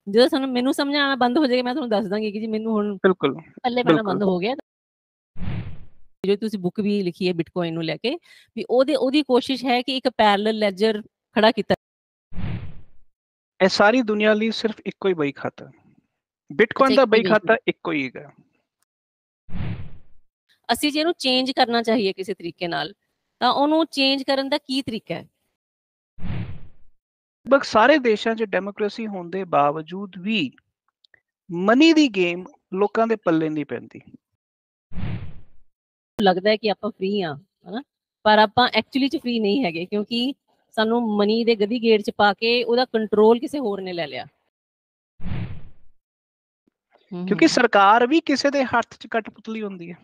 ਜਦੋਂ ਸਾਨੂੰ ਮੈਨੂੰ ਸਮਝ ਆਉਣਾ ਬੰਦ ਹੋ ਜਾਏਗਾ ਮੈਂ ਤੁਹਾਨੂੰ ਦੱਸ ਦਾਂਗੀ ਕਿ ਜੀ ਮੈਨੂੰ ਹੁਣ ਬਿਲਕੁਲ ਪੱਲੇ ਪੈਣਾ ਬਿਲਕੁਲ ਬੰਦ ਹੋ ਗਿਆ। ਜੋ ਤੁਸੀਂ ਬੁੱਕ ਵੀ ਲਿਖੀ ਹੈ ਬਿਟਕੋਇਨ ਨੂੰ ਲੈ ਕੇ ਵੀ ਉਹਦੀ ਕੋਸ਼ਿਸ਼ ਹੈ ਕਿ ਇੱਕ ਪੈਰਲਲ ਲੈਜਰ ਖੜਾ ਕੀਤਾ। ਇਹ ਸਾਰੀ ਦੁਨੀਆ ਲਈ ਸਿਰਫ ਇੱਕੋ ਹੀ ਬਈ ਖਾਤਾ, ਬਿਟਕੋਇਨ ਦਾ ਬਈ ਖਾਤਾ ਇੱਕੋ ਹੀ ਹੈਗਾ। ਅਸੀਂ ਜੇ ਇਹਨੂੰ ਚੇਂਜ ਕਰਨਾ ਚਾਹੀਏ ਕਿਸੇ ਤਰੀਕੇ ਨਾਲ ਤਾਂ ਉਹਨੂੰ ਚੇਂਜ ਕਰਨ ਦਾ ਕੀ ਤਰੀਕਾ ਹੈ? ਲਗਭਗ ਸਾਰੇ ਦੇਸ਼ਾਂ 'ਚ ਡੈਮੋਕ੍ਰੇਸੀ ਹੋਣ ਦੇ ਬਾਵਜੂਦ ਵੀ ਮਨੀ ਦੀ ਗੇਮ ਲੋਕਾਂ ਦੇ ਪੱਲੇ ਨਹੀਂ ਪੈਂਦੀ। ਲੱਗਦਾ ਹੈ ਕਿ ਆਪਾਂ ਫ੍ਰੀ ਆ ਹਨਾ, ਪਰ ਆਪਾਂ ਐਕਚੁਅਲੀ ਚ ਫ੍ਰੀ ਨਹੀਂ ਹੈਗੇ ਕਿਉਂਕਿ ਸਾਨੂੰ ਮਨੀ ਦੇ ਗਦੀ ਗੇੜ ਚ ਪਾ ਕੇ ਉਹਦਾ ਕੰਟਰੋਲ ਕਿਸੇ ਹੋਰ ਨੇ ਲੈ ਲਿਆ। ਕਿਉਂਕਿ ਸਰਕਾਰ ਵੀ ਕਿਸੇ ਦੇ ਹੱਥ 'ਚ ਕਠਪੁਤਲੀ ਹੁੰਦੀ ਹੈ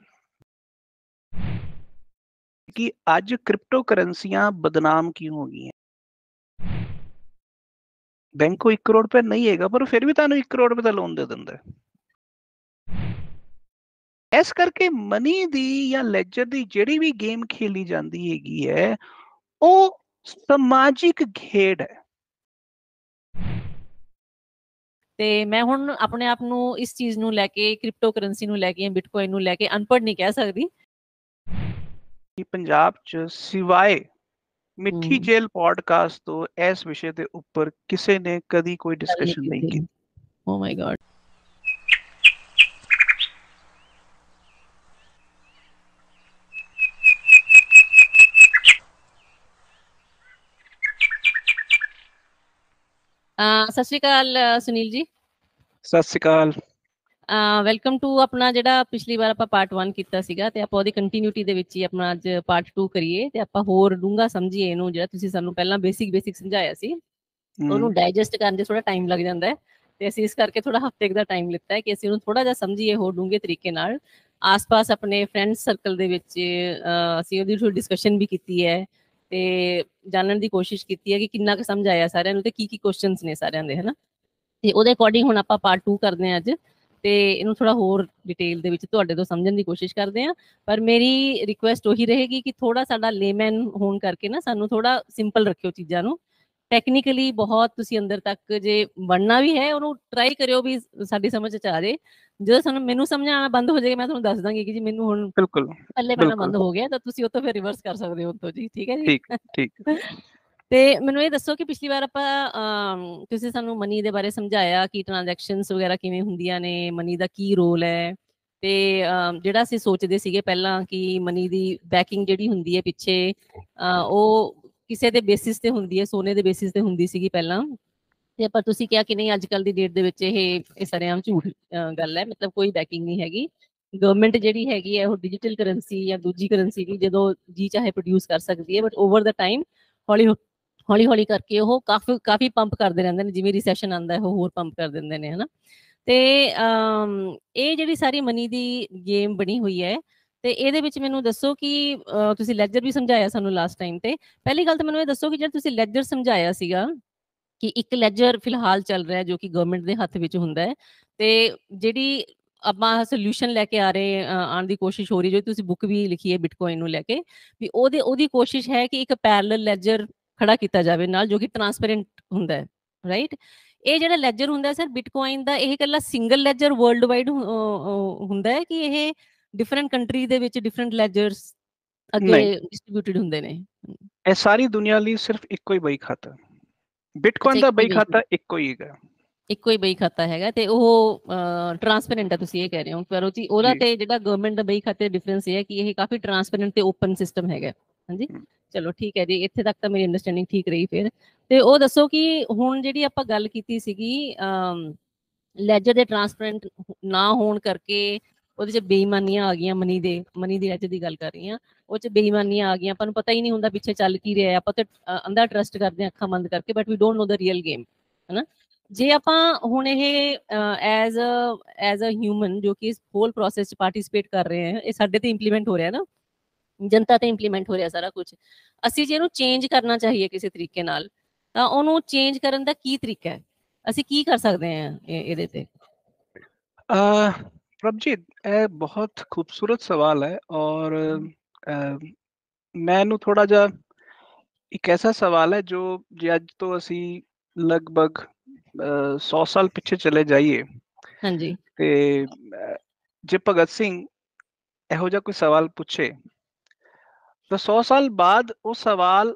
ਕਿ ਅੱਜ ਕ੍ਰਿਪਟੋ ਕਰੰਸੀਆਂ ਬਦਨਾਮ ਕਿਉਂ ਹੋ ਗਈਆਂ। ਬੈਂਕ ਕੋ 1 ਕਰੋੜ ਰੁਪਏ ਨਹੀਂ ਹੈਗਾ ਪਰ ਫਿਰ ਵੀ ਤੁਹਾਨੂੰ 1 ਕਰੋੜ ਰੁਪਏ ਦਾ ਲੋਨ ਦੇ ਦਿੰਦਾ ਹੈ। ਇਸ ਕਰਕੇ ਮਨੀ ਦੀ ਜਾਂ ਲੈਜਰ ਦੀ ਜਿਹੜੀ ਵੀ ਗੇਮ ਖੇਲੀ ਜਾਂਦੀ ਹੈਗੀ ਹੈ ਉਹ ਸਮਾਜਿਕ ਖੇਡ ਹੈ। ਤੇ ਮੈਂ ਹੁਣ ਆਪਣੇ ਆਪ ਨੂੰ ਇਸ ਚੀਜ਼ ਨੂੰ ਲੈ ਕੇ ਕ੍ਰਿਪਟੋ ਕਰੰਸੀ ਨੂੰ ਲੈ ਕੇ ਬਿਟਕੋਇਨ ਨੂੰ ਲੈ ਕੇ ਅਨਪੜ੍ਹ ਨਹੀਂ ਕਹਿ ਸਕਦੀ ਕਿ ਪੰਜਾਬ 'ਚ ਸਿਵਾਏ ਮਿੱਠੀ ਜੇਲ ਪੋਡਕਾਸਟ ਤੋਂ ਇਸ ਵਿਸ਼ੇ ਦੇ ਉੱਪਰ ਕਿਸੇ ਨੇ ਕਦੀ ਕੋਈ ਡਿਸਕਸ਼ਨ ਨਹੀਂ ਕੀਤੀ। ਓ ਮਾਈ ਗॉड। ਸਤਿ ਸ਼੍ਰੀ ਅਕਾਲ ਸੁਨੀਲ ਜੀ। ਸਤਿ ਸ਼੍ਰੀ ਅਕਾਲ। ਵੈਲਕਮ ਟੂ ਆਪਣਾ ਜਿਹੜਾ ਪਿਛਲੀ ਵਾਰ ਆਪਾਂ ਪਾਰਟ 1 ਕੀਤਾ ਸੀਗਾ ਤੇ ਆਪਾਂ ਉਹਦੀ ਕੰਟੀਨਿਊਟੀ ਦੇ ਵਿੱਚ ਹੀ ਆਪਣਾ ਅੱਜ ਪਾਰਟ 2 ਕਰੀਏ ਤੇ ਆਪਾਂ ਹੋਰ ਡੂੰਘਾ ਸਮਝੀਏ ਇਹਨੂੰ, ਜਿਹੜਾ ਤੁਸੀਂ ਸਾਨੂੰ ਪਹਿਲਾਂ ਬੇਸਿਕ ਸਮਝਾਇਆ ਸੀ ਉਹਨੂੰ ਡਾਈਜੈਸਟ ਕਰਨ ਦੇ ਥੋੜਾ ਟਾਈਮ ਲੱਗ ਜਾਂਦਾ ਹੈ ਤੇ ਅਸੀਂ ਇਸ ਕਰਕੇ ਥੋੜਾ ਹਫਤੇ ਦਾ ਟਾਈਮ ਲਿੱਤਾ ਹੈ ਕਿ ਅਸੀਂ ਉਹਨੂੰ ਥੋੜਾ ਜਿਹਾ ਸਮਝੀਏ ਹੋਰ ਡੂੰਘੇ ਤਰੀਕੇ ਨਾਲ। ਆਸ-ਪਾਸ ਆਪਣੇ ਫਰੈਂਡ ਸਰਕਲ ਦੇ ਵਿੱਚ ਅਸੀਂ ਉਹਦੀ ਥੋੜੀ ਡਿਸਕਸ਼ਨ ਵੀ ਕੀਤੀ ਹੈ ਤੇ ਜਾਣਨ ਦੀ ਕੋਸ਼ਿਸ਼ ਕੀਤੀ ਹੈ ਕਿ ਕਿੰਨਾ ਕੁ ਸਮਝ ਆਇਆ ਸਾਰਿਆਂ ਨੂੰ ਤੇ ਕੀ ਕੁਐਸਚਨਸ ਨੇ ਸਾਰਿਆਂ ਦੇ, ਹਨਾ। ਤੇ ਉਹਦੇ ਅਕੋਰਡਿੰਗ ਹੁਣ ਆਪਾਂ ਪਾਰਟ 2 ਕਰਦੇ ਹਾਂ ਅੱਜ ਤੇ ਇਹਨੂੰ ਥੋੜਾ ਹੋਰ ਡਿਟੇਲ ਦੇ ਵਿੱਚ ਤੁਹਾਡੇ ਤੋਂ ਸਮਝਣ ਦੀ ਕੋਸ਼ਿਸ਼ ਕਰਦੇ ਹਾਂ। ਪਰ ਮੇਰੀ ਰਿਕੁਐਸਟ ਉਹੀ ਰਹੇਗੀ ਕਿ ਥੋੜਾ ਸਾਡਾ ਲੇਮੈਨ ਹੋਣ ਕਰਕੇ ਨਾ ਸਾਨੂੰ ਥੋੜਾ ਸਿੰਪਲ ਰੱਖਿਓ ਚੀਜ਼ਾਂ ਨੂੰ। ਟੈਕਨੀਕਲੀ ਬਹੁਤ ਤੁਸੀਂ ਅੰਦਰ ਤੱਕ ਜੇ ਬਣਨਾ ਵੀ ਹੈ ਉਹਨੂੰ ਟਰਾਈ ਕਰਿਓ ਵੀ ਸਾਡੀ ਸਮਝ ਚ ਆ ਜੇ। ਜਦੋਂ ਸਾਨੂੰ ਮੈਨੂੰ ਸਮਝ ਆਉਣਾ ਬੰਦ ਹੋ ਜਾਏਗਾ ਮੈਂ ਤੁਹਾਨੂੰ ਦੱਸ ਦਾਂਗੀ ਕਿ ਜੀ ਮੈਨੂੰ ਹੁਣ ਪੱਲੇ ਪੈਣਾ ਬੰਦ ਹੋ ਗਿਆ ਤਾਂ ਤੁਸੀਂ ਉਹ ਤੋਂ ਫਿਰ ਰਿਵਰਸ ਕਰ ਸਕਦੇ ਹੋ ਉੱਥੋਂ ਜੀ। ਠੀਕ ਹੈ ਜੀ। ਠੀਕ। ਤੇ ਮੈਨੂੰ ਇਹ ਦੱਸੋ ਕਿ ਪਿਛਲੀ ਵਾਰ ਆਪਾਂ ਤੁਸੀਂ ਸਾਨੂੰ ਮਨੀ ਦੇ ਬਾਰੇ ਸਮਝਾਇਆ ਕਿ ਟ੍ਰਾਂਜੈਕਸ਼ਨਸ ਵਗੈਰਾ ਕਿਵੇਂ ਹੁੰਦੀਆਂ ਨੇ, ਮਨੀ ਦਾ ਕੀ ਰੋਲ ਹੈ ਤੇ ਜਿਹੜਾ ਅਸੀਂ ਸੋਚਦੇ ਸੀਗੇ ਪਹਿਲਾਂ ਕਿ ਮਨੀ ਦੀ ਬੈਕਿੰਗ ਜਿਹੜੀ ਹੁੰਦੀ ਹੈ ਪਿੱਛੇ ਉਹ ਕਿਸੇ ਦੇ ਬੇਸਿਸ ਤੇ ਹੁੰਦੀ ਹੈ, ਸੋਨੇ ਦੇ ਬੇਸਿਸ ਤੇ ਹੁੰਦੀ ਸੀਗੀ ਪਹਿਲਾਂ। ਤੇ ਪਰ ਤੁਸੀਂ ਕਿਹਾ ਕਿ ਨਹੀਂ ਅੱਜ ਕੱਲ ਦੀ ਡੇਟ ਦੇ ਵਿੱਚ ਇਹ ਸਰੇਆਮ ਝੂਠ ਗੱਲ ਹੈ, ਮਤਲਬ ਕੋਈ ਬੈਕਿੰਗ ਨਹੀਂ ਹੈਗੀ। ਗਵਰਨਮੈਂਟ ਜਿਹੜੀ ਹੈਗੀ ਹੈ ਉਹ ਡਿਜੀਟਲ ਕਰੰਸੀ ਜਾਂ ਦੂਜੀ ਕਰੰਸੀ ਵੀ ਜਦੋਂ ਜੀ ਚਾਹੇ ਪ੍ਰੋਡਿਊਸ ਕਰ ਸਕਦੀ ਹੈ, ਬਟ ਓਵਰ ਦਾ ਟਾਈਮ ਹੌਲੀ ਹੌਲੀ ਕਰਕੇ ਉਹ ਕਾਫੀ ਪੰਪ ਕਰਦੇ ਰਹਿੰਦੇ ਨੇ, ਜਿਵੇਂ ਰਿਸੈਸ਼ਨ ਆਉਂਦਾ ਹੈ ਉਹ ਹੋਰ ਪੰਪ ਕਰ ਦਿੰਦੇ ਨੇ, ਹਨਾ। ਤੇ ਇਹ ਜਿਹੜੀ ਸਾਰੀ ਮਨੀ ਦੀ ਗੇਮ ਬਣੀ ਹੋਈ ਹੈ ਤੇ ਇਹਦੇ ਵਿੱਚ ਮੈਨੂੰ ਦੱਸੋ ਕਿ ਤੁਸੀਂ ਲੈਜਰ ਵੀ ਸਮਝਾਇਆ ਸਾਨੂੰ ਲਾਸਟ ਟਾਈਮ ਤੇ। ਪਹਿਲੀ ਗੱਲ ਤਾਂ ਮੈਨੂੰ ਇਹ ਦੱਸੋ ਕਿ ਜਿਹੜਾ ਤੁਸੀਂ ਲੈਜਰ ਸਮਝਾਇਆ ਸੀਗਾ ਕਿ ਇੱਕ ਲੈਜਰ ਫਿਲਹਾਲ ਚੱਲ ਰਿਹਾ ਜੋ ਕਿ ਗਵਰਨਮੈਂਟ ਦੇ ਹੱਥ ਵਿੱਚ ਹੁੰਦਾ ਹੈ ਤੇ ਜਿਹੜੀ ਆਪਾਂ ਸੋਲੂਸ਼ਨ ਲੈ ਕੇ ਆ ਰਹੇ ਆਉਣ ਦੀ ਕੋਸ਼ਿਸ਼ ਹੋ ਰਹੀ, ਜੋ ਤੁਸੀਂ ਬੁੱਕ ਵੀ ਲਿਖੀ ਹੈ ਬਿਟਕੋਇਨ ਨੂੰ ਲੈ ਕੇ ਵੀ ਉਹਦੀ ਕੋਸ਼ਿਸ਼ ਹੈ ਕਿ ਇੱਕ ਪੈਰਲਲ ਲੈਜਰ ਖੜਾ ਕੀਤਾ ਜਾਵੇ ਨਾਲ ਜੋ ਕਿ ਟ੍ਰਾਂਸਪੇਰੈਂਟ ਹੁੰਦਾ ਹੈ, ਰਾਈਟ। ਇਹ ਜਿਹੜਾ ਲੈਜਰ ਹੁੰਦਾ ਸਰ ਬਿਟਕੋਇਨ ਦਾ, ਇਹ ਇਕੱਲਾ ਸਿੰਗਲ ਲੈਜਰ ਵਰਲਡ ਵਾਈਡ ਹੁੰਦਾ ਹੈ ਕਿ ਇਹ ਡਿਫਰੈਂਟ ਕੰਟਰੀ ਦੇ ਵਿੱਚ ਡਿਫਰੈਂਟ ਲੈਜਰਸ ਅੱਗੇ ਡਿਸਟ੍ਰੀਬਿਊਟਡ ਹੁੰਦੇ ਨੇ? ਇਹ ਸਾਰੀ ਦੁਨੀਆ ਲਈ ਸਿਰਫ ਇੱਕੋ ਹੀ ਬਈ ਖਾਤਾ, ਬਿਟਕੋਇਨ ਦਾ ਬਈ ਖਾਤਾ ਇੱਕੋ ਹੀ ਹੈਗਾ। ਇੱਕੋ ਹੀ ਬਈ ਖਾਤਾ ਹੈਗਾ ਤੇ ਉਹ ਟ੍ਰਾਂਸਪੇਰੈਂਟ ਹੈ ਤੁਸੀਂ ਇਹ ਕਹਿ ਰਹੇ ਹੋ, ਪਰ ਉਹਦਾ ਤੇ ਜਿਹੜਾ ਗਵਰਨਮੈਂਟ ਦਾ ਬਈ ਖਾਤੇ ਦਾ ਡਿਫਰੈਂਸ ਇਹ ਹੈ ਕਿ ਇਹ ਕਾਫੀ ਟ੍ਰਾਂਸਪੇਰੈਂਟ ਤੇ ਓਪਨ ਸਿਸਟਮ ਹੈਗਾ। ਹਾਂਜੀ ਚਲੋ ਠੀਕ ਹੈ ਜੀ, ਇੱਥੇ ਤੱਕ ਤਾਂ ਮੇਰੀ ਅੰਡਰਸਟੈਂਡਿੰਗ ਠੀਕ ਰਹੀ। ਫਿਰ ਤੇ ਉਹ ਦੱਸੋ ਕਿ ਹੁਣ ਜਿਹੜੀ ਆਪਾਂ ਗੱਲ ਕੀਤੀ ਸੀਗੀ ਲੈਜਰ ਦੇ ਟ੍ਰਾਂਸਪੇਰੈਂਟ ਨਾ ਹੋਣ ਕਰਕੇ ਉਹਦੇ 'ਚ ਬੇਈਮਾਨੀਆਂ ਆ ਗਈਆਂ, ਮਨੀ ਦੀ ਲੈਜਰ ਦੀ ਗੱਲ ਕਰ ਰਹੀ ਹਾਂ, ਉਹ 'ਚ ਬੇਈਮਾਨੀਆਂ ਆ ਗਈਆਂ, ਆਪਾਂ ਨੂੰ ਪਤਾ ਹੀ ਨਹੀਂ ਹੁੰਦਾ ਪਿੱਛੇ ਚੱਲ ਕੀ ਰਿਹਾ, ਆਪਾਂ ਤੇ ਅੰਧਾ ਟਰਸਟ ਕਰਦੇ ਹਾਂ ਅੱਖਾਂ ਬੰਦ ਕਰਕੇ, but we don't know the real game, ਹਨਾ। ਜੇ ਆਪਾਂ ਹੁਣ ਇਹ ਐਜ਼ ਅ ਹਿਊਮਨ ਜੋ ਕਿ ਇਸ ਹੋਲ ਪ੍ਰੋਸੈਸ 'ਚ ਪਾਰਟਿਸਿਪੇਟ ਕਰ ਰਹੇ ਹਾਂ, ਇਹ ਸਾਡੇ ਤੇ ਇੰਪਲੀਮੈਂਟ ਹੋ ਰਿਹਾ ਨਾ, ਜਨਤਾ ਤੇ ਇੰਪਲੀਮੈਂਟ ਹੋ ਰਿਹਾ ਸਾਰਾ ਕੁਝ। ਅਸੀਂ ਜੇ ਇਹਨੂੰ ਚੇਂਜ ਕਰਨਾ ਚਾਹੀਏ ਕਿਸੇ ਤਰੀਕੇ ਨਾਲ ਤਾਂ ਉਹਨੂੰ ਚੇਂਜ ਕਰਨ ਦਾ ਕੀ ਤਰੀਕਾ ਹੈ? ਅਸੀਂ ਕੀ ਕਰ ਸਕਦੇ ਹਾਂ ਇਹਦੇ ਤੇ? ਪ੍ਰਭਜੀਤ, ਇਹ ਬਹੁਤ ਖੂਬਸੂਰਤ ਸਵਾਲ ਹੈ ਔਰ ਮੈਨੂੰ ਥੋੜਾ ਜਿਹਾ ਇੱਕ ਐਸਾ ਸਵਾਲ ਹੈ ਜੋ ਜੇ ਅੱਜ ਤੋਂ ਅਸੀਂ ਲਗਭਗ 100 ਸਾਲ ਪਿੱਛੇ ਚਲੇ ਜਾਈਏ ਹਾਂਜੀ ਤੇ ਜੇ ਭਗਤ ਸਿੰਘ ਇਹੋ ਜਿਹਾ ਕੋਈ ਸਵਾਲ ਪੁੱਛੇ ਤਾਂ 100 ਸਾਲ ਬਾਅਦ ਉਹ ਸਵਾਲ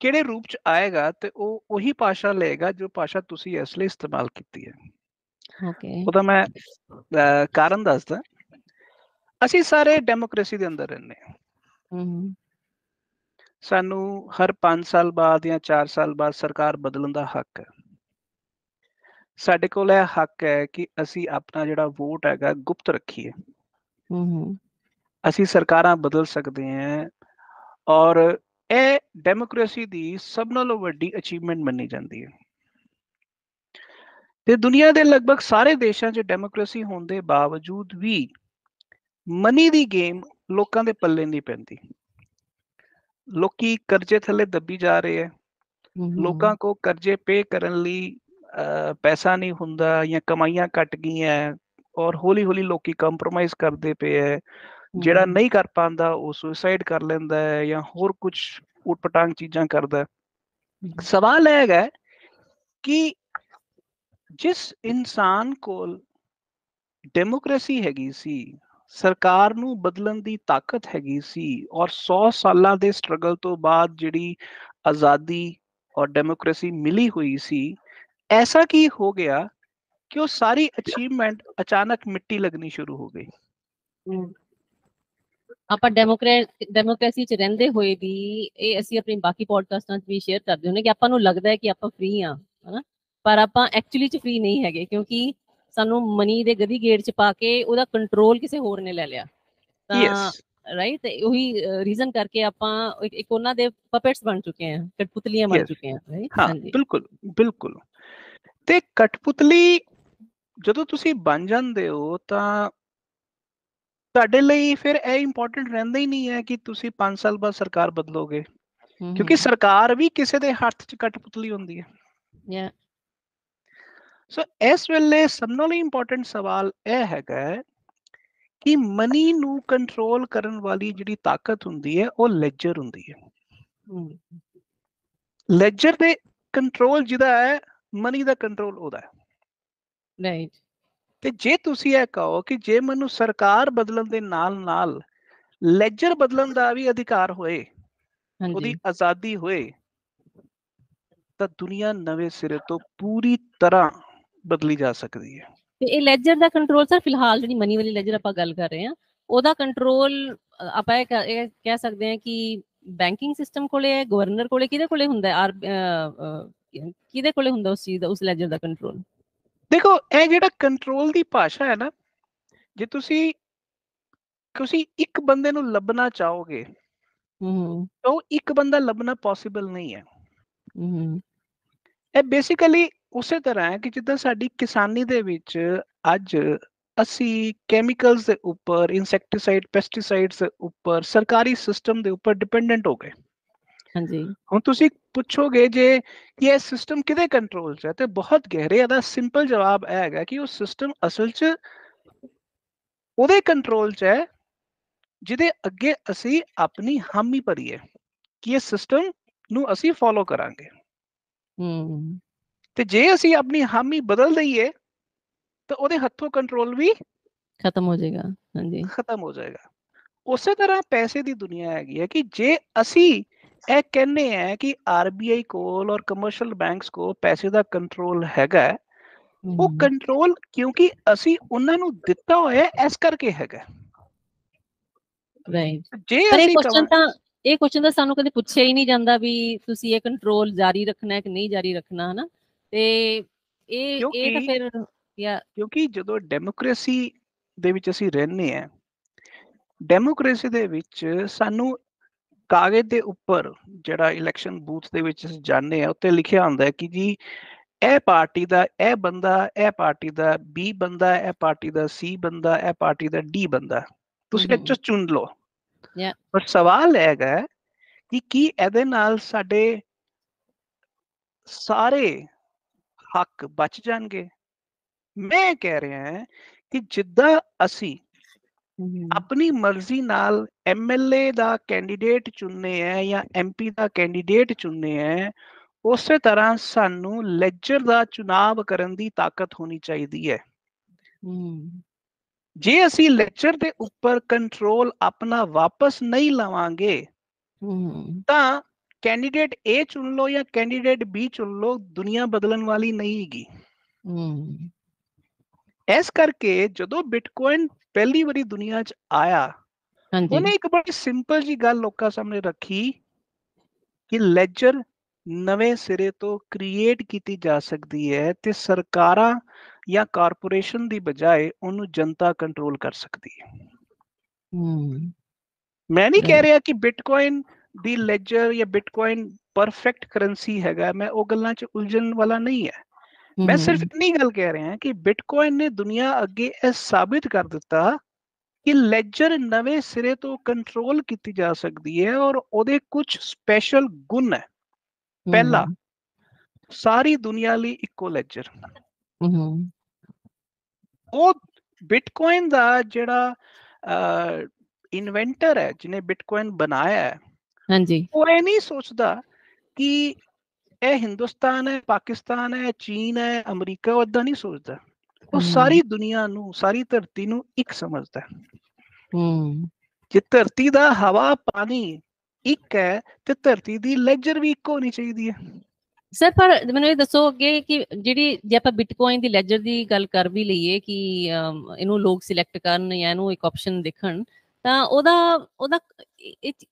ਕਿਹੜੇ ਰੂਪ ਚ ਆਏਗਾ ਤੇ ਉਹ ਉਹੀ ਭਾਸ਼ਾ ਲਏਗਾ ਜੋ ਭਾਸ਼ਾ ਤੁਸੀਂ ਇਸ ਲਈ ਇਸਤੇਮਾਲ ਕੀਤੀ ਹੈ। ਓਕੇ ਉਹਦਾ ਮੈਂ ਕਾਰਨ ਦੱਸਦਾ। ਅਸੀਂ ਸਾਰੇ ਡੈਮੋਕ੍ਰੇਸੀ ਦੇ ਅੰਦਰ ਰਹਿੰਦੇ ਹਾਂ। ਹਮ ਸਾਨੂੰ ਹਰ 5 ਸਾਲ ਬਾਅਦ ਜਾਂ 4 ਸਾਲ ਬਾਅਦ ਸਰਕਾਰ ਬਦਲਣ ਦਾ ਹੱਕ ਹੈ। ਸਾਡੇ ਕੋਲ ਇਹ ਹੱਕ ਹੈ ਕਿ ਅਸੀਂ ਆਪਣਾ ਜਿਹੜਾ ਵੋਟ ਹੈਗਾ ਗੁਪਤ ਰੱਖੀਏ। ਹਮ ਅਸੀਂ ਸਰਕਾਰਾਂ ਬਦਲ ਸਕਦੇ ਹਾਂ ਔਰ ਇਹ ਡੈਮੋਕ੍ਰੇਸੀ ਦੀ ਸਭ ਨਾਲੋਂ ਵੱਡੀ ਅਚੀਵਮੈਂਟ ਮੰਨੀ ਜਾਂਦੀ ਹੈ। ਤੇ ਦੁਨੀਆ ਦੇ ਲਗਭਗ ਸਾਰੇ ਦੇਸ਼ਾਂ 'ਚ ਡੈਮੋਕ੍ਰੇਸੀ ਹੋਣ ਦੇ ਬਾਵਜੂਦ ਵੀ ਮਨੀ ਦੀ ਗੇਮ ਲੋਕਾਂ ਦੇ ਪੱਲੇ ਨਹੀਂ ਪੈਂਦੀ। ਲੋਕੀ ਕਰਜ਼ੇ ਥੱਲੇ ਦੱਬੀ ਜਾ ਰਹੇ ਹੈ। ਲੋਕਾਂ ਕੋ ਕਰਜ਼ੇ ਪੇ ਕਰਨ ਲਈ ਪੈਸਾ ਨਹੀਂ ਹੁੰਦਾ ਜਾਂ ਕਮਾਈਆਂ ਘਟ ਗਈਆਂ ਔਰ ਹੌਲੀ ਹੌਲੀ ਲੋਕੀ ਕੰਪਰੋਮਾਈਜ਼ ਕਰਦੇ ਪਏ ਹੈ। ਜਿਹੜਾ ਨਹੀਂ ਕਰ ਪਾਉਂਦਾ ਉਹ ਸੁਸਾਈਡ ਕਰ ਲੈਂਦਾ ਹੈ ਜਾਂ ਹੋਰ ਕੁਝ ਉਟਪਟਾਂਗ ਚੀਜ਼ਾਂ ਕਰਦਾ। ਸਵਾਲ ਇਹ ਹੈਗਾ ਕਿ ਜਿਸ ਇਨਸਾਨ ਕੋਲ ਡੈਮੋਕ੍ਰੇਸੀ ਹੈਗੀ ਸੀ, ਸਰਕਾਰ ਨੂੰ ਬਦਲਣ ਦੀ ਤਾਕਤ ਹੈਗੀ ਸੀ ਔਰ 100 ਸਾਲਾਂ ਦੇ ਸਟਰਗਲ ਤੋਂ ਬਾਅਦ ਜਿਹੜੀ ਆਜ਼ਾਦੀ ਔਰ ਡੈਮੋਕ੍ਰੇਸੀ ਮਿਲੀ ਹੋਈ ਸੀ, ਐਸਾ ਕੀ ਹੋ ਗਿਆ ਕਿ ਉਹ ਸਾਰੀ ਅਚੀਵਮੈਂਟ ਅਚਾਨਕ ਮਿੱਟੀ ਲੱਗਣੀ ਸ਼ੁਰੂ ਹੋ ਗਈ। ਆਪਾਂ ਡੈਮੋਕ੍ਰੇਸੀ ਚ ਰਹਿੰਦੇ ਹੋਏ ਵੀ ਇਹ ਅਸੀਂ ਆਪਣੀ ਬਾਕੀ ਪੋਡਕਾਸਟਾਂ 'ਚ ਵੀ ਸ਼ੇਅਰ ਕਰਦੇ ਹੁੰਦੇ ਕਿ ਆਪਾਂ ਨੂੰ ਲੱਗਦਾ ਹੈ ਕਿ ਆਪਾਂ ਫ੍ਰੀ ਆ, ਹਨਾ, ਪਰ ਆਪਾਂ ਐਕਚੁਅਲੀ ਚ ਫ੍ਰੀ ਨਹੀਂ ਹੈਗੇ ਕਿਉਂਕਿ ਸਾਨੂੰ ਮਨੀ ਦੇ ਗਦੀ ਗੇੜ ਚ ਪਾ ਕੇ ਉਹਦਾ ਕੰਟਰੋਲ ਕਿਸੇ ਹੋਰ ਨੇ ਲੈ ਲਿਆ। ਤਾਂ ਰਾਈਟ, ਤੇ ਉਹੀ ਰੀਜ਼ਨ ਕਰਕੇ ਆਪਾਂ ਇੱਕ ਉਹਨਾਂ ਦੇ ਪਪੇਟਸ ਬਣ ਚੁੱਕੇ ਆ, ਕਠਪੁਤਲੀਆਂ ਬਣ ਚੁੱਕੇ ਆ, ਰਾਈਟ। ਹਾਂ, ਬਿਲਕੁਲ ਬਿਲਕੁਲ। ਤੇ ਕਠਪੁਤਲੀ ਜਦੋਂ ਤੁਸੀਂ ਬਣ ਜਾਂਦੇ ਹੋ ਤਾਂ ਤੁਹਾਡੇ ਲਈ ਫਿਰ ਇਹ ਇੰਪੋਰਟੈਂਟ ਰਹਿੰਦਾ ਹੀ ਨਹੀਂ ਹੈ ਕਿ ਤੁਸੀਂ 5 ਸਾਲ ਬਾਅਦ ਸਰਕਾਰ ਬਦਲੋਗੇ, ਕਿਉਂਕਿ ਸਰਕਾਰ ਵੀ ਕਿਸੇ ਦੇ ਹੱਥ 'ਚ ਕਠਪੁਤਲੀ ਹੁੰਦੀ ਹੈ। ਸੋ ਇਸ ਵੇਲੇ ਸਭ ਨਾਲੋਂ ਇੰਪੋਰਟੈਂਟ ਸਵਾਲ ਇਹ ਹੈਗਾ ਕਿ ਮਨੀ ਨੂੰ ਕੰਟਰੋਲ ਕਰਨ ਵਾਲੀ ਜਿਹੜੀ ਤਾਕਤ ਹੁੰਦੀ ਹੈ ਉਹ ਲੈਜਰ ਹੁੰਦੀ ਹੈ। ਲੈਜਰ ਦੇ ਕੰਟਰੋਲ ਜਿਹਦਾ ਹੈ, ਮਨੀ ਦਾ ਕੰਟਰੋਲ ਉਹਦਾ ਹੈ, ਰਾਈਟ। ਤੇ ਜੇ ਤੁਸੀਂ ਇਹ ਕਹੋ ਕਿ ਜੇ ਮੈਨੂੰ ਸਰਕਾਰ ਬਦਲਣ ਦੇ ਨਾਲ ਨਾਲ ਲੈਜਰ ਬਦਲਣ ਦਾ ਵੀ ਅਧਿਕਾਰ ਹੋਏ, ਉਹਦੀ ਆਜ਼ਾਦੀ ਹੋਏ, ਤਾਂ ਦੁਨੀਆ ਨਵੇਂ ਸਿਰੇ ਤੋਂ ਪੂਰੀ ਤਰ੍ਹਾਂ ਬਦਲੀ ਜਾ ਸਕਦੀ ਹੈ। ਤੇ ਇਹ ਲੈਜਰ ਦਾ ਕੰਟਰੋਲ ਸਰ ਫਿਲਹਾਲ ਜਿਹੜੀ ਮਨੀ ਵਾਲੀ ਲੈਜਰ ਆਪਾਂ ਗੱਲ ਕਰ ਰਹੇ ਹਾਂ ਉਹਦਾ ਕੰਟਰੋਲ ਆਪਾਂ ਇਹ ਕਹਿ ਸਕਦੇ ਹਾਂ ਕਿ ਬੈਂਕਿੰਗ ਸਿਸਟਮ ਕੋਲੇ ਹੈ, ਗਵਰਨਰ ਕੋਲੇ, ਕਿਹਦੇ ਕੋਲੇ ਹੁੰਦਾ ਹੈ, ਕਿਹਦੇ ਕੋਲੇ ਹੁੰਦਾ ਉਸ ਚੀਜ਼ ਦਾ, ਉਸ ਲੈਜਰ ਦਾ ਕੰਟਰੋਲ? ਦੇਖੋ, ਇਹ ਜਿਹੜਾ ਕੰਟਰੋਲ ਦੀ ਭਾਸ਼ਾ ਹੈ ਨਾ, ਜੇ ਤੁਸੀਂ ਇੱਕ ਬੰਦੇ ਨੂੰ ਲੱਭਣਾ ਚਾਹੋਗੇ ਤਾਂ ਉਹ ਇੱਕ ਬੰਦਾ ਲੱਭਣਾ ਪੋਸੀਬਲ ਨਹੀਂ ਹੈ। ਇਹ ਬੇਸਿਕਲੀ ਉਸੇ ਤਰ੍ਹਾਂ ਹੈ ਕਿ ਜਿੱਦਾਂ ਸਾਡੀ ਕਿਸਾਨੀ ਦੇ ਵਿੱਚ ਅੱਜ ਅਸੀਂ ਕੈਮੀਕਲਸ ਦੇ ਉੱਪਰ, ਇਨਸੈਕਟੀਸਾਈਡ, ਪੈਸਟੀਸਾਈਡਸ ਦੇ ਉੱਪਰ, ਸਰਕਾਰੀ ਸਿਸਟਮ ਦੇ ਉੱਪਰ ਡਿਪੈਂਡੈਂਟ ਹੋ ਗਏ। ਹਾਂਜੀ। ਹੁਣ ਤੁਸੀਂ ਪੁੱਛੋਗੇ ਜੇ ਕਿ ਇਹ ਸਿਸਟਮ ਕਿਹਦੇ ਕੰਟਰੋਲ 'ਚ ਹੈ, ਤੇ ਬਹੁਤ ਗਹਿਰੇ ਇਹਦਾ ਸਿੰਪਲ ਜਵਾਬ ਇਹ ਹੈਗਾ ਕਿ ਉਹ ਸਿਸਟਮ ਅਸਲ 'ਚ ਉਹਦੇ ਕੰਟਰੋਲ 'ਚ ਹੈ ਜਿਹਦੇ ਅੱਗੇ ਅਸੀਂ ਆਪਣੀ ਹਾਮੀ ਭਰੀਏ ਕਿ ਇਹ ਸਿਸਟਮ ਨੂੰ ਅਸੀਂ ਫੋਲੋ ਕਰਾਂਗੇ। ਤੇ ਜੇ ਅਸੀਂ ਆਪਣੀ ਹਾਮੀ ਬਦਲ ਦਈਏ ਤਾਂ ਉਹਦੇ ਹੱਥੋਂ ਕੰਟਰੋਲ ਵੀ ਖਤਮ ਹੋ ਜਾਏਗਾ। ਹਾਂਜੀ, ਖਤਮ ਹੋ ਜਾਏਗਾ। ਉਸੇ ਤਰ੍ਹਾਂ ਪੈਸੇ ਦੀ ਦੁਨੀਆ ਹੈਗੀ ਹੈ ਕਿ ਜੇ ਅਸੀਂ ਇਹ ਕਹਿੰਦੇ ਆ ਕਿ ਆਰਬੀਆਈ ਕੋਲ ਔਰ ਕਮਰਸ਼ੀਅਲ ਬੈਂਕਸ ਕੋਲ ਪੈਸੇ ਦਾ ਕੰਟਰੋਲ ਹੈਗਾ, ਉਹ ਕੰਟਰੋਲ ਕਿਉਂਕਿ ਅਸੀਂ ਉਹਨਾਂ ਨੂੰ ਦਿੱਤਾ ਹੋਇਆ ਇਸ ਕਰਕੇ ਹੈਗਾ। ਰਾਈਟ। ਜੇ ਪਰ ਅਸੀਂ ਇਹ ਕੁਐਸਚਨ ਤਾਂ ਸਾਨੂੰ ਕਦੇ ਪੁੱਛਿਆ ਹੀ ਨਹੀਂ ਜਾਂਦਾ ਵੀ ਤੁਸੀਂ ਇਹ ਕੰਟਰੋਲ ਜਾਰੀ ਰੱਖਣਾ ਹੈ ਕਿ ਨਹੀਂ ਜਾਰੀ ਰੱਖਣਾ, ਹਨਾ। ਤੇ ਇਹ ਤਾਂ ਫਿਰ ਕਿਉਂਕਿ ਜਦੋਂ ਡੈਮੋਕ੍ਰੇਸੀ ਦੇ ਵਿੱਚ ਅਸੀਂ ਰਹਿੰਦੇ ਆ, ਡੈਮੋਕ੍ਰੇਸੀ ਦੇ ਵਿੱਚ ਸਾਨੂੰ ਕਾਗਜ਼ ਦੇ ਉੱਪਰ ਜਿਹੜਾ ਇਲੈਕਸ਼ਨ ਬੂਥ ਦੇ ਵਿੱਚ ਅਸੀਂ ਜਾਂਦੇ ਆ ਉੱਤੇ ਲਿਖਿਆ ਹੁੰਦਾ ਹੈ ਕਿ ਜੀ ਇਹ ਪਾਰਟੀ ਦਾ ਇਹ ਬੰਦਾ, ਇਹ ਪਾਰਟੀ ਦਾ ਬੀ ਬੰਦਾ, ਇਹ ਪਾਰਟੀ ਦਾ ਸੀ ਬੰਦਾ, ਇਹ ਪਾਰਟੀ ਦਾ ਡੀ ਬੰਦਾ, ਤੁਸੀਂ ਇਹ ਚੋਂ ਚੁਣ ਲਓ। ਪਰ ਸਵਾਲ ਹੈਗਾ ਕਿ ਕੀ ਇਹਦੇ ਨਾਲ ਸਾਡੇ ਸਾਰੇ ਹੱਕ ਬਚ ਜਾਣਗੇ? ਮੈਂ ਕਹਿ ਰਿਹਾ ਕਿ ਜਿੱਦਾਂ ਅਸੀਂ ਆਪਣੀ ਮਰਜ਼ੀ ਨਾਲ ਐਮਐਲਏ ਦਾ ਕੈਂਡੀਡੇਟ ਚੁਣਨੇ ਹੈ ਜਾਂ ਐਮਪੀ ਦਾ ਕੈਂਡੀਡੇਟ ਚੁਣਨੇ ਹੈ, ਉਸੇ ਤਰ੍ਹਾਂ ਸਾਨੂੰ ਲੈਜਰ ਦਾ ਚੁਣਾਵ ਕਰਨ ਦੀ ਤਾਕਤ ਹੋਣੀ ਚਾਹੀਦੀ ਹੈ। ਜੇ ਅਸੀਂ ਲੈਜਰ ਦੇ ਉੱਪਰ ਕੰਟਰੋਲ ਆਪਣਾ ਵਾਪਸ ਨਹੀਂ ਲਵਾਂਗੇ ਤਾਂ ਕੈਂਡੀਡੇਟ A ਚੁਣ ਲਓ ਜਾਂ ਕੈਂਡੀਡੇਟ B ਚੁਣ ਲਓ, ਦੁਨੀਆ ਬਦਲਣ ਵਾਲੀ ਨਹੀਂ ਹੈਗੀ। ਇਸ ਕਰਕੇ ਜਦੋਂ ਬਿਟਕੋਇਨ ਪਹਿਲੀ ਵਾਰੀ ਦੁਨੀਆ 'ਚ ਆਇਆ, ਉਹਨੇ ਇੱਕ ਬੜੀ ਸਿੰਪਲ ਜੀ ਗੱਲ ਲੋਕਾਂ ਸਾਹਮਣੇ ਰੱਖੀ ਕਿ ਲੈਜਰ ਨਵੇਂ ਸਿਰੇ ਤੋਂ ਕ੍ਰੀਏਟ ਕੀਤੀ ਜਾ ਸਕਦੀ ਹੈ ਤੇ ਸਰਕਾਰਾਂ ਜਾਂ ਕਾਰਪੋਰੇਸ਼ਨ ਦੀ ਬਜਾਏ ਉਹਨੂੰ ਜਨਤਾ ਕੰਟਰੋਲ ਕਰ ਸਕਦੀ ਹੈ। ਮੈਂ ਨਹੀਂ ਕਹਿ ਰਿਹਾ ਕਿ ਬਿਟਕੋਇਨ ਦੀ ਲੈਜਰ ਜਾਂ ਬਿਟਕੋਇਨ ਪਰਫੈਕਟ ਕਰੰਸੀ ਹੈਗਾ, ਮੈਂ ਉਹ ਗੱਲਾਂ 'ਚ ਉਲਝਣ ਵਾਲਾ ਨਹੀਂ ਹੈ। ਮੈਂ ਸਿਰਫ ਇੰਨੀ ਗੱਲ ਕਹਿ ਰਿਹਾ ਕਿ ਬਿਟਕੋਇਨ ਨੇ ਦੁਨੀਆ ਅੱਗੇ ਇਹ ਸਾਬਿਤ ਕਰ ਦਿੱਤਾ ਕਿ ਲੈਜਰ ਨਵੇਂ ਸਿਰੇ ਤੋਂ ਕੰਟਰੋਲ ਕੀਤੀ ਜਾ ਸਕਦੀ ਹੈ ਔਰ ਉਹਦੇ ਕੁਝ ਸਪੈਸ਼ਲ ਗੁਣ ਹੈ। ਪਹਿਲਾ, ਸਾਰੀ ਦੁਨੀਆ ਲਈ ਇੱਕੋ ਲੈਜਰ। ਉਹ ਬਿਟਕੋਇਨ ਦਾ ਜਿਹੜਾ ਇਨਵੈਂਟਰ ਹੈ, ਜਿਹਨੇ ਬਿਟਕੋਇਨ ਬਣਾਇਆ ਹੈ, ਉਹ ਇਹ ਨਹੀਂ ਸੋਚਦਾ ਕਿ ਇਹ ਹਿੰਦੁਸਤਾਨ ਹੈ, ਪਾਕਿਸਤਾਨ ਹੈ, ਚੀਨ ਹੈ, ਅਮਰੀਕਾ, ਉਹ ਏਦਾਂ ਨਹੀਂ ਸੋਚਦਾ। ਉਹ ਸਾਰੀ ਦੁਨੀਆ ਨੂੰ, ਸਾਰੀ ਧਰਤੀ ਨੂੰ ਇੱਕ ਸਮਝਦਾ। ਜੇ ਧਰਤੀ ਦਾ ਹਵਾ ਪਾਣੀ ਇੱਕ ਹੈ ਤੇ ਧਰਤੀ ਦੀ ਲੈਜਰ ਵੀ ਇੱਕ ਹੋਣੀ ਚਾਹੀਦੀ ਹੈ। ਸਰ, ਪਰ ਮੈਨੂੰ ਇਹ ਦੱਸੋ ਅੱਗੇ ਕਿ ਜਿਹੜੀ ਜੇ ਆਪਾਂ ਬਿਟਕੋਇਨ ਦੀ ਲੈਜਰ ਦੀ ਗੱਲ ਕਰ ਵੀ ਲਈਏ ਕਿ ਇਹਨੂੰ ਲੋਕ ਸਿਲੈਕਟ ਕਰਨ ਜਾਂ ਇਹਨੂੰ ਇੱਕ ਆਪਸ਼ਨ ਦੇਖਣ, ਤਾਂ ਉਹਦਾ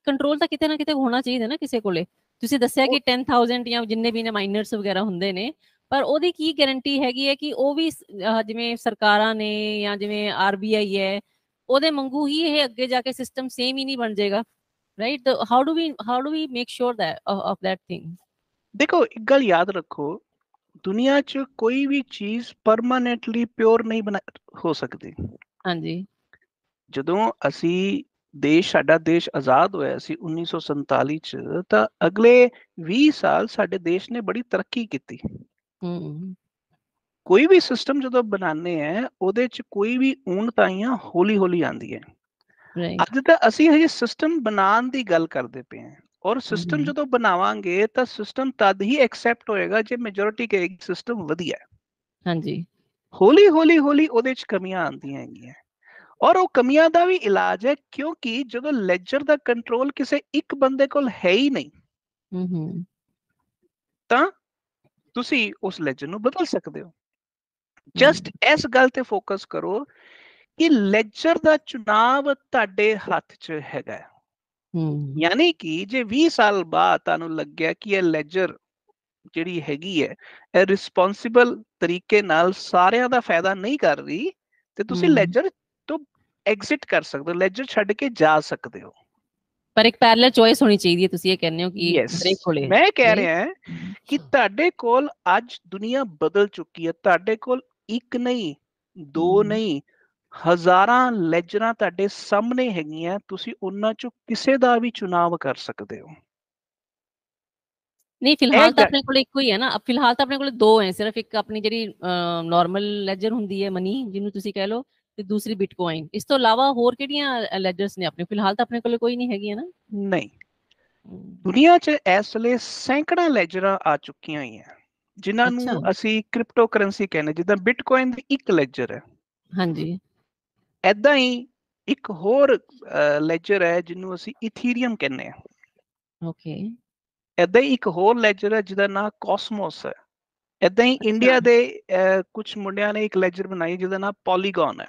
ਕੰਟਰੋਲ ਤਾਂ ਕਿਤੇ ਨਾ ਕਿਤੇ ਹੋਣਾ ਚਾਹੀਦਾ ਨਾ ਕਿਸੇ ਕੋਲੇ। ਤੁਸੀਂ ਦੱਸਿਆ ਕਿ 10,000 ਜਾਂ ਜਿੰਨੇ ਵੀ ਨੇ ਮਾਈਨਰਸ ਵਗੈਰਾ ਹੁੰਦੇ ਨੇ, ਪਰ ਉਹਦੀ ਕੀ ਗਾਰੰਟੀ ਹੈਗੀ ਹੈ ਕਿ ਉਹ ਵੀ ਜਿਵੇਂ ਸਰਕਾਰਾਂ ਨੇ ਜਾਂ ਜਿਵੇਂ RBI ਹੈ, ਉਹਦੇ ਵਾਂਗੂ ਹੀ ਇਹ ਅੱਗੇ ਜਾ ਕੇ ਸਿਸਟਮ ਸੇਮ ਹੀ ਨਹੀਂ ਬਣ ਜਾਏਗਾ, right? How do we make sure of that thing? ਦੇਖੋ, ਇੱਕ ਗੱਲ ਯਾਦ ਰੱਖੋ, ਦੁਨੀਆ 'ਚ ਕੋਈ ਵੀ ਚੀਜ਼ ਪਰਮਾਨੈਂਟਲੀ ਪਿਓਰ ਨਹੀਂ ਹੋ ਸਕਦੀ। ਹਾਂਜੀ। ਜਦੋਂ ਸਾਡਾ ਦੇਸ਼ ਆਜ਼ਾਦ ਹੋਇਆ ਸੀ 1947 'ਚ, ਤਾਂ ਅਗਲੇ 20 ਸਾਲ ਸਾਡੇ ਦੇਸ਼ ਨੇ ਬੜੀ ਤਰੱਕੀ ਕੀਤੀ। ਕੋਈ ਵੀ ਸਿਸਟਮ ਜਦੋਂ ਬਣਾਉਂਦੇ ਆ, ਉਹਦੇ 'ਚ ਕੋਈ ਵੀ ਊਣਤਾਈਆਂ ਹੌਲੀ ਹੌਲੀ ਆਉਂਦੀ ਹੈ। ਅੱਜ ਤਾਂ ਅਸੀਂ ਹਜੇ ਸਿਸਟਮ ਬਣਾਉਣ ਦੀ ਗੱਲ ਕਰਦੇ ਪਏ ਹਾਂ, ਔਰ ਸਿਸਟਮ ਜਦੋਂ ਬਣਾਵਾਂਗੇ ਤਾਂ ਸਿਸਟਮ ਤਦ ਹੀ ਐਕਸੈਪਟ ਹੋਏਗਾ ਜੇ ਮੈਜੋਰਿਟੀ ਕਹੇਗੀ ਸਿਸਟਮ ਵਧੀਆ ਹੈ। ਹਾਂਜੀ। ਹੌਲੀ ਹੌਲੀ ਉਹਦੇ 'ਚ ਕਮੀਆਂ ਆਉਂਦੀਆਂ ਹੈਗੀਆਂ, ਔਰ ਉਹ ਕਮੀਆਂ ਦਾ ਵੀ ਇਲਾਜ ਹੈ, ਕਿਉਂਕਿ ਜਦੋਂ ਲੈਜਰ ਦਾ ਕੰਟਰੋਲ ਕਿਸੇ ਇੱਕ ਬੰਦੇ ਕੋਲ ਹੈ ਹੀ ਨਹੀਂ, ਤਾਂ ਤੁਸੀਂ ਉਸ ਲੈਜਰ ਨੂੰ ਬਦਲ ਸਕਦੇ ਹੋ। ਜਸਟ ਇਸ ਗੱਲ ਤੇ ਫੋਕਸ ਕਰੋ ਕਿ ਲੈਜਰ ਦਾ ਚੁਣਾਵ ਤੁਹਾਡੇ ਹੱਥ 'ਚ ਹੈਗਾ। ਯਾਨੀ ਕਿ ਜੇ 20 ਸਾਲ ਬਾਅਦ ਤੁਹਾਨੂੰ ਲੱਗਿਆ ਕਿ ਇਹ ਲੈਜਰ ਜਿਹੜੀ ਹੈਗੀ ਹੈ, ਇਹ ਰਿਸਪੌਂਸਿਬਲ ਤਰੀਕੇ ਨਾਲ ਸਾਰਿਆਂ ਦਾ ਫਾਇਦਾ ਨਹੀਂ ਕਰ ਰਹੀ, ਤੇ ਤੁਸੀਂ ਲੈਜਰ ਤੋਂ ਐਗਜ਼ਿਟ ਕਰ ਸਕਦੇ ਹੋ, ਲੈਜਰ ਛੱਡ ਕੇ ਜਾ ਸਕਦੇ ਹੋ। ਪਰ ਇੱਕ ਪੈਰਲਲ ਚੋਇਸ ਹੋਣੀ ਚਾਹੀਦੀ ਹੈ, ਤੁਸੀਂ ਇਹ ਕਹਿੰਦੇ ਹੋ ਕਿ ਹਰੇਕ ਕੋਲੇ। ਮੈਂ ਕਹਿ ਰਿਹਾ ਕਿ ਤੁਹਾਡੇ ਕੋਲ ਅੱਜ ਦੁਨੀਆ ਬਦਲ ਚੁੱਕੀ ਹੈ, ਤੁਹਾਡੇ ਕੋਲ ਇੱਕ ਨਹੀਂ, ਦੋ ਨਹੀਂ, ਹਜ਼ਾਰਾਂ ਲੈਜਰਾਂ ਤੁਹਾਡੇ ਸਾਹਮਣੇ ਹੈਗੀਆਂ, ਤੁਸੀਂ ਉਹਨਾਂ ਚੋਂ ਕਿਸੇ ਦਾ ਵੀ ਚੁਣਾਵ ਕਰ ਸਕਦੇ ਹੋ। ਨਹੀਂ, ਫਿਲਹਾਲ ਤਾਂ ਆਪਣੇ ਕੋਲ ਇੱਕੋ ਹੀ ਹੈ ਨਾ। ਫਿਲਹਾਲ ਤਾਂ ਆਪਣੇ ਕੋਲ ਦੋ ਹੈ ਸਿਰਫ, ਇੱਕ ਆਪਣੀ ਜਿਹੜੀ ਨਾਰਮਲ ਲੈਜਰ ਹੁੰਦੀ ਹੈ ਮਨੀ ਜਿਹਨੂੰ ਤੁਸੀਂ ਕਹਿ ਲਓ, ਤੇ ਦੂਸਰੀ ਬਿਟਕੋਇਨ। ਇਸ ਤੋਂ ਇਲਾਵਾ ਹੋਰ ਕਿਹੜੀਆਂ ਲੈਜਰਸ ਨੇ ਆਪਣੇ? ਫਿਲਹਾਲ ਤਾਂ ਆਪਣੇ ਕੋਲ ਕੋਈ ਨਹੀਂ ਹੈਗੀਆਂ ਨਾ। ਨਹੀਂ, ਦੁਨੀਆ 'ਚ ਇਸ ਵੇਲੇ ਸੈਂਕੜਾਂ ਲੈਜਰਾਂ ਆ ਚੁੱਕੀਆਂ ਹੋਈਆਂ, ਜਿਨ੍ਹਾਂ ਨੂੰ ਅਸੀਂ ਕ੍ਰਿਪਟੋ ਕਰੰਸੀ ਕਹਿੰਦੇ, ਜਿੱਦਾਂ ਬਿਟਕੋਇਨ ਦੀ ਇੱਕ ਲੈਜਰ ਹੈ। ਹਾਂਜੀ। ਏਦਾਂ ਹੀ ਇੱਕ ਹੋਰ ਲੈਜਰ ਹੈ ਜਿਹਨੂੰ ਅਸੀਂ ਇਥੀਰੀਅਮ ਕਹਿੰਦੇ ਆ। ਓਕੇ। ਏਦਾਂ ਹੀ ਇੱਕ ਹੋਰ ਲੈਜਰ ਹੈ ਜਿਹਦਾ ਨਾਮ ਕੋਸਮੋਸ ਹੈ। ਏਦਾਂ ਹੀ ਇੰਡੀਆ ਦੇ ਕੁਝ ਮੁੰਡਿਆਂ ਨੇ ਇੱਕ ਲੈਜਰ ਬਣਾਈ ਜਿਹਦਾ ਨਾਮ ਪੋਲੀਗਨ ਹੈ।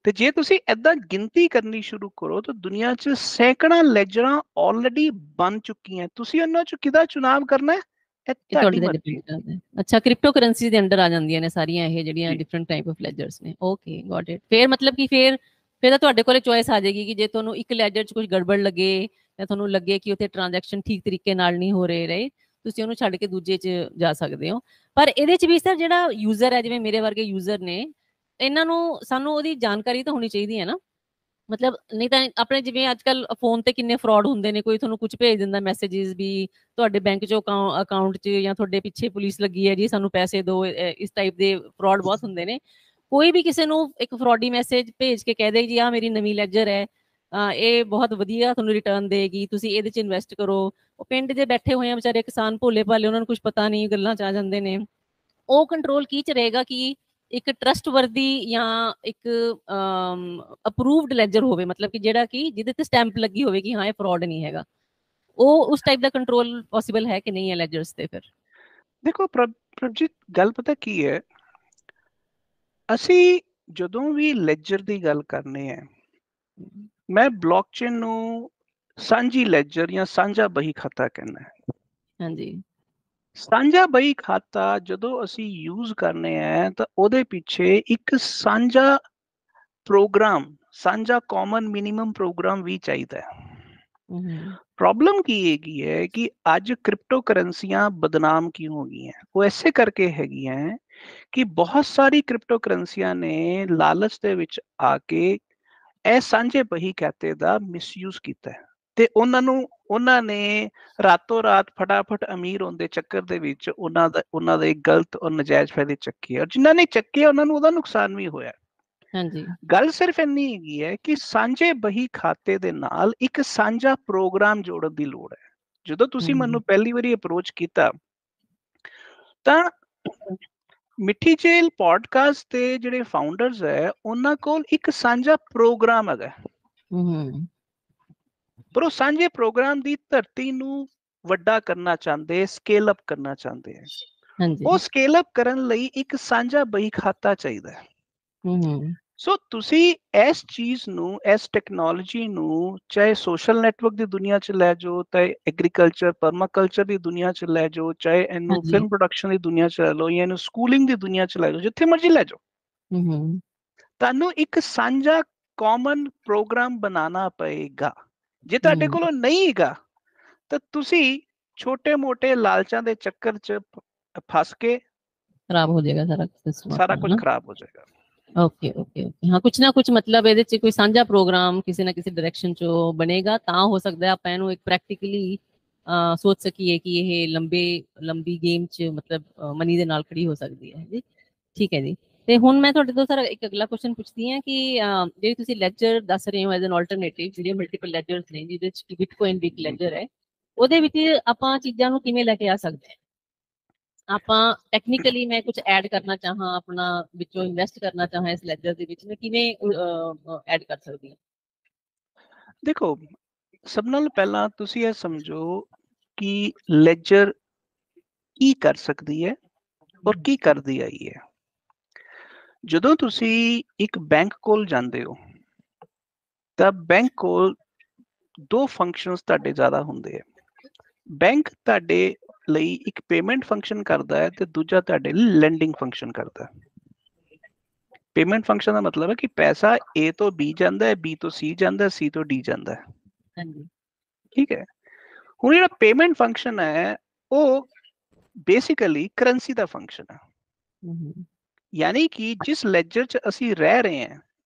ਤੇ ਜੇ ਤੁਸੀਂ ਏਦਾਂ ਗਿਣਤੀ ਕਰਨੀ ਸ਼ੁਰੂ ਕਰੋ ਤਾਂ ਦੁਨੀਆ 'ਚ ਸੈਂਕੜਾਂ ਲੈਜਰਾਂ ਆਲਰੇਡੀ ਬਣ ਚੁੱਕੀਆਂ, ਤੁਸੀਂ ਉਹਨਾਂ 'ਚ ਕਿਹਦਾ ਚੁਣਾਵ ਕਰਨਾ ਹੈ, ਇਹ ਤੁਹਾਡੀ ਮਰਜ਼ੀ ਹੈ। ਅੱਛਾ, ਕ੍ਰਿਪਟੋ ਕਰੰਸੀ ਦੇ ਅੰਡਰ ਆ ਜਾਂਦੀਆਂ ਨੇ ਸਾਰੀਆਂ ਇਹ ਜਿਹੜੀਆਂ ਡਿਫਰੈਂਟ ਟਾਈਪ ਆਫ ਲੈਜਰਸ ਨੇ। Okay, got it. ਫਿਰ ਮਤਲਬ ਕਿ ਫਿਰ ਤਾਂ ਤੁਹਾਡੇ ਕੋਲੇ ਚੋਇਸ ਆ ਜਾਏਗੀ ਕਿ ਜੇ ਤੁਹਾਨੂੰ ਇੱਕ ਲੈਜਰ 'ਚ ਕੁਝ ਗੜਬੜ ਲੱਗੇ ਜਾਂ ਤੁਹਾਨੂੰ ਲੱਗੇ ਕਿ ਉੱਥੇ ਟ੍ਰਾਂਜੈਕਸ਼ਨ ਠੀਕ ਤਰੀਕੇ ਨਾਲ ਨਹੀਂ ਹੋ ਰਹੇ, ਤੁਸੀਂ ਉਹਨੂੰ ਛੱਡ ਕੇ ਦੂਜੇ 'ਚ ਜਾ ਸਕਦੇ ਹੋ। ਪਰ ਇਹਦੇ 'ਚ ਵੀ ਸਰ ਜਿਹੜਾ ਯੂਜ਼ਰ ਹੈ, ਜਿਵੇਂ ਮੇਰੇ ਵਰਗੇ ਯੂਜ਼ਰ ਨੇ, ਇਹਨਾਂ ਨੂੰ ਸਾਨੂੰ ਉਹਦੀ ਜਾਣਕਾਰੀ ਤਾਂ ਹੋਣੀ ਚਾਹੀਦੀ ਹੈ ਨਾ। ਮਤਲਬ ਨਹੀਂ ਤਾਂ ਆਪਣੇ ਜਿਵੇਂ ਅੱਜ ਕੱਲ ਫੋਨ ਤੇ ਕਿੰਨੇ ਫਰਾਡ ਹੁੰਦੇ ਨੇ, ਕੋਈ ਤੁਹਾਨੂੰ ਕੁਝ ਭੇਜ ਦਿੰਦਾ ਮੈਸੇजेस ਵੀ ਤੁਹਾਡੇ ਬੈਂਕ 'ਚੋਂ ਅਕਾਊਂਟ 'ਚ ਜਾਂ ਤੁਹਾਡੇ ਪਿੱਛੇ ਪੁਲਿਸ ਲੱਗੀ ਹੈ ਜੀ, ਸਾਨੂੰ ਪੈਸੇ ਦਿਓ, ਇਸ ਟਾਈਪ ਦੇ ਫਰਾਡ ਬਹੁਤ ਹੁੰਦੇ ਨੇ। ਕੋਈ ਵੀ ਕਿਸੇ ਨੂੰ ਇੱਕ ਫਰਾਡੀ ਮੈਸੇਜ ਭੇਜ ਕੇ ਕਹਿ ਦੇ ਜੀ ਆਹ ਮੇਰੀ ਨਵੀਂ ਲੈਜਰ ਹੈ, ਇਹ ਬਹੁਤ ਵਧੀਆ ਤੁਹਾਨੂੰ ਰਿਟਰਨ ਦੇਗੀ, ਤੁਸੀਂ ਇਹਦੇ 'ਚ ਇਨਵੈਸਟ ਕਰੋ। ਉਹ ਪਿੰਡ ਦੇ ਬੈਠੇ ਹੋਏ ਆ ਵਿਚਾਰੇ ਕਿਸਾਨ, ਭੋਲੇ ਭਾਲੇ, ਉਹਨਾਂ ਨੂੰ ਕੁਝ ਪਤਾ ਨਹੀਂ, ਗੱਲਾਂ 'ਚ ਆ ਜਾਂਦੇ ਨੇ। ਉਹ ਕੰਟਰੋਲ ਕੀ 'ਚ ਰਹੇਗਾ ਕਿ ਇੱਕ ਟਰਸਟਵਰਦੀ ਜਾਂ ਇੱਕ ਅਪਰੂਵਡ ਲੈਜਰ ਹੋਵੇ, ਮਤਲਬ ਕਿ ਜਿਹੜਾ ਕਿ ਜਿਹਦੇ ਤੇ ਸਟੈਂਪ ਲੱਗੀ ਹੋਵੇ ਕਿ ਹਾਂ ਇਹ ਫਰਾਡ ਨਹੀਂ ਹੈਗਾ। ਉਹ ਉਸ ਟਾਈਪ ਦਾ ਕੰਟਰੋਲ ਪੋਸੀਬਲ ਹੈ ਕਿ ਨਹੀਂ ਹੈ ਲੈਜਰਸ ਤੇ? ਫਿਰ ਦੇਖੋ ਪ੍ਰਭਜੀਤ, ਗੱਲ ਪਤਾ ਕੀ ਹੈ, ਅਸੀਂ ਜਦੋਂ ਵੀ ਲੈਜਰ ਦੀ ਗੱਲ ਕਰਨੇ ਹੈ, ਮੈਂ ਬਲੌਕਚੇਨ ਨੂੰ ਸਾਂਝੀ ਲੈਜਰ ਜਾਂ ਸਾਂਝਾ ਬਹੀ ਖਾਤਾ ਕਹਿੰਦਾ ਹੈ। ਹਾਂਜੀ। ਸਾਂਝਾ ਬਹੀ ਖਾਤਾ ਜਦੋਂ ਅਸੀਂ ਯੂਜ਼ ਕਰਨੇ ਆ ਤਾਂ ਉਹਦੇ ਪਿੱਛੇ ਇੱਕ ਸਾਂਝਾ ਪ੍ਰੋਗਰਾਮ, ਸਾਂਝਾ ਕਾਮਨ ਮਿਨੀਮਮ ਪ੍ਰੋਗਰਾਮ ਵੀ ਚਾਹੀਦਾ ਹੈ। ਪ੍ਰੋਬਲਮ ਕੀ ਹੈਗੀ ਹੈ ਕਿ ਅੱਜ ਕ੍ਰਿਪਟੋ ਕਰੰਸੀਆਂ ਬਦਨਾਮ ਕਿਉਂ ਹੋ ਗਈਆਂ? ਉਹ ਐਸੇ ਕਰਕੇ ਹੈਗੀਆਂ ਕਿ ਬਹੁਤ ਸਾਰੀ ਕ੍ਰਿਪਟੋ ਕਰੰਸੀਆਂ ਨੇ ਲਾਲਚ ਦੇ ਵਿੱਚ ਆ ਕੇ ਇਹ ਸਾਂਝੇ ਬਹੀ ਖਾਤੇ ਦਾ ਮਿਸਯੂਜ਼ ਕੀਤਾ ਹੈ, ਤੇ ਉਹਨਾਂ ਨੇ ਰਾਤੋਂ ਰਾਤ ਫਟਾਫਟ ਅਮੀਰ ਹੋਣ ਦੇ ਚੱਕਰ ਦੇ ਵਿੱਚ ਉਹਨਾਂ ਦੇ ਗਲਤ ਔਰ ਨਜਾਇਜ਼ ਫਾਇਦੇ ਚੱਕੇ, ਔਰ ਜਿਨ੍ਹਾਂ ਨੇ ਚੱਕੇ ਉਹਨਾਂ ਨੂੰ ਉਹਦਾ ਨੁਕਸਾਨ ਵੀ ਹੋਇਆ। ਹਾਂਜੀ। ਗੱਲ ਸਿਰਫ ਇੰਨੀ ਹੈਗੀ ਹੈ ਕਿ ਸਾਂਝੇ ਬਹੀ ਖਾਤੇ ਦੇ ਨਾਲ ਇੱਕ ਸਾਂਝਾ ਪ੍ਰੋਗਰਾਮ ਜੋੜਨ ਦੀ ਲੋੜ ਹੈ। ਜਦੋਂ ਤੁਸੀਂ ਮੈਨੂੰ ਪਹਿਲੀ ਵਾਰੀ ਅਪਰੋਚ ਕੀਤਾ ਤਾਂ ਮਿੱਠੀ ਝੀਲ ਪੋਡਕਾਸਟ ਦੇ ਜਿਹੜੇ ਫਾਊਂਡਰਸ ਹੈ ਉਹਨਾਂ ਕੋਲ ਇੱਕ ਸਾਂਝਾ ਪ੍ਰੋਗਰਾਮ ਹੈਗਾ, ਪਰ ਉਹ ਸਾਂਝੇ ਪ੍ਰੋਗਰਾਮ ਦੀ ਧਰਤੀ ਨੂੰ ਵੱਡਾ ਕਰਨਾ ਚਾਹੁੰਦੇ, ਸਕੇਲ ਅਪ ਕਰਨਾ ਚਾਹੁੰਦੇ ਹੈ। ਉਹ ਸਕੇਲ ਅਪ ਕਰਨ ਲਈ ਇੱਕ ਸਾਂਝਾ ਬਹੀ ਖਾਤਾ ਚਾਹੀਦਾ ਹੈ। ਸੋ ਤੁਸੀਂ ਇਸ ਚੀਜ਼ ਨੂੰ, ਇਸ ਟੈਕਨੋਲੋਜੀ ਨੂੰ, ਚਾਹੇ ਸੋਸ਼ਲ ਨੈਟਵਰਕ ਦੀ ਦੁਨੀਆ 'ਚ ਲੈ ਜਾਓ, ਚਾਹੇ ਐਗਰੀਕਲਚਰ ਪਰਮਾਕਲਚਰ ਦੀ ਦੁਨੀਆ 'ਚ ਲੈ ਜਾਓ, ਚਾਹੇ ਇਹਨੂੰ ਫਿਲਮ ਪ੍ਰੋਡਕਸ਼ਨ ਦੀ ਦੁਨੀਆ 'ਚ ਲੈ ਲਓ, ਜਾਂ ਇਹਨੂੰ ਸਕੂਲਿੰਗ ਦੀ ਦੁਨੀਆ 'ਚ ਲੈ ਜਾਓ, ਜਿੱਥੇ ਮਰਜ਼ੀ ਲੈ ਜਾਓ, ਤੁਹਾਨੂੰ ਇੱਕ ਸਾਂਝਾ ਕਾਮਨ ਪ੍ਰੋਗਰਾਮ ਬਣਾਉਣਾ ਪਏਗਾ। ਜੇ ਤੁਹਾਡੇ ਕੋਲੋਂ ਨਹੀਂ ਹੈਗਾ ਤਾਂ ਤੁਸੀਂ ਛੋਟੇ ਮੋਟੇ ਲਾਲਚਾਂ ਦੇ ਚੱਕਰ 'ਚ ਫਸ ਕੇ ਖਰਾਬ ਹੋ ਜਾਏਗਾ ਸਾਰਾ ਸਿਸਟਮ, ਸਾਰਾ ਕੁਝ ਖਰਾਬ ਹੋ ਜਾਏਗਾ। ਓਕੇ ਓਕੇ ਓਕੇ, ਹਾਂ, ਕੁਛ ਨਾ ਕੁਛ ਮਤਲਬ ਇਹਦੇ 'ਚ ਕੋਈ ਸਾਂਝਾ ਪ੍ਰੋਗਰਾਮ ਕਿਸੇ ਨਾ ਕਿਸੇ ਡਾਇਰੈਕਸ਼ਨ 'ਚ ਬਣੇਗਾ ਤਾਂ ਹੋ ਸਕਦਾ ਆਪਾਂ ਇਹਨੂੰ ਇੱਕ ਪ੍ਰੈਕਟੀਕਲੀ ਸੋਚ ਸਕੀਏ ਕਿ ਇਹ ਲੰਬੀ ਗੇਮ 'ਚ ਮਤਲਬ ਮਨੀ ਦੇ ਨਾਲ ਖੜੀ ਹੋ ਸਕਦੀ ਹੈ ਜੀ। ਠੀਕ ਹੈ ਜੀ। ਤੇ ਹੁਣ ਮੈਂ ਤੁਹਾਡੇ ਤੋਂ ਸਰ ਇੱਕ ਅਗਲਾ ਕੁਐਸਚਨ ਪੁੱਛਦੀ ਹਾਂ ਕਿ ਜਿਹੜੀ ਤੁਸੀਂ ਲੈਜਰ ਦੱਸ ਰਹੇ ਹੋ ਐਜ਼ ਐਨ ਆਲਟਰਨੇਟਿਵ, ਜਿਹੜੇ ਮਲਟੀਪਲ ਲੈਜਰਸ ਨੇ ਜਿਹਦੇ 'ਚ ਬਿਟਕੋਇਨ ਵੀ ਇੱਕ ਲੈਜਰ ਹੈ, ਉਹਦੇ ਵਿੱਚ ਆਪਾਂ ਚੀਜ਼ਾਂ ਨੂੰ ਕਿਵੇਂ ਲੈ ਕੇ ਆ ਸਕਦੇ ਹਾਂ? ਆਪਾਂ ਟੈਕਨੀਕਲੀ ਮੈਂ ਕੁਝ ਐਡ ਕਰਨਾ ਚਾਹਾਂ, ਆਪਣਾ ਵਿੱਚੋਂ ਇਨਵੈਸਟ ਕਰਨਾ ਚਾਹਾਂ ਇਸ ਲੈਜਰ ਦੇ ਵਿੱਚ, ਮੈਂ ਕਿਵੇਂ ਐਡ ਕਰ ਸਕਦੀ ਹਾਂ? ਦੇਖੋ, ਸਭ ਨਾਲ ਪਹਿਲਾਂ ਤੁਸੀਂ ਇਹ ਸਮਝੋ ਕਿ ਲੈਜਰ ਕੀ ਕਰ ਸਕਦੀ ਹੈ ਔਰ ਕੀ ਕਰਦੀ ਆਈ ਹੈ। ਜਦੋਂ ਤੁਸੀਂ ਇੱਕ ਬੈਂਕ ਕੋਲ ਜਾਂਦੇ ਹੋ ਤਾਂ ਬੈਂਕ ਕੋਲ ਦੋ ਫੰਕਸ਼ਨਸ ਤੁਹਾਡੇ ਜ਼ਿਆਦਾ ਹੁੰਦੇ ਆ। ਬੈਂਕ ਤੁਹਾਡੇ ਲਈ ਇੱਕ ਪੇਮੈਂਟ ਫੰਕਸ਼ਨ ਕਰਦਾ ਹੈ ਤੇ ਦੂਜਾ ਤੁਹਾਡੇ ਲਈ ਲੈਂਡਿੰਗ ਫੰਕਸ਼ਨ ਕਰਦਾ ਹੈ। ਪੇਮੈਂਟ ਫੰਕਸ਼ਨ ਦਾ ਮਤਲਬ ਹੈ ਕਿ ਪੈਸਾ A ਤੋਂ B ਜਾਂਦਾ ਹੈ, B ਤੋਂ C ਜਾਂਦਾ ਹੈ, C ਤੋਂ D ਜਾਂਦਾ ਹੈ। ਠੀਕ ਹੈ। ਹੁਣ ਜਿਹੜਾ ਪੇਮੈਂਟ ਫੰਕਸ਼ਨ ਹੈ ਉਹ ਬੇਸਿਕਲੀ ਕਰੰਸੀ ਦਾ ਫੰਕਸ਼ਨ ਹੈ। ਯਾਨੀ ਕਿ ਜਿਸ ਲੈਜਰ 'ਚ ਅਸੀਂ ਰਹਿ ਰਹੇ ਹਾਂ,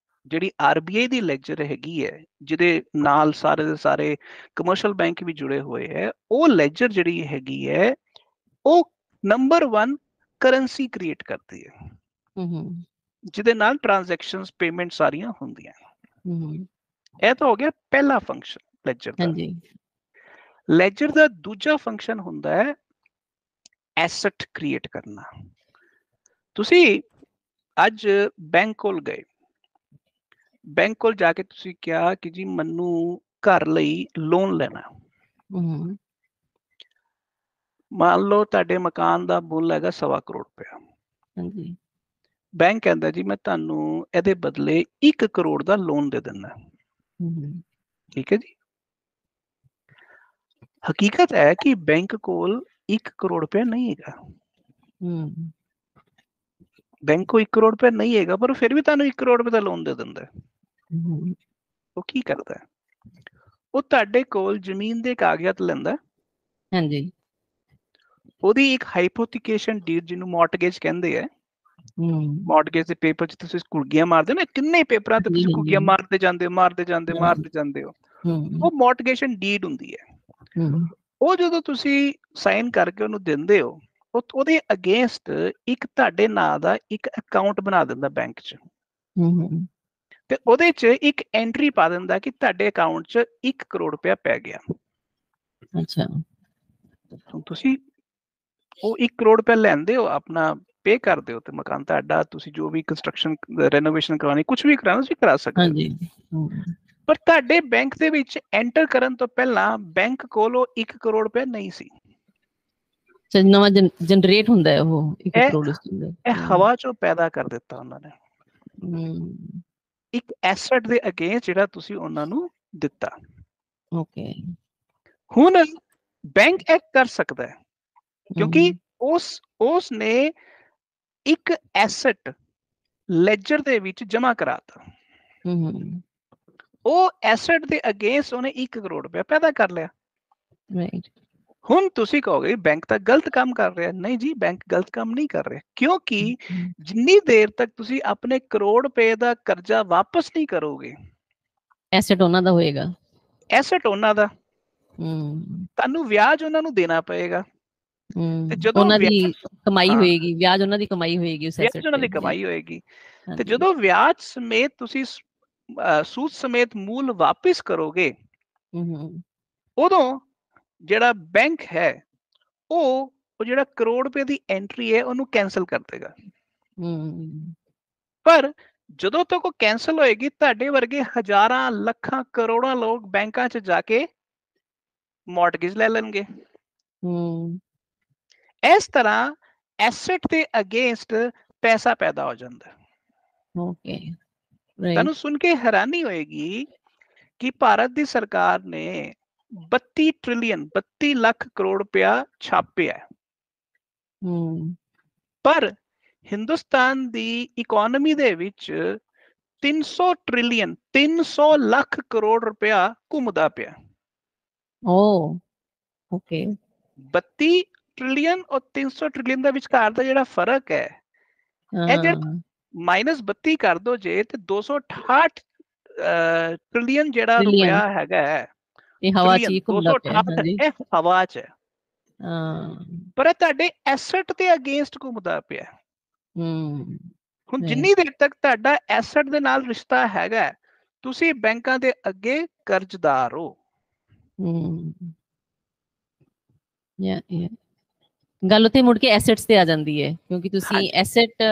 ਜਿਹੜੀ RBI ਦੀ ਲੈਜਰ ਹੈਗੀ ਹੈ, ਜਿਹਦੇ ਨਾਲ ਸਾਰੇ ਦੇ ਸਾਰੇ ਕਮਰਸ਼ੀਅਲ ਬੈਂਕ ਵੀ ਜੁੜੇ ਹੋਏ ਹੈ, ਉਹ ਲੈਜਰ ਜਿਹੜੀ ਹੈਗੀ ਹੈ ਉਹ ਨੰਬਰ 1 ਕਰੰਸੀ ਕ੍ਰੀਏਟ ਕਰਦੀ ਹੈ, ਜਿਹਦੇ ਨਾਲ ਟ੍ਰਾਂਜੈਕਸ਼ਨਸ, ਪੇਮੈਂਟ ਸਾਰੀਆਂ ਹੁੰਦੀਆਂ। ਇਹ ਤਾਂ ਹੋ ਗਿਆ ਪਹਿਲਾ ਫੰਕਸ਼ਨ ਲੈਜਰ ਦਾ। ਲੈਜਰ ਦਾ ਦੂਜਾ ਫੰਕਸ਼ਨ ਹੁੰਦਾ ਹੈ ਐਸਟ ਕ੍ਰੀਏਟ ਕਰਨਾ। ਤੁਸੀਂ ਅੱਜ ਬੈਂਕ ਕੋਲ ਗਏ, ਬੈਂਕ ਕੋਲ ਜਾ ਕੇ ਤੁਸੀਂ ਕਿਹਾ ਕਿ ਜੀ ਮੈਨੂੰ ਘਰ ਲਈ ਲੋਨ ਲੈਣਾ। ਮੰਨ ਲਓ ਤੁਹਾਡੇ ਮਕਾਨ ਦਾ ਮੁੱਲ ਹੈਗਾ 1.25 ਕਰੋੜ ਰੁਪਇਆ। ਬੈਂਕ ਕਹਿੰਦਾ ਜੀ ਮੈਂ ਤੁਹਾਨੂੰ ਇਹਦੇ ਬਦਲੇ 1 ਕਰੋੜ ਦਾ ਲੋਨ ਦੇ ਦਿੰਦਾ। ਠੀਕ ਹੈ ਜੀ। ਹਕੀਕਤ ਹੈ ਕਿ ਬੈਂਕ ਕੋਲ 1 ਕਰੋੜ ਰੁਪਇਆ ਨਹੀਂ ਹੈਗਾ। ਬੈਂਕ ਕੋਲ 1 ਕਰੋੜ ਰੁਪਇਆ ਨਹੀਂ ਹੈਗਾ, ਪਰ ਫਿਰ ਵੀ ਤੁਹਾਨੂੰ 1 ਕਰੋੜ ਰੁਪਏ ਦਾ ਲੋਨ ਦੇ ਦਿੰਦਾ। ਉਹ ਕੀ ਕਰਦਾ? ਉਹ ਤੁਹਾਡੇ ਕੋਲ ਜ਼ਮੀਨ ਦੇ ਕਾਗਜ਼ਾਤ ਲੈਂਦਾ। ਹਾਂਜੀ। ਉਹਦੀ ਇੱਕ ਹਾਈਪੋਥੀਕੇਸ਼ਨ ਡੀਡ, ਜਿਹਨੂੰ ਮੌਰਟਗੇਜ ਕਹਿੰਦੇ ਆ। ਮੌਰਟਗੇਜ ਦੇ ਪੇਪਰ 'ਚ ਤੁਸੀਂ ਘੁੱਗੀਆਂ ਮਾਰਦੇ ਨਾ, ਕਿੰਨੇ ਪੇਪਰਾਂ ਤੇ ਤੁਸੀਂ ਘੁੱਗੀਆਂ ਮਾਰਦੇ ਜਾਂਦੇ ਹੋ। ਉਹ ਮੌਰਟਗੇਸ਼ਨ ਡੀਡ ਹੁੰਦੀ ਹੈ। ਉਹ ਜਦੋਂ ਤੁਸੀਂ ਸਾਈਨ ਕਰਕੇ ਉਹਨੂੰ ਦਿੰਦੇ ਹੋ, ਉਹਦੇ ਅਗੇਂਸਟ ਇੱਕ ਤੁਹਾਡੇ ਨਾਂ ਦਾ ਇੱਕ ਅਕਾਊਂਟ ਬਣਾ ਦਿੰਦਾ ਬੈਂਕ 'ਚ। ਤੇ ਉਹਦੇ 'ਚ ਇੱਕ ਐਂਟਰੀ ਪਾ ਦਿੰਦਾ ਕਿ ਤੁਹਾਡੇ ਅਕਾਊਂਟ 'ਚ 1 ਕਰੋੜ ਰੁਪਇਆ ਪੈ ਗਿਆ। ਅੱਛਾ। ਹੁਣ ਤੁਸੀਂ ਉਹ 1 ਕਰੋੜ ਰੁਪਇਆ ਲੈਂਦੇ ਹੋ, ਆਪਣਾ ਪੇ ਕਰਦੇ ਹੋ, ਤੇ ਮਕਾਨ ਤੁਹਾਡਾ, ਤੁਸੀਂ ਜੋ ਵੀ ਕੰਸਟਰਕਸ਼ਨ ਰੈਨੋਵੇਸ਼ਨ ਕਰਾਉਣੀ, ਕੁਝ ਵੀ ਕਰਾਉਣਾ, ਤੁਸੀਂ ਕਰਾ ਸਕਦੇ ਹੋ। ਹਾਂਜੀ। ਪਰ ਤੁਹਾਡੇ ਬੈਂਕ ਦੇ ਵਿੱਚ ਐਂਟਰ ਕਰਨ ਤੋਂ ਪਹਿਲਾਂ ਬੈਂਕ ਕੋਲ ਉਹ 1 ਕਰੋੜ ਰੁਪਇਆ ਨਹੀਂ ਸੀ। ਨਵਾਂ ਜਨਰੇਟ ਹੁੰਦਾ ਹੈ ਉਹ 1 ਕਰੋੜ ਉਸ ਦੇ ਇਹ ਹਵਾ 'ਚੋਂ ਪੈਦਾ ਕਰ ਦਿੱਤਾ ਉਹਨਾਂ ਨੇ, ਇੱਕ ਐਸੈਟ ਦੇ ਅਗੇਂਸਟ ਜਿਹੜਾ ਤੁਸੀਂ ਉਹਨਾਂ ਨੂੰ ਦਿੱਤਾ। ਓਕੇ। ਹੁਣ ਬੈਂਕ ਇਹ ਕਰ ਸਕਦਾ ਹੈ ਕਿਉਂਕਿ ਉਸ ਨੇ ਇੱਕ ਐਸੈਟ ਲੈਜਰ ਦੇ ਵਿੱਚ ਜਮਾ ਕਰਾਤਾ। ਉਹ ਐਸੈਟ ਦੇ ਅਗੇਂਸਟ ਉਹਨੇ 1 ਕਰੋੜ ਰੁਪਇਆ ਪੈਦਾ ਕਰ ਲਿਆ। ਰਾਈਟ। ਹੁਣ ਤੁਸੀਂ ਕਹੋਗੇ ਬੈਂਕ ਤਾਂ ਗਲਤ ਕੰਮ ਕਰ ਰਿਹਾ। ਨਹੀਂ ਜੀ, ਬੈਂਕ ਗਲਤ ਕੰਮ ਨਹੀਂ ਕਰ ਰਿਹਾ, ਕਿਉਂਕਿ ਜਿੰਨੀ ਦੇਰ ਤੱਕ ਤੁਸੀਂ ਆਪਣੇ ਕਰੋੜ ਰੁਪਏ ਦਾ ਕਰਜ਼ਾ ਵਾਪਸ ਨਹੀਂ ਕਰੋਗੇ, ਐਸੈਟ ਉਹਨਾਂ ਦਾ ਹੋਏਗਾ, ਐਸੈਟ ਉਹਨਾਂ ਦਾ, ਤੁਹਾਨੂੰ ਵਿਆਜ ਉਹਨਾਂ ਨੂੰ ਦੇਣਾ ਪਏਗਾ। ਤੇ ਜਦੋਂ ਉਹਨਾਂ ਦੀ ਕਮਾਈ ਹੋਏਗੀ, ਵਿਆਜ ਉਹਨਾਂ ਦੀ ਕਮਾਈ ਹੋਏਗੀ, ਉਸ ਐਸੈਟ ਵਿਆਜ ਉਹਨਾਂ ਤੇ ਦੀ ਕਮਾਈ ਹੋਏਗੀ। ਤੇ ਜਦੋਂ ਵਿਆਜ ਸਮੇਤ ਤੁਸੀਂ ਸੂਦ ਸਮੇਤ ਮੂਲ ਵਾਪਿਸ ਕਰੋਗੇ, ਉਦੋਂ ਜਿਹੜਾ ਬੈਂਕ ਹੈ ਉਹ ਜਿਹੜਾ ਕਰੋੜ ਰੁਪਏ ਦੀ ਐਂਟਰੀ ਹੈ ਉਹਨੂੰ ਕੈਂਸਲ ਕਰ ਦੇਗਾ। ਪਰ ਜਦੋਂ ਤੱਕ ਉਹ ਕੈਂਸਲ ਹੋਏਗੀ, ਤੁਹਾਡੇ ਵਰਗੇ ਹਜ਼ਾਰਾਂ ਲੱਖਾਂ ਕਰੋੜਾਂ ਲੋਕ ਬੈਂਕਾਂ 'ਚ ਜਾ ਕੇ ਮੌਰਟਗੇਜ ਲੈ ਲੈਣਗੇ। ਇਸ ਤਰ੍ਹਾਂ ਐਸੈਟ ਦੇ ਅਗੇਂਸਟ ਪੈਸਾ ਪੈਦਾ ਹੋ ਜਾਂਦਾ। ਓਕੇ। ਤੁਹਾਨੂੰ ਸੁਣ ਕੇ ਹੈਰਾਨੀ ਹੋਏਗੀ ਕਿ ਭਾਰਤ ਦੀ ਸਰਕਾਰ ਨੇ 32 ਲੱਖ ਕਰੋੜ ਰੁਪਇਆ ਛਾਪਿਆ। ਪਰ ਹਿੰਦੁਸਤਾਨ ਦੀ ਇਕਨੋਮੀ ਦੇ ਵਿੱਚ 300 ਲੱਖ ਕਰੋੜ ਰੁਪਇਆ ਘੁੰਮਦਾ ਪਿਆ। ਓਕੇ। 32 ਟ੍ਰਿਲੀਅਨ ਔਰ 300 ਟ੍ਰਿਲੀਅਨ ਦਾ ਵਿਚਕਾਰ ਦਾ ਜਿਹੜਾ ਫਰਕ ਹੈ, ਇਹ ਜਿਹੜਾ -32 ਕਰ ਦੋ ਜੇ, ਤੇ 268 ਟ੍ਰਿਲੀਅਨ ਜਿਹੜਾ ਰੁਪਇਆ ਹੈਗਾ ਹੈ, ਇਹ ਹਵਾ 'ਚ ਹੀ ਘੁੰਮਦਾ ਪਿਆ। 268 ਇਹ ਹਵਾ 'ਚ ਹੈ। ਪਰ ਇਹ ਤੁਹਾਡੇ ਐਸੈਟ ਦੇ ਅਗੇਂਸਟ ਘੁੰਮਦਾ ਪਿਆ। ਹੁਣ ਜਿੰਨੀ ਦੇਰ ਤੱਕ ਤੁਹਾਡਾ ਐਸੈਟ ਦੇ ਨਾਲ ਰਿਸ਼ਤਾ ਹੈਗਾ, ਤੁਸੀਂ ਬੈਂਕਾਂ ਦੇ ਅੱਗੇ ਕਰਜ਼ਦਾਰ ਹੋ। ਗੱਲ ਉੱਥੇ ਮੁੜ ਕੇ ਐਸੈਟਸ ਤੇ ਆ ਜਾਂਦੀ ਹੈ, ਕਿਉਂਕਿ ਤੁਸੀਂ ਐਸੈਟ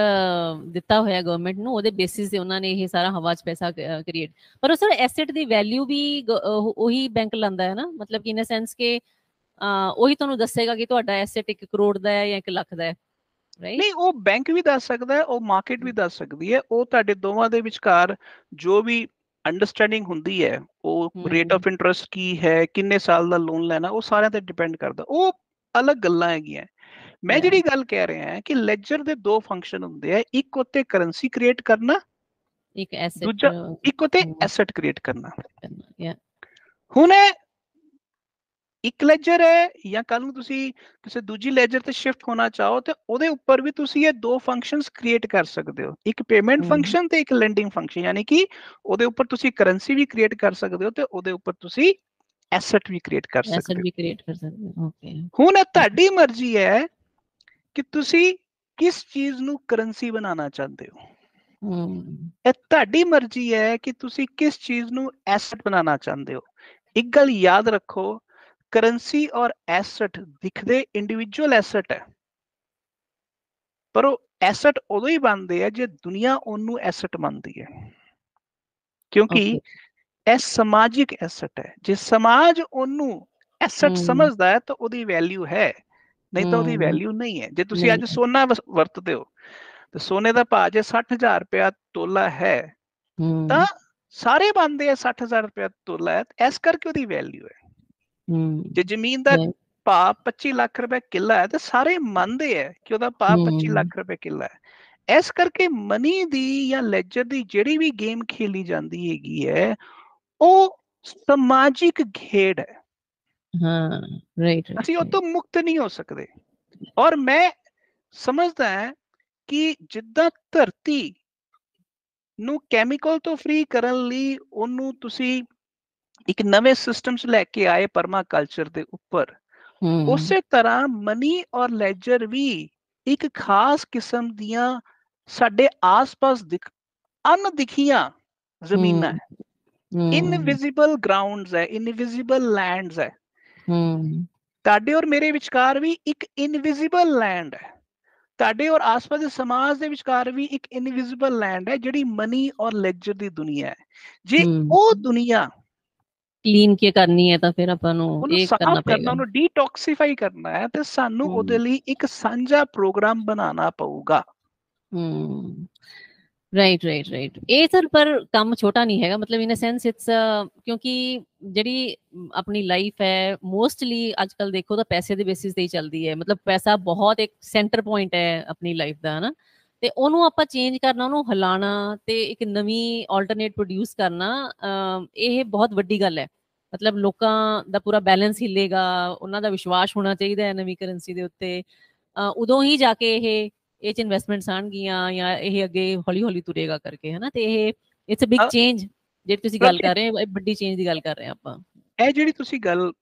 ਦਿੱਤਾ ਹੋਇਆ ਗਵਰਨਮੈਂਟ ਨੂੰ, ਉਹਦੇ ਬੇਸਿਸ ਤੇ ਉਹਨਾਂ ਨੇ ਇਹ ਸਾਰਾ ਹਵਾ 'ਚ ਪੈਸਾ ਕ੍ਰੀਏਟ। ਪਰ ਉਹ ਸਰ ਐਸੈਟ ਦੀ ਵੈਲਿਊ ਵੀ ਉਹੀ ਬੈਂਕ ਲਾਂਦਾ ਹੈ ਨਾ, ਮਤਲਬ ਕਿ ਇਨ ਅ ਸੈਂਸ ਕਿ ਉਹੀ ਤੁਹਾਨੂੰ ਦੱਸੇਗਾ ਕਿ ਤੁਹਾਡਾ ਐਸੈਟ 1 ਕਰੋੜ ਦਾ ਹੈ ਜਾਂ 1 ਲੱਖ ਦਾ ਹੈ, ਰਾਈਟ? ਨਹੀਂ, ਉਹ ਬੈਂਕ ਵੀ ਦੱਸ ਸਕਦਾ ਹੈ, ਉਹ ਮਾਰਕੀਟ ਵੀ ਦੱਸ ਸਕਦੀ ਹੈ। ਉਹ ਤੁਹਾਡੇ ਦੋਵਾਂ ਦੇ ਵਿਚਕਾਰ ਜੋ ਵੀ ਅੰਡਰਸਟੈਂਡਿੰਗ ਹੁੰਦੀ ਹੈ, ਉਹ ਰੇਟ ਆਫ ਇੰਟਰਸਟ ਕੀ ਹੈ, ਕਿੰਨੇ ਸਾਲ ਦਾ ਲੋਨ ਲੈਣਾ, ਉਹ ਸਾਰਿਆਂ ਤੇ ਡਿਪੈਂਡ ਕਰਦਾ। ਉਹ ਅਲੱਗ ਗੱਲਾਂ ਹੈਗੀਆਂ। ਮੈਂ ਜਿਹੜੀ ਗੱਲ ਕਹਿ ਰਿਹਾ ਹਾਂ ਕਿ ਲੈਜਰ ਦੇ 2 ਫੰਕਸ਼ਨ ਹੁੰਦੇ ਆ, ਇੱਕ ਉੱਤੇ ਕਰੰਸੀ ਕ੍ਰੀਏਟ ਕਰਨਾ, ਇੱਕ ਐਸੈਟ, ਦੂਜਾ ਇੱਕ ਉੱਤੇ ਐਸੈਟ ਕ੍ਰੀਏਟ ਕਰਨਾ। ਹੁਣ ਇੱਕ ਲੈਜਰ ਹੈ, ਜਾਂ ਕੱਲ ਨੂੰ ਤੁਸੀਂ ਕਿਸੇ ਦੂਜੀ ਲੈਜਰ ਤੇ ਸ਼ਿਫਟ ਹੋਣਾ ਚਾਹੋ, ਤੇ ਉਹਦੇ ਉੱਪਰ ਵੀ ਤੁਸੀਂ ਇਹ 2 ਫੰਕਸ਼ਨਸ ਕ੍ਰੀਏਟ ਕਰ ਸਕਦੇ ਹੋ, ਇੱਕ ਪੇਮੈਂਟ ਫੰਕਸ਼ਨ ਤੇ ਇੱਕ ਲੈਂਡਿੰਗ ਫੰਕਸ਼ਨ। ਯਾਨੀ ਕਿ ਉਹਦੇ ਉੱਪਰ ਤੁਸੀਂ ਕਰੰਸੀ ਵੀ ਕ੍ਰੀਏਟ ਕਰ ਸਕਦੇ ਹੋ, ਤੇ ਉਹਦੇ ਉੱਪਰ ਤੁਸੀਂ ਐਸੈਟ ਵੀ ਕ੍ਰੀਏਟ ਕਰ ਸਕਦੇ ਹੋ। ਹੁਣ ਤੁਹਾਡੀ ਮਰਜ਼ੀ ਹੈ ਕਿ ਤੁਸੀਂ ਕਿਸ ਚੀਜ਼ ਨੂੰ ਕਰੰਸੀ ਬਣਾਉਣਾ ਚਾਹੁੰਦੇ ਹੋ। ਇਹ ਤੁਹਾਡੀ ਮਰਜ਼ੀ ਹੈ ਕਿ ਤੁਸੀਂ ਕਿਸ ਚੀਜ਼ ਨੂੰ ਐਸੈਟ ਬਣਾਉਣਾ ਚਾਹੁੰਦੇ ਹੋ। ਇੱਕ ਗੱਲ ਯਾਦ ਰੱਖੋ, ਕਰੰਸੀ ਔਰ ਐਸੈਟ ਦਿਖਦੇ ਇੰਡੀਵਿਜੂਅਲ ਐਸੈਟ ਹੈ, ਪਰ ਉਹ ਐਸੈਟ ਉਦੋਂ ਹੀ ਬਣਦੇ ਆ ਜੇ ਦੁਨੀਆ ਉਹਨੂੰ ਐਸੈਟ ਮੰਨਦੀ ਹੈ, ਕਿਉਂਕਿ ਇਹ ਸਮਾਜਿਕ ਐਸੈਟ ਹੈ। ਜੇ ਸਮਾਜ ਉਹਨੂੰ ਐਸੈਟ ਸਮਝਦਾ ਹੈ ਤਾਂ ਉਹਦੀ ਵੈਲਿਊ ਹੈ, ਨਹੀਂ ਤਾਂ ਉਹਦੀ ਵੈਲਿਊ ਨਹੀਂ ਹੈ। ਜੇ ਤੁਸੀਂ ਅੱਜ ਸੋਨਾ ਵਰਤਦੇ ਹੋ, ਤੇ ਸੋਨੇ ਦਾ ਭਾਅ ਜੇ 60,000 ਰੁਪਇਆ ਤੋਲਾ ਹੈ, ਤਾਂ ਸਾਰੇ ਮੰਨਦੇ ਆ 60,000 ਰੁਪਇਆ ਤੋਲਾ ਹੈ, ਇਸ ਕਰਕੇ ਉਹਦੀ ਵੈਲਿਊ ਹੈ। ਜੇ ਜ਼ਮੀਨ ਦਾ ਭਾਅ 25 ਲੱਖ ਰੁਪਏ ਕਿੱਲਾ ਹੈ, ਤੇ ਸਾਰੇ ਮੰਨਦੇ ਹੈ ਕਿ ਉਹਦਾ ਭਾਅ 25 ਲੱਖ ਰੁਪਏ ਕਿੱਲਾ ਹੈ। ਇਸ ਕਰਕੇ ਮਨੀ ਦੀ ਜਾਂ ਲੈਜਰ ਦੀ ਜਿਹੜੀ ਵੀ ਗੇਮ ਖੇਲੀ ਜਾਂਦੀ ਹੈਗੀ ਹੈ, ਉਹ ਸਮਾਜਿਕ ਖੇਡ ਹੈ। ਅਸੀਂ ਉਹ ਤੋਂ ਮੁਕਤ ਨਹੀਂ ਹੋ ਸਕਦੇ। ਔਰ ਮੈਂ ਸਮਝਦਾ ਹਾਂ ਕਿ ਜਿੱਦਾਂ ਧਰਤੀ ਨੂੰ ਕੈਮੀਕਲ ਤੋਂ ਫ੍ਰੀ ਕਰਨ ਲਈ ਉਹਨੂੰ ਤੁਸੀਂ ਇੱਕ ਨਵੇਂ ਸਿਸਟਮ 'ਚ ਲੈ ਕੇ ਆਏ ਪਰਮਾਕਲਚਰ ਦੇ ਉੱਪਰ, ਉਸੇ ਤਰ੍ਹਾਂ ਮਨੀ ਔਰ ਲੈਜਰ ਵੀ ਇੱਕ ਖਾਸ ਕਿਸਮ ਦੀਆਂ ਸਾਡੇ ਆਸ-ਪਾਸ ਅਣਦਿਖੀਆਂ ਜ਼ਮੀਨਾਂ ਹੈ, ਹੂੰ ਇਨਵਿਜ਼ੀਬਲ ਗਰਾਊਂਡਸ ਹੈ, ਇਨਵਿਜ਼ੀਬਲ ਲੈਂਡਸ ਹੈ। ਹੂੰ ਤੁਹਾਡੇ ਔਰ ਮੇਰੇ ਵਿਚਕਾਰ ਵੀ ਇੱਕ ਇਨਵਿਜ਼ੀਬਲ ਲੈਂਡ ਹੈ, ਤੁਹਾਡੇ ਔਰ ਆਸ-ਪਾਸ ਦੇ ਸਮਾਜ ਦੇ ਵਿਚਕਾਰ ਵੀ ਇੱਕ ਇਨਵਿਜ਼ੀਬਲ ਲੈਂਡ ਹੈ, ਜਿਹੜੀ ਮਨੀ ਔਰ ਲੈਜਰ ਦੀ ਦੁਨੀਆ ਹੈ। ਜੇ ਉਹ ਦੁਨੀਆ ਕਲੀਨ ਕੀ ਕਰਨੀ ਹੈ ਤਾਂ ਫਿਰ ਆਪਾਂ ਨੂੰ ਉਹਨੂੰ ਇਹ ਕਰਨਾ ਸਾਫ਼ ਕਰਨਾ, ਪਏਗਾ। ਉਹਨੂੰ ਡੀਟੌਕਸੀਫਾਈ ਕਰਨਾ ਹੈ, ਤੇ ਸਾਨੂੰ ਉਹਦੇ ਲਈ ਇੱਕ ਸਾਂਝਾ ਪ੍ਰੋਗਰਾਮ ਬਣਾਉਣਾ ਪਊਗਾ। Right right right. ਇਹ ਸਰ ਪਰ ਕੰਮ ਛੋਟਾ ਨਹੀਂ ਹੈਗਾ, ਮਤਲਬ ਇਨ ਅ ਸੈਂਸ ਇਟਸ, ਕਿਉਂਕਿ ਜਿਹੜੀ ਆਪਣੀ ਲਾਈਫ ਹੈ ਮੋਸਟਲੀ ਅੱਜ ਕੱਲ ਦੇਖੋ ਤਾਂ ਪੈਸੇ ਦੇ ਬੇਸਿਸ ਤੇ ਹੀ ਚੱਲਦੀ ਹੈ, ਮਤਲਬ ਪੈਸਾ ਬਹੁਤ ਇੱਕ ਸੈਂਟਰ ਪੁਆਇੰਟ ਹੈ ਆਪਣੀ ਲਾਈਫ ਦਾ, ਹਨਾ। ਤੇ ਉਹਨੂੰ ਆਪਾਂ ਚੇਂਜ ਕਰਨਾ, ਉਹਨੂੰ ਹਿਲਾਣਾ ਤੇ ਇੱਕ ਨਵੀਂ ਆਲਟਰਨੇਟ ਪ੍ਰੋਡਿਊਸ ਕਰਨਾ, ਇਹ ਬਹੁਤ ਵੱਡੀ ਗੱਲ ਹੈ। ਮਤਲਬ ਲੋਕਾਂ ਦਾ ਪੂਰਾ ਬੈਲੈਂਸ ਹਿੱਲੇਗਾ, ਉਹਨਾਂ ਦਾ ਵਿਸ਼ਵਾਸ ਹੋਣਾ ਚਾਹੀਦਾ ਹੈ ਨਵੀਂ ਕਰੰਸੀ ਦੇ ਉੱਤੇ, ਉਦੋਂ ਹੀ ਜਾ ਕੇ ਇਹ ਚ ਇਨਵੈਸਟਮੈਂਟਸ ਆਣਗੀਆਂ ਜਾਂ ਇਹ ਅੱਗੇ ਹੌਲੀ ਹੌਲੀ ਤੁਰੇਗਾ ਕਰਕੇ, ਹਨਾ। ਤੇ ਇਹ ਇਟਸ ਅ ਬਿਗ ਚੇਂਜ ਜਿਹੜੀ ਤੁਸੀਂ ਗੱਲ ਕਰ ਰਹੇ ਹੋ, ਵੱਡੀ ਚੇਂਜ ਦੀ ਗੱਲ ਕਰ ਰਹੇ ਹਾਂ ਆਪਾਂ। ਇਹ ਜਿਹੜੀ ਤੁਸੀਂ ਗੱਲ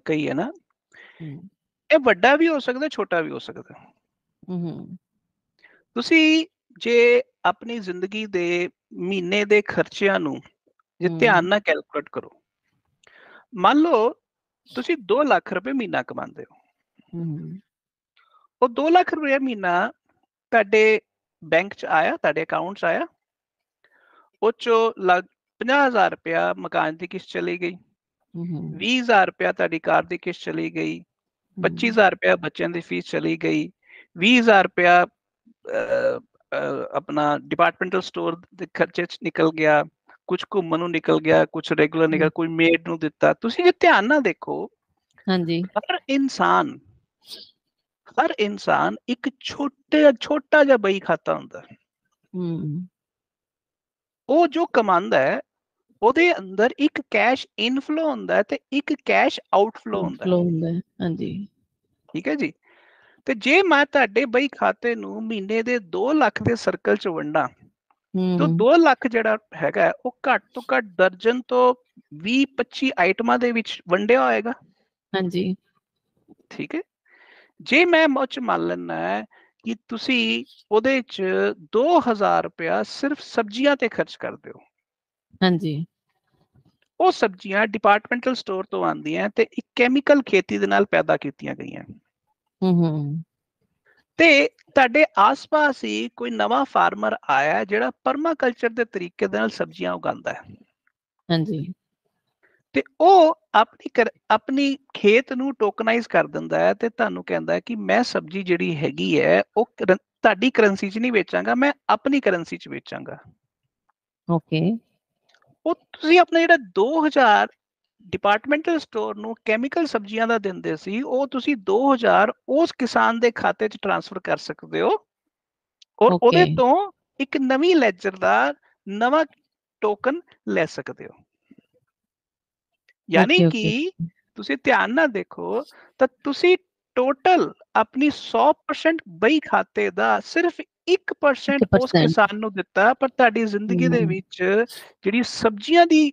ਕਹੀ ਹੈ ਨਾ, ਇਹ ਵੱਡਾ ਵੀ ਹੋ ਸਕਦਾ, ਛੋਟਾ ਵੀ ਹੋ ਸਕਦਾ। ਤੁਸੀਂ ਜੇ ਆਪਣੀ ਜ਼ਿੰਦਗੀ ਦੇ ਮਹੀਨੇ ਦੇ ਖਰਚਿਆਂ ਨੂੰ ਜੇ ਧਿਆਨ ਨਾਲ ਕੈਲਕੂਲੇਟ ਕਰੋ, ਮੰਨ ਲਓ ਤੁਸੀਂ 2 ਲੱਖ ਰੁਪਏ ਮਹੀਨਾ ਕਮਾਉਂਦੇ ਹੋ, ਉਹ 2 ਲੱਖ ਰੁਪਏ ਮਹੀਨਾ ਤੁਹਾਡੇ ਬੈਂਕ ਚ ਆਇਆ, ਤੁਹਾਡੇ ਅਕਾਊਂਟ ਚ ਆਇਆ, ਉਹ ਚੋਂ 50,000 ਰੁਪਇਆ ਮਕਾਨ ਦੀ ਕਿਸ਼ਤ ਚਲੀ ਗਈ, 20,000 ਰੁਪਇਆ ਤੁਹਾਡੀ ਕਾਰ ਦੀ ਕਿਸ਼ਤ ਚਲੀ ਗਈ, 25,000 ਰੁਪਇਆ ਬੱਚਿਆਂ ਦੀ ਫੀਸ ਚਲੀ ਗਈ, 20,000 ਰੁਪਇਆ ਆਪਣਾ ਡਿਪਾਰਟਮੈਂਟਲ ਸਟੋਰ ਦੇ ਖਰਚੇ ਚ ਨਿਕਲ ਗਿਆ, ਕੁਝ ਘੁੰਮਣ ਨੂੰ ਨਿਕਲ ਗਿਆ, ਕੁਝ ਰੈਗੂਲਰ ਨਿਕਲ, ਕੋਈ ਮੇਡ ਨੂੰ ਦਿੱਤਾ। ਤੁਸੀਂ ਜੇ ਧਿਆਨ ਨਾਲ ਦੇਖੋ, ਹਾਂਜੀ, ਹਰ ਇਨਸਾਨ ਇੱਕ ਛੋਟਾ ਜਿਹਾ ਬਈ ਖਾਤਾ ਹੁੰਦਾ। ਉਹ ਜੋ ਕਮਾਉਂਦਾ ਹੈ ਉਹਦੇ ਅੰਦਰ ਇੱਕ ਕੈਸ਼ ਇਨਫਲੋ ਹੁੰਦਾ ਹੈ ਤੇ ਇੱਕ ਕੈਸ਼ ਆਊਟਫਲੋ ਹੁੰਦਾ ਹੈ। ਹਾਂਜੀ, ਠੀਕ ਹੈ ਜੀ। ਤੇ ਜੇ ਮੈਂ ਤੁਹਾਡੇ ਬਈ ਖਾਤੇ ਨੂੰ ਮਹੀਨੇ ਦੇ 2 ਲੱਖ ਦੇ ਸਰਕਲ ਚ ਵੰਡਾਂ, ਤਾਂ 2 ਲੱਖ ਜਿਹੜਾ ਹੈਗਾ ਉਹ ਘੱਟ ਤੋਂ ਘੱਟ ਦਰਜਨ ਤੋਂ 20-25 ਆਈਟਮਾਂ ਦੇ ਵਿੱਚ ਵੰਡਿਆ ਹੋਏਗਾ। ਹਾਂਜੀ, ਠੀਕ ਹੈ। ਜੇ ਮੈਂ ਮੁੱਚ ਮੰਨ ਲੈਣਾ ਹੈ ਕਿ ਤੁਸੀਂ ਉਹਦੇ ਚ 2,000 ਰੁਪਇਆ ਸਿਰਫ ਸਬਜ਼ੀਆਂ ਤੇ ਖਰਚ ਕਰਦੇ ਹੋ, ਹਾਂਜੀ, ਉਹ ਸਬਜ਼ੀਆਂ ਡਿਪਾਰਟਮੈਂਟਲ ਸਟੋਰ ਤੋਂ ਆਉਂਦੀਆਂ ਤੇ ਇੱਕ ਕੈਮੀਕਲ ਖੇਤੀ ਦੇ ਨਾਲ ਪੈਦਾ ਕੀਤੀਆਂ ਗਈਆਂ, ਤੇ ਤੁਹਾਡੇ ਆਸ-ਪਾਸ ਹੀ ਕੋਈ ਨਵਾਂ ਫਾਰਮਰ ਆਇਆ ਜਿਹੜਾ ਪਰਮਾਕਲਚਰ ਦੇ ਤਰੀਕੇ ਦੇ ਨਾਲ ਸਬਜ਼ੀਆਂ ਉਗਾਉਂਦਾ ਹੈ। ਹਾਂਜੀ, ਤੇ ਉਹ ਆਪਣੀ ਖੇਤ ਨੂੰ ਟੋਕਨਾਈਜ਼ ਕਰ ਦਿੰਦਾ ਹੈ ਤੇ ਤੁਹਾਨੂੰ ਕਹਿੰਦਾ ਹੈ ਕਿ ਮੈਂ ਸਬਜ਼ੀ ਜਿਹੜੀ ਹੈਗੀ ਹੈ ਉਹ ਤੁਹਾਡੀ ਕਰੰਸੀ 'ਚ ਨਹੀਂ ਵੇਚਾਂਗਾ, ਮੈਂ ਆਪਣੀ ਕਰੰਸੀ 'ਚ ਵੇਚਾਂਗਾ। ਓਕੇ। ਉਹ ਤੁਸੀਂ ਆਪਣਾ ਜਿਹੜਾ 2,000 ਡਿਪਾਰਟਮੈਂਟਲ ਸਟੋਰ ਨੂੰ ਕੈਮੀਕਲ ਸਬਜ਼ੀਆਂ ਦਾ ਦਿੰਦੇ ਸੀ, ਉਹ ਤੁਸੀਂ 2,000 ਉਸ ਕਿਸਾਨ ਦੇ ਖਾਤੇ 'ਚ ਟ੍ਰਾਂਸਫਰ ਕਰ ਸਕਦੇ ਹੋ, ਔਰ ਉਹਦੇ ਤੋਂ ਇੱਕ ਨਵੀਂ ਲੈਜਰ ਦਾ ਨਵਾਂ ਟੋਕਨ ਲੈ ਸਕਦੇ ਹੋ। ਯਾਨੀ ਕਿ ਤੁਸੀਂ ਧਿਆਨ ਨਾਲ ਦੇਖੋ ਤਾਂ ਤੁਸੀਂ ਟੋਟਲ ਆਪਣੀ 100% ਬਈ ਖਾਤੇ ਦਾ ਸਿਰਫ 1% ਉਸ ਕਿਸਾਨ ਨੂੰ ਦਿੱਤਾ, ਪਰ ਤੁਹਾਡੀ ਜ਼ਿੰਦਗੀ ਦੇ ਵਿੱਚ ਜਿਹੜੀ ਸਬਜ਼ੀਆਂ ਦੀ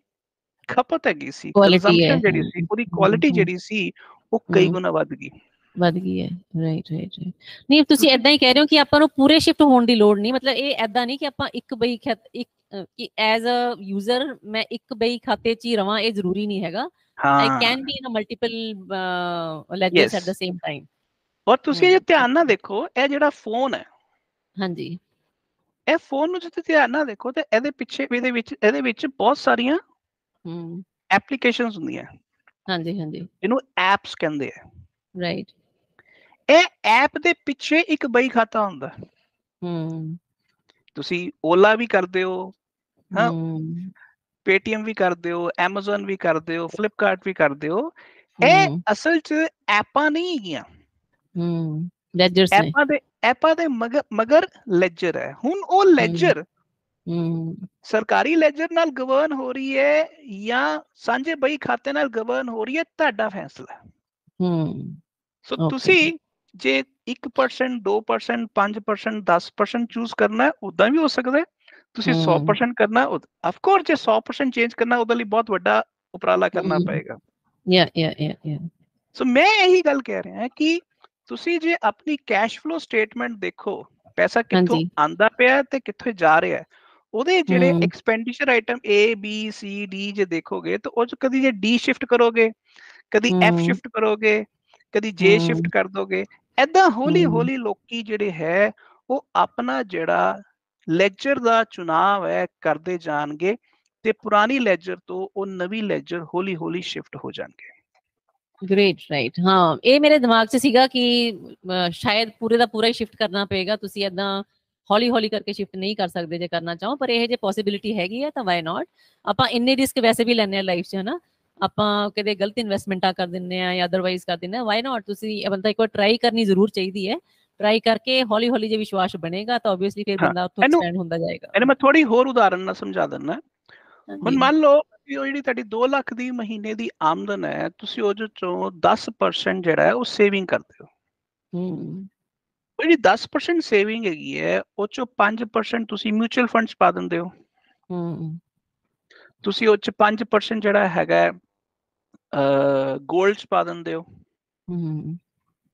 ਖਪਤ ਹੈਗੀ ਸੀ, ਕੰਜ਼ੰਪਸ਼ਨ ਜਿਹੜੀ ਸੀ, ਉਹਦੀ ਕੁਆਲਿਟੀ ਜਿਹੜੀ ਸੀ, ਉਹ ਕਈ ਗੁਣਾ ਵੱਧ ਗਈ। Right right. ਨਹੀਂ, ਤੁਸੀਂ ਏਦਾਂ ਹੀ ਕਹਿ ਰਹੇ ਹੋ ਕਿ ਆਪਾਂ ਨੂੰ ਪੂਰੇ ਸ਼ਿਫਟ ਹੋਣ ਦੀ ਲੋੜ ਨਹੀਂ, ਮਤਲਬ ਇਹ ਏਦਾਂ ਨਹੀਂ ਕਿ ਆਪਾਂ ਇੱਕ ਬਈ ਕਿ ਐਜ਼ ਅ ਯੂਜ਼ਰ ਮੈਂ ਇੱਕ ਬਈ ਖਾਤੇ 'ਚ ਹੀ ਰਵਾਂ, ਇਹ ਜ਼ਰੂਰੀ ਨਹੀਂ ਹੈਗਾ। I can be in a multiple ledgers at the same time. ਔਰ ਤੁਸੀਂ ਜੇ ਧਿਆਨ ਨਾਲ ਦੇਖੋ, ਇਹ ਜਿਹੜਾ ਫੋਨ ਹੈ, ਹਾਂਜੀ, ਇਹ ਫੋਨ ਨੂੰ ਜੇ ਧਿਆਨ ਨਾਲ ਦੇਖੋ ਤੇ ਇਹਦੇ ਪਿੱਛੇ ਇਹਦੇ ਵਿੱਚ ਬਹੁਤ ਸਾਰੀਆਂ ਐਪਲੀਕੇਸ਼ਨਸ ਹੁੰਦੀਆਂ। ਹਾਂਜੀ ਹਾਂਜੀ, ਇਹਨੂੰ ਐਪਸ ਕਹਿੰਦੇ ਆ। ਰਾਈਟ। ਇਹ ਐਪ ਦੇ ਪਿੱਛੇ ਇੱਕ ਬਈ ਖਾਤਾ ਹੁੰਦਾ। ਤੁਸੀਂ ਓਲਾ ਵੀ ਕਰਦੇ ਹੋ, ਹਾਂ, ਪੇਟੀਐਮ ਵੀ ਕਰਦੇ ਹੋ, ਐਮਾਜ਼ਨ ਵੀ ਕਰਦੇ ਹੋ, ਫਲਿੱਪਕਾਰਟ ਵੀ ਕਰਦੇ ਹੋ। ਇਹ ਅਸਲ 'ਚ ਐਪਾਂ ਨਹੀਂ ਹੈਗੀਆਂ, ਐਪਾਂ ਦੇ ਮਗਰ ਲੈਜਰ ਹੈ। ਹੁਣ ਉਹ ਲੈਜਰ ਸਰਕਾਰੀ ਲੈਜਰ ਨਾਲ ਗਵਰਨ ਹੋ ਰਹੀ ਹੈ ਜਾਂ ਸਾਂਝੇ ਬਈ ਖਾਤੇ ਨਾਲ ਗਵਰਨ ਹੋ ਰਹੀ ਹੈ, ਤੁਹਾਡਾ ਫੈਸਲਾ। ਸੋ ਤੁਸੀਂ ਜੇ 1%, 2%, 5%, 10% ਚੂਜ਼ ਕਰਨਾ, ਉਦਾਂ ਵੀ ਹੋ ਸਕਦਾ। ਤੁਸੀਂ 100% ਕਰਨਾ, ਅਫਕੋਰਸ ਜੇ 100% ਚੇਂਜ ਕਰਨਾ, ਉਹਦੇ ਲਈ ਬਹੁਤ ਵੱਡਾ ਉਪਰਾਲਾ ਕਰਨਾ ਪਏਗਾ। ਸੋ ਮੈਂ ਇਹੀ ਗੱਲ ਕਹਿ ਰਿਹਾ ਕਿ ਤੁਸੀਂ ਜੇ ਆਪਣੀ ਕੈਸ਼ ਫਲੋ ਸਟੇਟਮੈਂਟ ਦੇਖੋ, ਪੈਸਾ ਕਿੱਥੋਂ ਆਂਦਾ ਪਿਆ ਤੇ ਕਿੱਥੇ ਜਾ ਰਿਹਾ, ਉਹਦੇ ਜਿਹੜੇ expenditure item A B C D ਜੇ ਦੇਖੋਗੇ ਤਾਂ ਉਹ ਚ ਕਦੀ ਜੇ D ਸ਼ਿਫਟ ਕਰੋਗੇ, ਕਦੀ F ਸ਼ਿਫਟ ਕਰੋਗੇ, ਕਦੀ J ਸ਼ਿਫਟ ਕਰ ਦੋਗੇ। ਏਦਾਂ ਹੌਲੀ ਹੌਲੀ ਲੋਕੀ ਜਿਹੜੇ ਹੈ ਉਹ ਆਪਣਾ ਜਿਹੜਾ ਲੈਜਰ ਦਾ ਚੁਣਾਵ ਹੈ ਕਰਦੇ ਜਾਣਗੇ ਤੇ ਪੁਰਾਣੀ ਲੈਜਰ ਤੋਂ ਉਹ ਨਵੀਂ ਲੈਜਰ ਹੌਲੀ ਹੌਲੀ ਸ਼ਿਫਟ ਹੋ ਜਾਣਗੇ। Great, right. ਹਾਂ, ਇਹ ਮੇਰੇ ਦਿਮਾਗ 'ਚ ਸੀਗਾ ਕਿ ਸ਼ਾਇਦ ਪੂਰੇ ਦਾ ਪੂਰਾ ਹੀ ਸ਼ਿਫਟ ਕਰਨਾ ਪਏਗਾ, ਤੁਸੀਂ ਏਦਾਂ ਹੌਲੀ ਹੌਲੀ ਕਰਕੇ ਸ਼ਿਫਟ ਨਹੀਂ ਕਰ ਸਕਦੇ ਜੇ ਕਰਨਾ ਚਾਹੋ, ਪਰ ਇਹ ਜੇ ਪੋਸੀਬਿਲਿਟੀ ਹੈਗੀ ਹੈ ਤਾਂ ਵਾਈ ਨਾਟ। ਆਪਾਂ ਇੰਨੇ ਰਿਸਕ ਵੈਸੇ ਵੀ ਲੈਂਦੇ ਆ ਲਾਈਫ 'ਚ, ਹਨਾ। ਆਪਾਂ ਕਦੇ ਗਲਤ ਇਨਵੈਸਟਮੈਂਟਾਂ ਕਰ ਦਿੰਦੇ ਆ ਜਾਂ ਅਦਰਵਾਈਜ਼ ਕਰ ਦਿੰਦੇ ਆ, ਵਾਈ ਨਾਟ। ਤੁਸੀਂ ਬੰਦਾ ਇੱਕ ਵਾਰ ਟਰਾਈ ਕਰਨੀ ਜ਼ਰੂਰ ਚਾਹੀਦੀ ਹੈ। ਟਰਾਈ ਕਰਕੇ ਹੌਲੀ ਹੌਲੀ ਜੇ ਵਿਸ਼ਵਾਸ ਬਣੇਗਾ ਤਾਂ ਓਬਵੀਅਸਲੀ ਫਿਰ ਬੰਦਾ ਉੱਥੋਂ ਐਕਸਪੈਂਡ ਹੁੰਦਾ ਜਾਏਗਾ। ਇਹਨੂੰ ਮੈਂ ਥੋੜੀ ਹੋਰ ਉਦਾਹਰਨ ਨਾਲ ਸਮਝਾ ਦਿੰਦਾ। ਹੁਣ ਮੰਨ ਲਓ ਕਿ ਉਹ ਜਿਹੜੀ ਤੁਹਾਡੀ 2 ਲੱਖ ਦੀ ਮਹੀਨੇ ਦੀ ਆਮਦਨ ਹੈ, ਤੁਸੀਂ ਉਹਦੇ ਚੋਂ 10% ਜਿਹੜਾ ਹੈ ਉਹ ਸੇਵਿੰਗ ਕਰਦੇ ਹੋ। ਉਹ ਜਿਹੜੀ 10% ਸੇਵਿੰਗ ਹੈਗੀ ਹੈ ਉਹ ਚੋਂ 5% ਤੁਸੀਂ ਮਿਊਚੁਅਲ ਫੰਡਸ ਪਾ ਦਿੰਦੇ ਹੋ। ਤੁਸੀਂ ਉਹ ਚ 5% ਜਿਹੜਾ ਹੈਗਾ ਗੋਲਡ ਚ ਪਾ ਦਿੰਦੇ ਹੋ।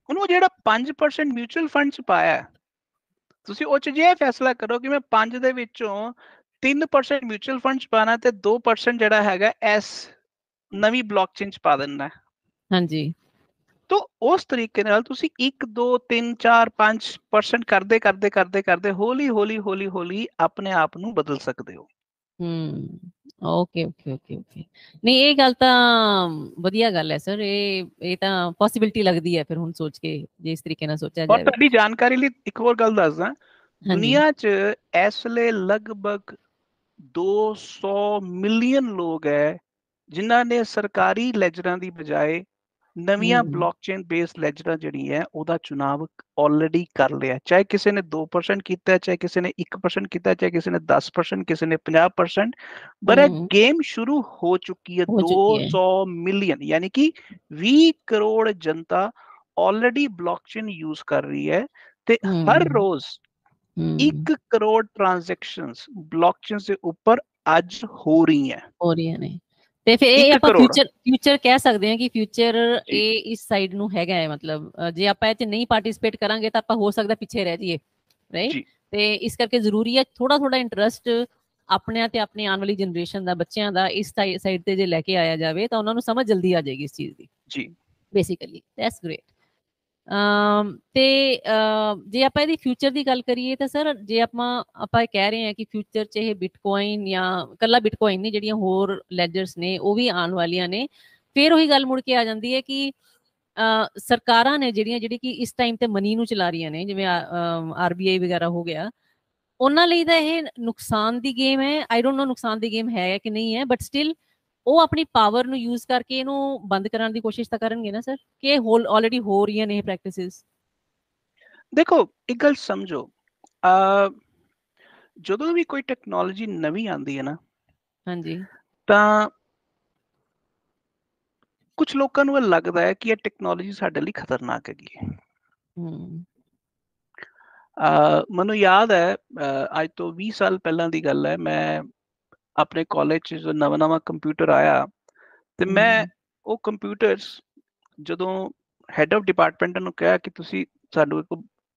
ਹੁਣ ਉਹ ਜਿਹੜਾ 5% ਮਿਊਚੁਅਲ ਫੰਡ ਚ ਪਾਇਆ, ਤੁਸੀਂ ਉਹ ਚ ਜੇ ਫੈਸਲਾ ਕਰੋ ਕਿ ਮੈਂ 5 ਦੇ ਵਿੱਚੋਂ 3% ਮਿਊਚੁਅਲ ਫੰਡ ਚ ਪਾਣਾ ਤੇ 2% ਜਿਹੜਾ ਹੈਗਾ ਇਸ ਨਵੀਂ ਬਲੌਕਚੇਨ ਚ ਪਾ ਦੇਣਾ। ਹਾਂਜੀ। ਤੋ ਉਸ ਤਰੀਕੇ ਨਾਲ ਤੁਸੀਂ 1 2 3 4 5% ਕਰਦੇ ਕਰਦੇ ਕਰਦੇ ਕਰਦੇ ਹੌਲੀ ਹੌਲੀ ਹੌਲੀ ਹੌਲੀ ਆਪਣੇ ਆਪ ਨੂੰ ਬਦਲ ਸਕਦੇ ਹੋ। Okay okay okay okay. ਨਹੀਂ, ਇਹ ਗੱਲ ਤਾਂ ਵਧੀਆ ਗੱਲ ਹੈ ਸਰ। ਇਹ ਤਾਂ ਪੋਸੀਬਿਲਿਟੀ ਲੱਗਦੀ ਹੈ ਫਿਰ ਹੁਣ ਸੋਚ ਕੇ, ਜੇ ਇਸ ਤਰੀਕੇ ਨਾਲ ਸੋਚਿਆ ਔਰ ਜਾਵੇ। ਤੁਹਾਡੀ ਜਾਣਕਾਰੀ ਲਈ ਇੱਕ ਹੋਰ ਗੱਲ ਦੱਸਦਾ, ਦੁਨੀਆ 'ਚ ਇਸ ਵੇਲੇ ਲਗਭਗ 200 ਮਿਲੀਅਨ ਲੋਕ ਹੈ ਜਿਨ੍ਹਾਂ ਨੇ ਸਰਕਾਰੀ ਲੈਜਰਾਂ ਦੀ ਬਜਾਏ ਨਵੀਆਂ ਬਲੌਕਚੇਨ ਬੇਸਡ ਲੈਜਰਾਂ ਜਿਹੜੀ ਹੈ ਉਹਦਾ ਚੁਣਾਵ ਆਲਰੇਡੀ ਕਰ ਲਿਆ। ਚਾਹੇ ਕਿਸੇ ਨੇ 2% ਕੀਤਾ, ਚਾਹੇ ਕਿਸੇ ਨੇ 1% ਕੀਤਾ, ਚਾਹੇ ਕਿਸੇ ਨੇ 10%, ਕਿਸੇ ਨੇ 50%, ਪਰ ਇਹ ਗੇਮ ਸ਼ੁਰੂ ਹੋ ਚੁੱਕੀ ਹੈ। 200 ਮਿਲੀਅਨ ਯਾਨੀ ਕਿ 20 ਕਰੋੜ ਜਨਤਾ ਆਲਰੇਡੀ ਬਲੌਕਚੇਨ ਯੂਜ਼ ਕਰ ਰਹੀ ਹੈ ਤੇ ਹਰ ਰੋਜ਼ 1 ਕਰੋੜ ਟ੍ਰਾਂਜੈਕਸ਼ਨਸ ਬਲੌਕਚੇਨ ਦੇ ਉੱਪਰ ਅੱਜ ਹੋ ਰਹੀਆਂ ਨੇ। ਤੇ ਫਿਰ ਇਹ ਆਪਾਂ ਫਿਊਚਰ ਕਹਿ ਸਕਦੇ ਹਾਂ ਕਿ ਫਿਊਚਰ ਇਹ ਇਸ ਸਾਈਡ ਨੂੰ ਹੈਗਾ ਹੈ। ਮਤਲਬ ਜੇ ਆਪਾਂ ਇਹ 'ਚ ਨਹੀਂ ਪਾਰਟਿਸਿਪੇਟ ਕਰਾਂਗੇ ਤਾਂ ਆਪਾਂ ਹੋ ਸਕਦਾ ਪਿੱਛੇ ਰਹਿ ਜਾਈਏ, ਰਾਈਟ। ਤੇ ਇਸ ਕਰਕੇ ਜ਼ਰੂਰੀ ਹੈ ਥੋੜਾ ਥੋੜਾ ਇੰਟਰਸਟ ਆਪਣਿਆਂ ਤੇ ਆਪਣੀ ਆਉਣ ਵਾਲੀ ਜਨਰੇਸ਼ਨ ਦਾ, ਬੱਚਿਆਂ ਦਾ ਇਸ ਸਾਈਡ ਤੇ ਜੇ ਲੈ ਕੇ ਆਇਆ ਜਾਵੇ ਤਾਂ ਉਹਨਾਂ ਨੂੰ ਸਮਝ ਜਲਦੀ ਆ ਜਾਏਗੀ ਇਸ ਚੀਜ਼ ਦੀ। ਜੀ, ਬੇਸਿਕਲੀ ਦੈਟਸ ਗ੍ਰੇਟ। ਤੇ ਜੇ ਆਪਾਂ ਇਹਦੀ ਫਿਊਚਰ ਦੀ ਗੱਲ ਕਰੀਏ ਤਾਂ ਸਰ, ਜੇ ਆਪਾਂ ਕਹਿ ਰਹੇ ਹਾਂ ਕਿ ਫਿਊਚਰ 'ਚ ਇਹ ਬਿਟਕੋਇਨ ਜਾਂ ਇਕੱਲਾ ਬਿਟਕੋਇਨ ਨਹੀਂ, ਜਿਹੜੀਆਂ ਹੋਰ ਲੈਜਰਸ ਨੇ ਉਹ ਵੀ ਆਉਣ ਵਾਲੀਆਂ ਨੇ, ਫਿਰ ਉਹੀ ਗੱਲ ਮੁੜ ਕੇ ਆ ਜਾਂਦੀ ਹੈ ਕਿ ਸਰਕਾਰਾਂ ਨੇ ਜਿਹੜੀ ਕਿ ਇਸ ਟਾਈਮ ਤੇ ਮਨੀ ਨੂੰ ਚਲਾ ਰਹੀਆਂ ਨੇ, ਜਿਵੇਂ RBI ਵਗੈਰਾ ਹੋ ਗਿਆ, ਉਹਨਾਂ ਲਈ ਤਾਂ ਇਹ ਨੁਕਸਾਨ ਦੀ ਗੇਮ ਹੈ। ਆਈ ਡੋਂਟ ਨੋ ਨੁਕਸਾਨ ਦੀ ਗੇਮ ਹੈ ਕਿ ਨਹੀਂ ਹੈ, ਬਟ ਸਟਿਲ ਉਹ ਆਪਣੀ ਪਾਵਰ ਨੂੰ ਯੂਜ਼ ਕਰਕੇ ਇਹਨੂੰ ਬੰਦ ਕਰਾਉਣ ਦੀ ਕੋਸ਼ਿਸ਼ ਤਾਂ ਕਰਨਗੇ ਨਾ ਸਰ, ਕਿ ਆਲਰੇਡੀ ਹੋ ਰਹੀਆਂ ਨੇ ਇਹ ਪ੍ਰੈਕਟਿਸਿਸ। ਦੇਖੋ, ਇੱਕ ਗੱਲ ਸਮਝੋ, ਜਦੋਂ ਵੀ ਕੋਈ ਟੈਕਨੋਲੋਜੀ ਨਵੀਂ ਆਉਂਦੀ ਹੈ ਨਾ, ਹਾਂਜੀ, ਤਾਂ ਕੁਝ ਲੋਕਾਂ ਨੂੰ ਇਹ ਲੱਗਦਾ ਹੈ ਕਿ ਇਹ ਟੈਕਨੋਲੋਜੀ ਸਾਡੇ ਲਈ ਖਤਰਨਾਕ ਹੈਗੀ ਹੈ। ਮੈਨੂੰ ਯਾਦ ਹੈ ਅੱਜ ਤੋਂ 20 ਸਾਲ ਪਹਿਲਾਂ ਦੀ ਗੱਲ ਹੈ, ਮੈਂ ਆਪਣੇ ਕਾਲਜ 'ਚ ਨਵਾਂ ਨਵਾਂ ਕੰਪਿਊਟਰ ਆਇਆ ਤੇ ਮੈਂ ਉਹ ਕੰਪਿਊਟਰਸ ਜਦੋਂ ਹੈਡ ਆਫ ਡਿਪਾਰਟਮੈਂਟ ਨੂੰ ਕਿਹਾ ਕਿ ਤੁਸੀਂ ਸਾਨੂੰ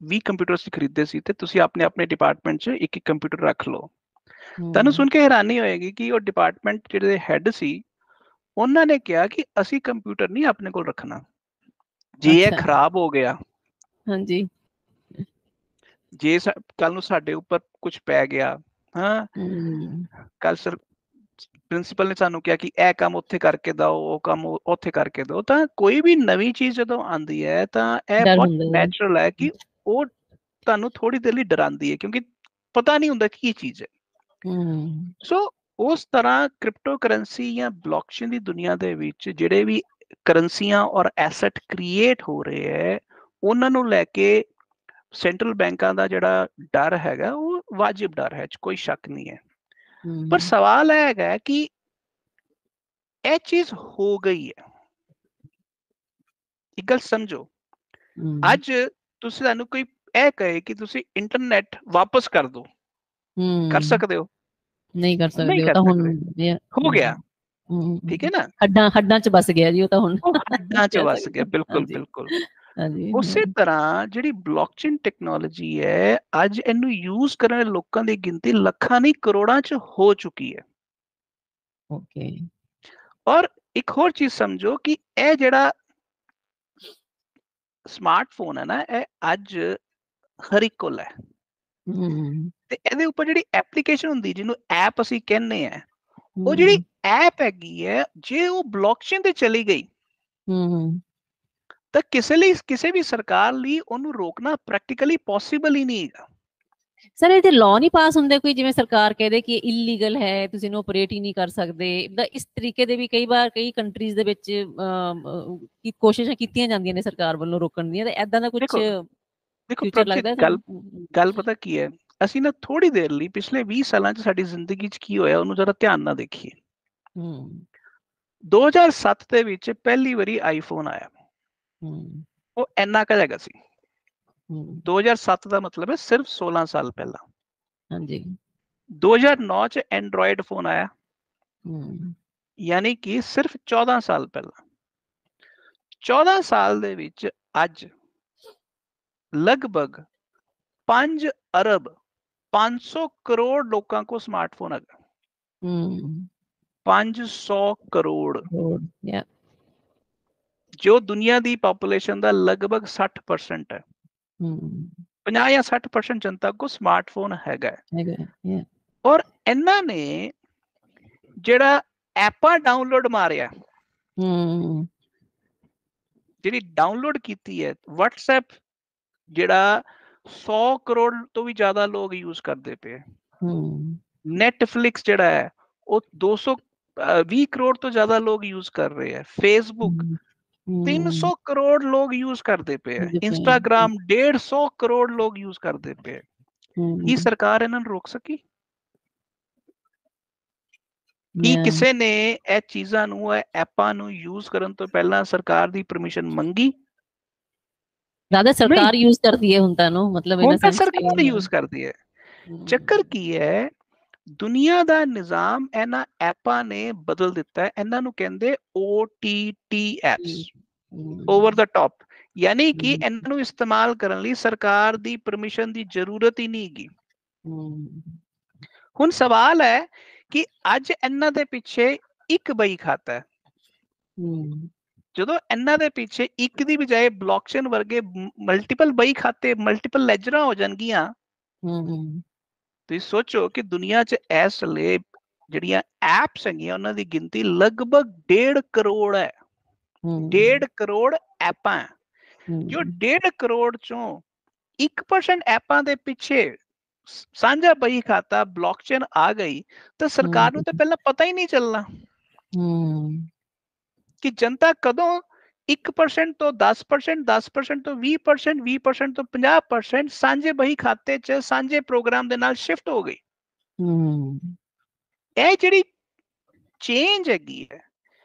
20 ਕੰਪਿਊਟਰ ਅਸੀਂ ਖਰੀਦੇ ਸੀ ਤੇ ਤੁਸੀਂ ਆਪਣੇ ਆਪਣੇ ਡਿਪਾਰਟਮੈਂਟ 'ਚ ਇੱਕ ਇੱਕ ਕੰਪਿਊਟਰ ਰੱਖ ਲਓ। ਤੁਹਾਨੂੰ ਸੁਣ ਕੇ ਹੈਰਾਨੀ ਹੋਏਗੀ ਕਿ ਉਹ ਡਿਪਾਰਟਮੈਂਟ ਜਿਹੜੇ ਹੈਡ ਸੀ ਉਹਨਾਂ ਨੇ ਕਿਹਾ ਕਿ ਅਸੀਂ ਕੰਪਿਊਟਰ ਨਹੀਂ ਆਪਣੇ ਕੋਲ ਰੱਖਣਾ, ਜੇ ਇਹ ਖਰਾਬ ਹੋ ਗਿਆ, ਹਾਂਜੀ, ਜੇ ਕੱਲ ਨੂੰ ਸਾਡੇ ਉੱਪਰ ਕੁਝ ਪੈ ਗਿਆ, ਹਾਂ, ਕੱਲ ਸਰ ਪ੍ਰਿੰਸੀਪਲ ਨੇ ਸਾਨੂੰ ਕਿਹਾ ਕਿ ਇਹ ਕੰਮ ਉੱਥੇ ਕਰਕੇ ਦਿਓ, ਉਹ ਕੰਮ ਉੱਥੇ ਕਰਕੇ ਦਿਓ, ਤਾਂ ਕੋਈ ਵੀ ਨਵੀਂ ਚੀਜ਼ ਜਦੋਂ ਆਉਂਦੀ ਹੈ ਤਾਂ ਇਹ ਬਹੁਤ ਨੈਚੁਰਲ ਹੈ ਕਿ ਉਹ ਤੁਹਾਨੂੰ ਥੋੜੀ ਦੇਰ ਲਈ ਡਰਾਉਂਦੀ ਹੈ, ਕਿਉਂਕਿ ਪਤਾ ਨਹੀਂ ਹੁੰਦਾ ਕੀ ਚੀਜ਼ ਹੈ। ਸੋ ਉਸ ਤਰ੍ਹਾਂ ਕ੍ਰਿਪਟੋ ਕਰੰਸੀ ਜਾਂ ਬਲੌਕਚੇਨ ਦੀ ਦੁਨੀਆ ਦੇ ਵਿੱਚ ਜਿਹੜੇ ਵੀ ਕਰੰਸੀਆਂ ਔਰ ਐਸੈਟ ਕ੍ਰੀਏਟ ਹੋ ਰਹੇ ਹੈ, ਉਹਨਾਂ ਨੂੰ ਲੈ ਕੇ ਸੈਂਟਰਲ ਬੈਂਕਾਂ ਦਾ ਜਿਹੜਾ ਡਰ ਹੈਗਾ ਉਹ ਵਾਜਿਬ ਡਰ ਹੈ, ਕੋਈ ਸ਼ੱਕ ਨਹੀਂ ਹੈ। ਪਰ ਸਵਾਲ ਇਹ ਹੈਗਾ ਕਿ ਇਹ ਚੀਜ਼ ਹੋ ਗਈ ਹੈ। ਇੱਕ ਗੱਲ ਸਮਝੋ, ਅੱਜ ਤੁਸੀਂ ਸਾਨੂੰ ਕੋਈ ਇਹ ਕਹੇ ਕਿ ਤੁਸੀਂ ਇੰਟਰਨੈਟ ਵਾਪਸ ਕਰ ਦਿਓ, ਕਰ ਸਕਦੇ ਹੋ? ਨਹੀਂ ਕਰ ਸਕਦੇ, ਨਹੀਂ ਉਹ ਕਰ ਤਾਂ ਹੁਣ ਸਕਦੇ, ਹੋ ਗਿਆ, ਠੀਕ ਹੈ ਨਾ, ਹੱਡਾਂ 'ਚ ਬਸ ਗਿਆ ਜੀ, ਉਹ ਤਾਂ ਹੁਣ ਹੱਡਾਂ 'ਚ ਵਸ ਗਿਆ, ਬਿਲਕੁਲ ਬਿਲਕੁਲ। ਹਾਂਜੀ ਉਸੇ ਤਰ੍ਹਾਂ ਜਿਹੜੀ ਬਲੌਕਚੇਨ ਟੈਕਨੋਲੋਜੀ ਹੈ, ਅੱਜ ਇਹਨੂੰ ਯੂਜ਼ ਕਰਨ ਵਾਲੇ ਲੋਕਾਂ ਦੀ ਗਿਣਤੀ ਲੱਖਾਂ ਨਹੀਂ ਕਰੋੜਾਂ 'ਚ ਹੋ ਚੁੱਕੀ ਹੈ। ਓਕੇ। ਔਰ ਇੱਕ ਹੋਰ ਚੀਜ਼ ਸਮਝੋ ਕਿ ਇਹ ਜਿਹੜਾ ਸਮਾਰਟਫੋਨ ਹੈ ਨਾ, ਇਹ ਅੱਜ ਹਰ ਇੱਕ ਕੋਲ ਹੈ। ਤੇ ਇਹਦੇ ਉੱਪਰ ਜਿਹੜੀ ਐਪਲੀਕੇਸ਼ਨ ਹੁੰਦੀ, ਜਿਹਨੂੰ ਐਪ ਅਸੀਂ ਕਹਿੰਦੇ ਆ, ਉਹ ਜਿਹੜੀ ਐਪ ਹੈਗੀ ਹੈ, ਜੇ ਉਹ ਬਲੌਕਚੇਨ ਤੇ ਚਲੀ ਗਈ ਤਾਂ ਕਿਸੇ ਵੀ ਸਰਕਾਰ ਲਈ ਉਹਨੂੰ ਰੋਕਣਾ ਪ੍ਰੈਕਟੀਕਲੀ ਪੋਸੀਬਲ ਹੀ ਨਹੀਂ ਹੈਗਾ। ਸਰ ਇਹ ਤੇ ਲਾਅ ਨਹੀਂ ਪਾਸ ਹੁੰਦੇ ਕੋਈ, ਜਿਵੇਂ ਸਰਕਾਰ ਕਹਦੇ ਕਿ ਇਲੀਗਲ ਹੈ, ਤੁਸੀਂ ਇਹਨੂੰ ਆਪਰੇਟ ਹੀ ਨਹੀਂ ਕਰ ਸਕਦੇ, ਇਸ ਤਰੀਕੇ ਦੇ ਵੀ ਕਈ ਵਾਰ ਕਈ ਕੰਟਰੀਜ਼ ਦੇ ਵਿੱਚ ਕੋਸ਼ਿਸ਼ਾਂ ਕੀਤੀਆਂ ਜਾਂਦੀਆਂ ਨੇ ਸਰਕਾਰ ਵੱਲੋਂ ਰੋਕਣ ਦੀਆਂ, ਤੇ ਐਦਾਂ ਦਾ ਕੁਝ ਦੇਖੋ ਫਿਊਚਰ ਪ੍ਰਭਜੀਤ, ਲੱਗਦਾ ਗੱਲ ਪਤਾ ਕੀ ਹੈ, ਅਸੀਂ ਨਾ ਥੋੜੀ ਦੇਰ ਲਈ ਪਿਛਲੇ 20 ਸਾਲਾਂ 'ਚ ਸਾਡੀ ਜ਼ਿੰਦਗੀ 'ਚ ਕੀ ਹੋਇਆ ਉਹਨੂੰ ਜਰਾ ਧਿਆਨ ਨਾਲ ਦੇਖੀਏ। 2007 ਦੇ ਵਿੱਚ ਪਹਿਲੀ ਵਾਰੀ ਆਈਫੋਨ ਆਇਆ, ਉਹ ਇੰਨਾ ਕੁ ਹੈਗਾ ਸੀ। 2007 ਦਾ ਮਤਲਬ ਹੈ ਸਿਰਫ 16 ਸਾਲ ਪਹਿਲਾਂ। ਹਾਂਜੀ। 2009 'ਚ ਐਂਡਰੋਇਡ ਫੋਨ ਆਇਆ, ਯਾਨੀ ਕਿ ਸਿਰਫ 14 ਸਾਲ ਪਹਿਲਾਂ। 14 ਸਾਲ ਦੇ ਵਿੱਚ ਅੱਜ ਲਗਭਗ 5 ਅਰਬ 500 ਕਰੋੜ ਲੋਕਾਂ ਕੋ ਸਮਾਰਟਫੋਨ ਹੈਗਾ। 500 ਕਰੋੜ, ਜੋ ਦੁਨੀਆ ਦੀ ਪੋਪੂਲੇਸ਼ਨ ਦਾ ਲਗਭਗ 60% ਹੈ। 50 ਜਾਂ 60% ਜਨਤਾ ਕੋ ਸਮਾਰਟਫੋਨ ਹੈਗਾ। ਔਰ ਇਹਨਾਂ ਨੇ ਜਿਹੜਾ ਐਪਾਂ ਡਾਊਨਲੋਡ ਮਾਰਿਆ, ਜਿਹੜੀ ਡਾਊਨਲੋਡ ਕੀਤੀ ਹੈ, WhatsApp ਜਿਹੜਾ 100 ਕਰੋੜ ਤੋਂ ਵੀ ਜ਼ਿਆਦਾ ਲੋਕ ਯੂਜ਼ ਕਰਦੇ ਪਏ। ਨੈਟਫਲਿਕਸ ਜਿਹੜਾ ਹੈ ਉਹ 220 ਕਰੋੜ ਤੋਂ ਜ਼ਿਆਦਾ ਲੋਕ ਯੂਜ਼ ਕਰ ਰਹੇ ਹੈ। ਫੇਸਬੁੱਕ 300 ਕਰੋੜ ਲੋਕ ਯੂਜ਼ ਕਰਦੇ ਪਏ ਹੈ। ਇੰਸਟਾਗ੍ਰਾਮ 150 ਕਰੋੜ ਲੋਕ ਯੂਜ਼ ਕਰਦੇ ਪਏ। ਕੀ ਸਰਕਾਰ ਇਹਨਾਂ ਨੂੰ ਰੋਕ ਸਕੀ? ਕੀ ਕਿਸੇ ਨੇ ਇਹ ਚੀਜ਼ਾਂ ਨੂੰ, ਐਪਾਂ ਨੂੰ ਯੂਜ਼ ਕਰਨ ਤੋਂ ਪਹਿਲਾਂ ਸਰਕਾਰ ਦੀ ਪਰਮਿਸ਼ਨ ਮੰਗੀ? ਜ਼ਿਆਦਾ ਸਰਕਾਰ ਯੂਜ਼ ਕਰਦੀ ਹੈ ਹੁਣ ਤਾਂ, ਮਤਲਬ ਹੁਣ ਤਾਂ ਸਰਕਾਰ ਯੂਜ਼ ਕਰਦੀ ਹੈ। ਚੱਕਰ ਕੀ ਹੈ, ਦੁਨੀਆ ਦਾ ਨਿਜ਼ਾਮ ਇਹਨਾਂ ਐਪਾਂ ਨੇ ਬਦਲ ਦਿੱਤਾ। ਇਹਨਾਂ ਨੂੰ ਕਹਿੰਦੇ OTT ਐਪਸ, ਓਵਰ ਦਾ ਟਾਪ, ਯਾਨੀ ਕਿ ਇਹਨਾਂ ਨੂੰ ਇਸਤੇਮਾਲ ਕਰਨ ਲਈ ਸਰਕਾਰ ਦੀ ਪਰਮਿਸ਼ਨ ਦੀ ਜ਼ਰੂਰਤ ਹੀ ਨਹੀਂ ਹੈਗੀ। ਹੁਣ ਸਵਾਲ ਹੈ ਕਿ ਅੱਜ ਇਹਨਾਂ ਦੇ ਪਿੱਛੇ ਇੱਕ ਬਈ ਖਾਤਾ ਹੈ। ਜਦੋਂ ਇਹਨਾਂ ਦੇ ਪਿੱਛੇ ਇੱਕ ਦੀ ਬਜਾਏ ਬਲੌਕਚੇਨ ਵਰਗੇ ਮਲਟੀਪਲ ਬਈ ਖਾਤੇ, ਮਲਟੀਪਲ ਲੈਜਰਾਂ ਹੋ ਜਾਣਗੀਆਂ, ਤੁਸੀਂ ਸੋਚੋ ਕਿ ਦੁਨੀਆ 'ਚ ਇਸ ਵੇਲੇ ਜਿਹੜੀਆਂ ਐਪਸ ਹੈਗੀਆਂ ਉਹਨਾਂ ਦੀ ਗਿਣਤੀ ਲਗਭਗ 1.5 ਕਰੋੜ ਹੈ। 1.5 ਕਰੋੜ ਐਪਾਂ, ਜੋ 1.5 ਕਰੋੜ ਚੋਂ 1% ਐਪਾਂ ਦੇ ਪਿੱਛੇ ਸਾਂਝਾ ਬਈ ਖਾਤਾ ਬਲੌਕਚੇਨ ਆ ਗਈ ਤਾਂ ਸਰਕਾਰ ਨੂੰ ਤਾਂ ਪਹਿਲਾਂ ਪਤਾ ਹੀ ਨਹੀਂ ਚੱਲਣਾ ਕਿ ਜਨਤਾ ਕਦੋਂ 1% ਤੋਂ 10%, 10% ਤੋਂ 20%, 20% ਤੋਂ 50% ਸਾਂਝੇ ਬਈ ਖਾਤੇ 'ਚ ਸਾਂਝੇ ਪ੍ਰੋਗਰਾਮ ਦੇ ਨਾਲ ਸ਼ਿਫਟ ਹੋ ਗਈ। ਇਹ ਜਿਹੜੀ ਚੇਂਜ ਹੈਗੀ ਹੈ,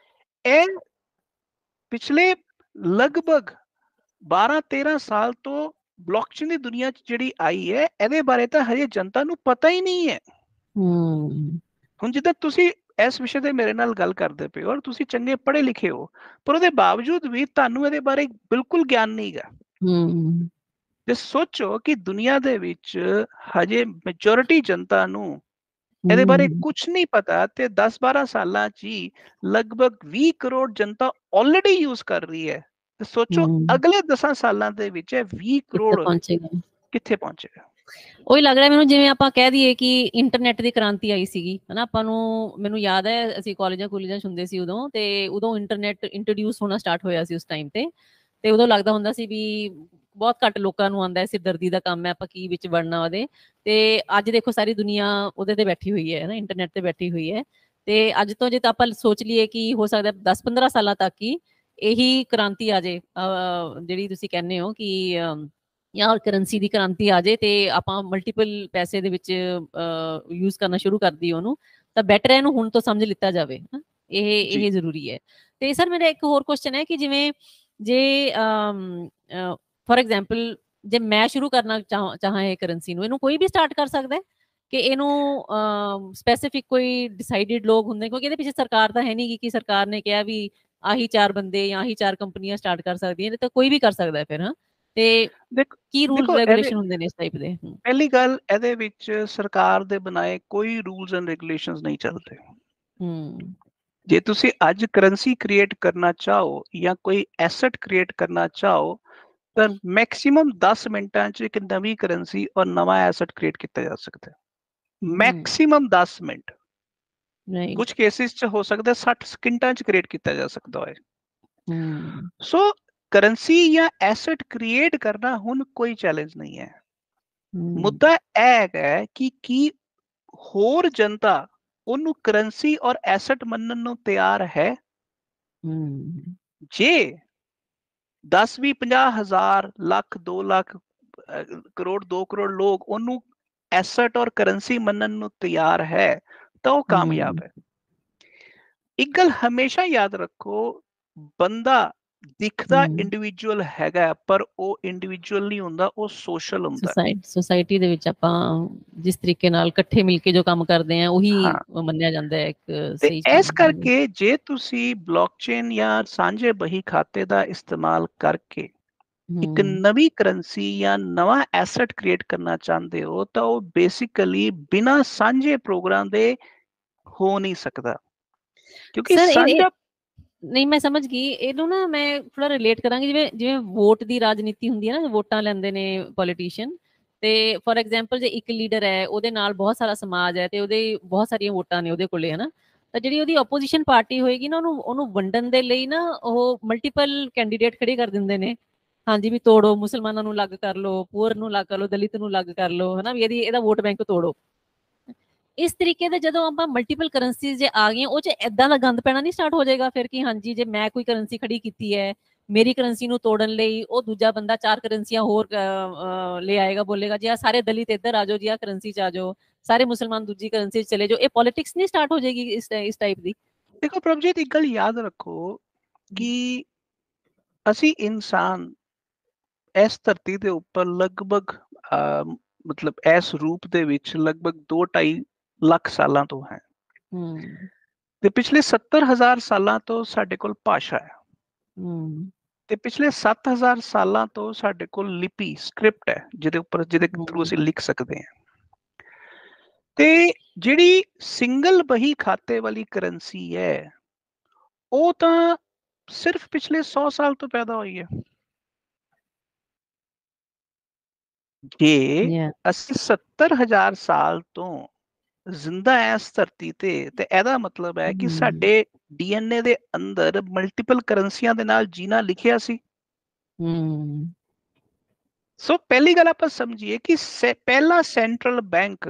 ਇਹ ਪਿਛਲੇ ਲਗਭਗ 12-13 ਸਾਲ ਤੋਂ ਬਲੌਕਚੇਨ ਦੀ ਦੁਨੀਆ 'ਚ ਜਿਹੜੀ ਆਈ ਹੈ, ਇਹਦੇ ਬਾਰੇ ਤਾਂ ਹਜੇ ਜਨਤਾ ਨੂੰ ਪਤਾ ਹੀ ਨਹੀਂ ਹੈ। ਹੁਣ ਜਿੱਦਾਂ ਤੁਸੀਂ ਇਸ ਵਿਸ਼ੇ ਤੇ ਮੇਰੇ ਨਾਲ ਗੱਲ ਕਰਦੇ ਪਏ ਹੋ, ਔਰ ਤੁਸੀਂ ਚੰਗੇ ਪੜ੍ਹੇ ਲਿਖੇ ਹੋ, ਪਰ ਉਹਦੇ ਬਾਵਜੂਦ ਵੀ ਤੁਹਾਨੂੰ ਇਹਦੇ ਬਾਰੇ ਬਿਲਕੁਲ ਗਿਆਨ ਨਹੀਂ ਹੈਗਾ। ਤੇ ਸੋਚੋ ਕਿ ਦੁਨੀਆ ਦੇ ਵਿੱਚ ਹਜੇ ਮੈਜੋਰਿਟੀ ਜਨਤਾ ਨੂੰ ਇਹਦੇ ਬਾਰੇ ਕੁਝ ਨਹੀਂ ਪਤਾ, ਤੇ 10-12 ਸਾਲਾਂ 'ਚ ਹੀ ਲਗਭਗ 20 ਕਰੋੜ ਜਨਤਾ ਆਲਰੇਡੀ ਯੂਜ਼ ਕਰ ਰਹੀ ਹੈ। ਤੇ ਸੋਚੋ ਅਗਲੇ 10 ਸਾਲਾਂ ਦੇ ਵਿੱਚ 20 ਕਰੋੜ ਕਿੱਥੇ ਪਹੁੰਚੇਗਾ। ਉਹੀ ਲੱਗ ਰਿਹਾ ਮੈਨੂੰ, ਜਿਵੇਂ ਆਪਾਂ ਕਹਿ ਦਈਏ ਕਿ ਇੰਟਰਨੈਟ ਦੀ ਕ੍ਰਾਂਤੀ ਆਈ ਸੀਗੀ, ਹਨਾ, ਆਪਾਂ ਨੂੰ, ਮੈਨੂੰ ਯਾਦ ਹੈ ਅਸੀਂ ਕਾਲਜਾਂ ਚ ਹੁੰਦੇ ਸੀ ਉਦੋਂ, ਤੇ ਉਦੋਂ ਇੰਟਰਨੈਟ ਇੰਟਰੋਡਿਊਸ ਹੋਣਾ ਸਟਾਰਟ ਹੋਇਆ ਸੀ ਉਸ ਟਾਈਮ ਤੇ ਉਦੋਂ ਲੱਗਦਾ ਹੁੰਦਾ ਸੀ ਵੀ ਬਹੁਤ ਘੱਟ ਲੋਕਾਂ ਨੂੰ ਆਉਂਦਾ, ਸਿਰਦਰਦੀ ਦਾ ਕੰਮ ਹੈ, ਆਪਾਂ ਕੀ ਵਿੱਚ ਵੜਨਾ ਉਹਦੇ। ਤੇ ਅੱਜ ਦੇਖੋ ਸਾਰੀ ਦੁਨੀਆ ਉਹਦੇ ਤੇ ਬੈਠੀ ਹੋਈ ਹੈ, ਇੰਟਰਨੈਟ ਤੇ ਬੈਠੀ ਹੋਈ ਹੈ। ਤੇ ਅੱਜ ਤੋਂ ਜੇ ਤਾਂ ਆਪਾਂ ਸੋਚ ਲਈਏ ਕਿ ਹੋ ਸਕਦਾ 10-15 ਸਾਲਾਂ ਤੱਕ ਹੀ ਇਹੀ ਕ੍ਰਾਂਤੀ ਆ ਜਾਏ, ਜਿਹੜੀ ਤੁਸੀਂ ਕਹਿੰਦੇ ਹੋ ਕਿ ਜਾਂ ਕਰੰਸੀ ਦੀ ਕ੍ਰਾਂਤੀ ਆ ਜਾਏ, ਤੇ ਆਪਾਂ ਮਲਟੀਪਲ ਪੈਸੇ ਦੇ ਵਿੱਚ ਯੂਜ਼ ਕਰਨਾ ਸ਼ੁਰੂ ਕਰ ਦਈਏ ਉਹਨੂੰ, ਤਾਂ ਬੈਟਰ ਹੈ ਇਹਨੂੰ ਹੁਣ ਤੋਂ ਸਮਝ ਲਿੱਤਾ ਜਾਵੇ। ਇਹ ਜ਼ਰੂਰੀ ਹੈ। ਤੇ ਸਰ ਮੇਰਾ ਇੱਕ ਹੋਰ ਕੁਐਸਚਨ ਹੈ ਕਿ ਜਿਵੇਂ ਜੇ ਫੋਰ ਐਗਜ਼ਾਮਪਲ ਜੇ ਮੈਂ ਸ਼ੁਰੂ ਕਰਨਾ ਚਾਹਾਂ ਇਹ ਕਰੰਸੀ ਨੂੰ, ਇਹਨੂੰ ਕੋਈ ਵੀ ਸਟਾਰਟ ਕਰ ਸਕਦਾ ਹੈ ਕਿ ਇਹਨੂੰ ਸਪੈਸੀਫਿਕ ਕੋਈ ਡਿਸਾਈਡਡ ਲੋਕ ਹੁੰਦੇ, ਕਿਉਂਕਿ ਇਹਦੇ ਪਿੱਛੇ ਸਰਕਾਰ ਤਾਂ ਹੈ ਨਹੀਂ ਕਿ ਸਰਕਾਰ ਨੇ ਕਿਹਾ ਵੀ ਆਹੀ 4 ਬੰਦੇ ਜਾਂ ਆਹੀ 4 ਕੰਪਨੀਆਂ ਸਟਾਰਟ ਕਰ ਸਕਦੀਆਂ ਨੇ, ਤਾਂ ਕੋਈ ਵੀ ਕਰ ਸਕਦਾ ਹੈ ਫਿਰ। ਹਾਂ, ਤੇ ਕੀ ਰੂਲ ਦੇਖੋ ਰੈਗੂਲੇਸ਼ਨ ਹੁੰਦੇ ਨੇ ਇਸ ਟਾਈਪ ਦੇ? ਪਹਿਲੀ ਗੱਲ, ਇਹਦੇ ਵਿੱਚ ਸਰਕਾਰ ਦੇ ਬਣਾਏ ਕੋਈ ਰੂਲਸ ਐਂਡ ਰੈਗੂਲੇਸ਼ਨਸ ਨਹੀਂ ਚੱਲਦੇ। ਜੇ ਤੁਸੀਂ ਅੱਜ ਕਰੰਸੀ ਕ੍ਰੀਏਟ ਕਰਨਾ ਚਾਹੋ ਜਾਂ ਕੋਈ ਐਸਟ ਕ੍ਰੀਏਟ ਕਰਨਾ ਚਾਹੋ, ਤਾਂ ਮੈਕਸਿਮਮ 10 ਮਿੰਟਾਂ 'ਚ ਇੱਕ ਨਵੀਂ ਕਰੰਸੀ ਔਰ ਨਵਾਂ ਐਸਟ ਕ੍ਰੀਏਟ ਕੀਤਾ ਜਾ ਸਕਦਾ ਹੈ। ਮੈਕਸਿਮਮ 10 ਮਿੰਟ, ਕੁਝ ਕੇਸਿਸ 'ਚ ਹੋ ਸਕਦਾ 60 ਸਕਿੰਟਾਂ 'ਚ ਕ੍ਰੀਏਟ ਕੀਤਾ ਜਾ ਸਕਦਾ ਹੈ। ਸੋ ਕਰੰਸੀ ਜਾਂ ਐਸਟ ਕ੍ਰੀਏਟ ਕਰਨਾ ਹੁਣ ਕੋਈ ਚੈਲੰਜ ਨਹੀਂ ਹੈ। ਮੁੱਦਾ ਇਹ ਹੈ ਕਿ ਕੀ ਹੋਰ ਜਨਤਾ ਉਹਨੂੰ ਕਰੰਸੀ ਔਰ ਐਸਟ ਮੰਨਣ ਨੂੰ ਤਿਆਰ ਹੈ। ਜੇ 10 20 50 ਹਜ਼ਾਰ, ਲੱਖ, 2 ਲੱਖ, ਕਰੋੜ, 2 ਕਰੋੜ ਲੋਕ ਉਹਨੂੰ ਐਸਟ ਔਰ ਕਰੰਸੀ ਮੰਨਣ ਨੂੰ ਤਿਆਰ ਹੈ, ਤਾਂ ਉਹ ਕਾਮਯਾਬ ਹੈ। ਇੱਕ ਗੱਲ ਹਮੇਸ਼ਾ ਯਾਦ ਰੱਖੋ, ਬੰਦਾ ਦਿਖਦਾ ਇੰਡੀਵਿਜੂਅਲ ਹੈਗਾ, ਪਰ ਉਹ ਇੰਡੀਵਿਜੂਅਲ ਨਹੀਂ ਹੁੰਦਾ, ਉਹ ਸੋਸ਼ਲ ਹੁੰਦਾ। ਸੋਸਾਇਟੀ ਦੇ ਵਿੱਚ ਆਪਾਂ ਜਿਸ ਤਰੀਕੇ ਨਾਲ ਇਕੱਠੇ ਮਿਲ ਕੇ ਜੋ ਕੰਮ ਕਰਦੇ ਆ, ਉਹੀ ਮੰਨਿਆ ਜਾਂਦਾ ਹੈ ਇੱਕ ਸਹੀ ਚੀਜ਼। ਇਸ ਕਰਕੇ ਜੇ ਤੁਸੀਂ ਬਲੌਕਚੇਨ ਜਾਂ ਸਾਂਝੇ ਬਹੀ ਖਾਤੇ ਦਾ ਇਸਤੇਮਾਲ ਕਰਕੇ ਇੱਕ ਨਵੀਂ ਕਰੰਸੀ ਜਾਂ ਨਵਾਂ ਐਸਟ ਕ੍ਰੀਏਟ ਕਰਨਾ ਚਾਹੁੰਦੇ ਹੋ, ਤਾਂ ਉਹ ਬੇਸਿਕਲੀ ਬਿਨਾਂ ਸਾਂਝੇ ਪ੍ਰੋਗਰਾਮ ਦੇ ਹੋ ਨਹੀਂ ਸਕਦਾ, ਕਿਉਂਕਿ ਸਾਂਝਾ ਨਹੀਂ, ਮੈਂ ਸਮਝ ਗਈ ਇਹਨੂੰ ਨਾ। ਮੈਂ ਥੋੜਾ ਰਿਲੇਟ ਕਰਾਂਗੀ, ਜਿਵੇਂ ਜਿਵੇਂ ਵੋਟ ਦੀ ਰਾਜਨੀਤੀ ਹੁੰਦੀ ਹੈ ਨਾ, ਵੋਟਾਂ ਲੈਂਦੇ ਨੇ ਪੋਲੀਟੀਸ਼ੀਅਨ, ਤੇ ਫੋਰ ਐਗਜ਼ਾਮਪਲ ਜੇ ਇੱਕ ਲੀਡਰ ਹੈ, ਉਹਦੇ ਨਾਲ ਬਹੁਤ ਸਾਰਾ ਸਮਾਜ ਹੈ, ਤੇ ਉਹਦੇ ਬਹੁਤ ਸਾਰੀਆਂ ਵੋਟਾਂ ਨੇ ਉਹਦੇ ਕੋਲੇ, ਹਨਾ, ਤਾਂ ਜਿਹੜੀ ਉਹਦੀ ਆਪੋਜੀਸ਼ਨ ਪਾਰਟੀ ਹੋਏਗੀ ਨਾ, ਉਹਨੂੰ ਵੰਡਣ ਦੇ ਲਈ ਨਾ ਉਹ ਮਲਟੀਪਲ ਕੈਂਡੀਡੇਟ ਖੜੇ ਕਰ ਦਿੰਦੇ ਨੇ। ਹਾਂਜੀ, ਵੀ ਤੋੜੋ, ਮੁਸਲਮਾਨਾਂ ਨੂੰ ਅਲੱਗ ਕਰ ਲਓ, ਪੂਅਰ ਨੂੰ ਅਲੱਗ ਕਰ ਲਓ, ਦਲਿਤ ਨੂੰ ਅਲੱਗ ਕਰ ਲਓ, ਹਨਾ, ਵੀ ਇਹਦਾ ਵੋਟ ਬੈਂਕ ਤੋੜੋ। ਇਸ ਤਰੀਕੇ ਦੇ ਜਦੋਂ ਆਪਾਂ ਮਲਟੀਪਲ ਕਰੰਸੀਜ਼ ਜੇ ਆ ਗਈਆਂ, ਉਹ 'ਚ ਏਦਾਂ ਦਾ ਗੰਦ ਪੈਣਾ ਨਹੀਂ ਸਟਾਰਟ ਹੋ ਜਾਏਗਾ ਫਿਰ ਕਿ ਹਾਂਜੀ, ਜੇ ਮੈਂ ਕੋਈ ਕਰੰਸੀ ਖੜੀ ਕੀਤੀ ਹੈ, ਮੇਰੀ ਕਰੰਸੀ ਨੂੰ ਤੋੜਨ ਲਈ ਉਹ ਦੂਜਾ ਬੰਦਾ 4 ਕਰੰਸੀਆਂ ਹੋਰ ਲੈ ਆਏਗਾ, ਬੋਲੇਗਾ ਜੀ ਆ ਸਾਰੇ ਦਲਿਤ ਇੱਧਰ ਆ ਜਾਓ, ਜੀ ਆ ਕਰੰਸੀ 'ਚ ਆ ਜਾਓ, ਸਾਰੇ ਮੁਸਲਮਾਨ ਦੂਜੀ ਕਰੰਸੀ 'ਚ ਚਲੇ ਜਾਓ। ਇਹ ਪੋਲਿਟਿਕਸ ਨਹੀਂ ਸਟਾਰਟ ਹੋ ਜਾਏਗੀ ਇਸ ਟਾਈਪ ਦੀ? ਦੇਖੋ ਪ੍ਰਭਜੀਤ, ਇੱਕ ਗੱਲ ਯਾਦ ਰੱਖੋ ਕਿ ਅਸੀਂ ਇਨਸਾਨ ਇਸ ਧਰਤੀ ਦੇ ਉੱਪਰ ਲਗਭਗ ਮਤਲਬ ਇਸ ਰੂਪ ਦੇ ਵਿੱਚ ਲਗਭਗ 2-2.5 ਲੱਖ ਸਾਲਾਂ ਤੋਂ ਹੈ, ਤੇ ਪਿਛਲੇ 70,000 ਸਾਲਾਂ ਤੋਂ ਸਾਡੇ ਕੋਲ ਭਾਸ਼ਾ ਹੈ, ਤੇ ਪਿਛਲੇ 7,000 ਸਾਲਾਂ ਤੋਂ ਸਾਡੇ ਕੋਲ ਲਿਪੀ, ਸਕ੍ਰਿਪਟ ਹੈ, ਜਿਹਦੇ ਥਰੂ ਅਸੀਂ ਲਿਖ ਸਕਦੇ ਹਾਂ। ਤੇ ਜਿਹੜੀ ਸਿੰਗਲ ਬਹੀ ਖਾਤੇ ਵਾਲੀ ਕਰੰਸੀ ਹੈ, ਉਹ ਤਾਂ ਸਿਰਫ ਪਿਛਲੇ 100 ਸਾਲ ਤੋਂ ਪੈਦਾ ਹੋਈ ਹੈ। ਜੇ ਅਸੀਂ 70,000 ਸਾਲ ਤੋਂ ਜ਼ਿੰਦਾ ਹੈ ਇਸ ਧਰਤੀ ਤੇ ਇਹਦਾ ਮਤਲਬ ਹੈ ਕਿ ਸਾਡੇ DNA ਦੇ ਅੰਦਰ ਮਲਟੀਪਲ ਕਰੰਸੀਆਂ ਦੇ ਨਾਲ ਜੀਣਾ ਲਿਖਿਆ ਸੀ। ਸੋ ਪਹਿਲੀ ਗੱਲ ਆਪਾਂ ਸਮਝੀਏ ਕਿ ਪਹਿਲਾ ਸੈਂਟਰਲ ਬੈਂਕ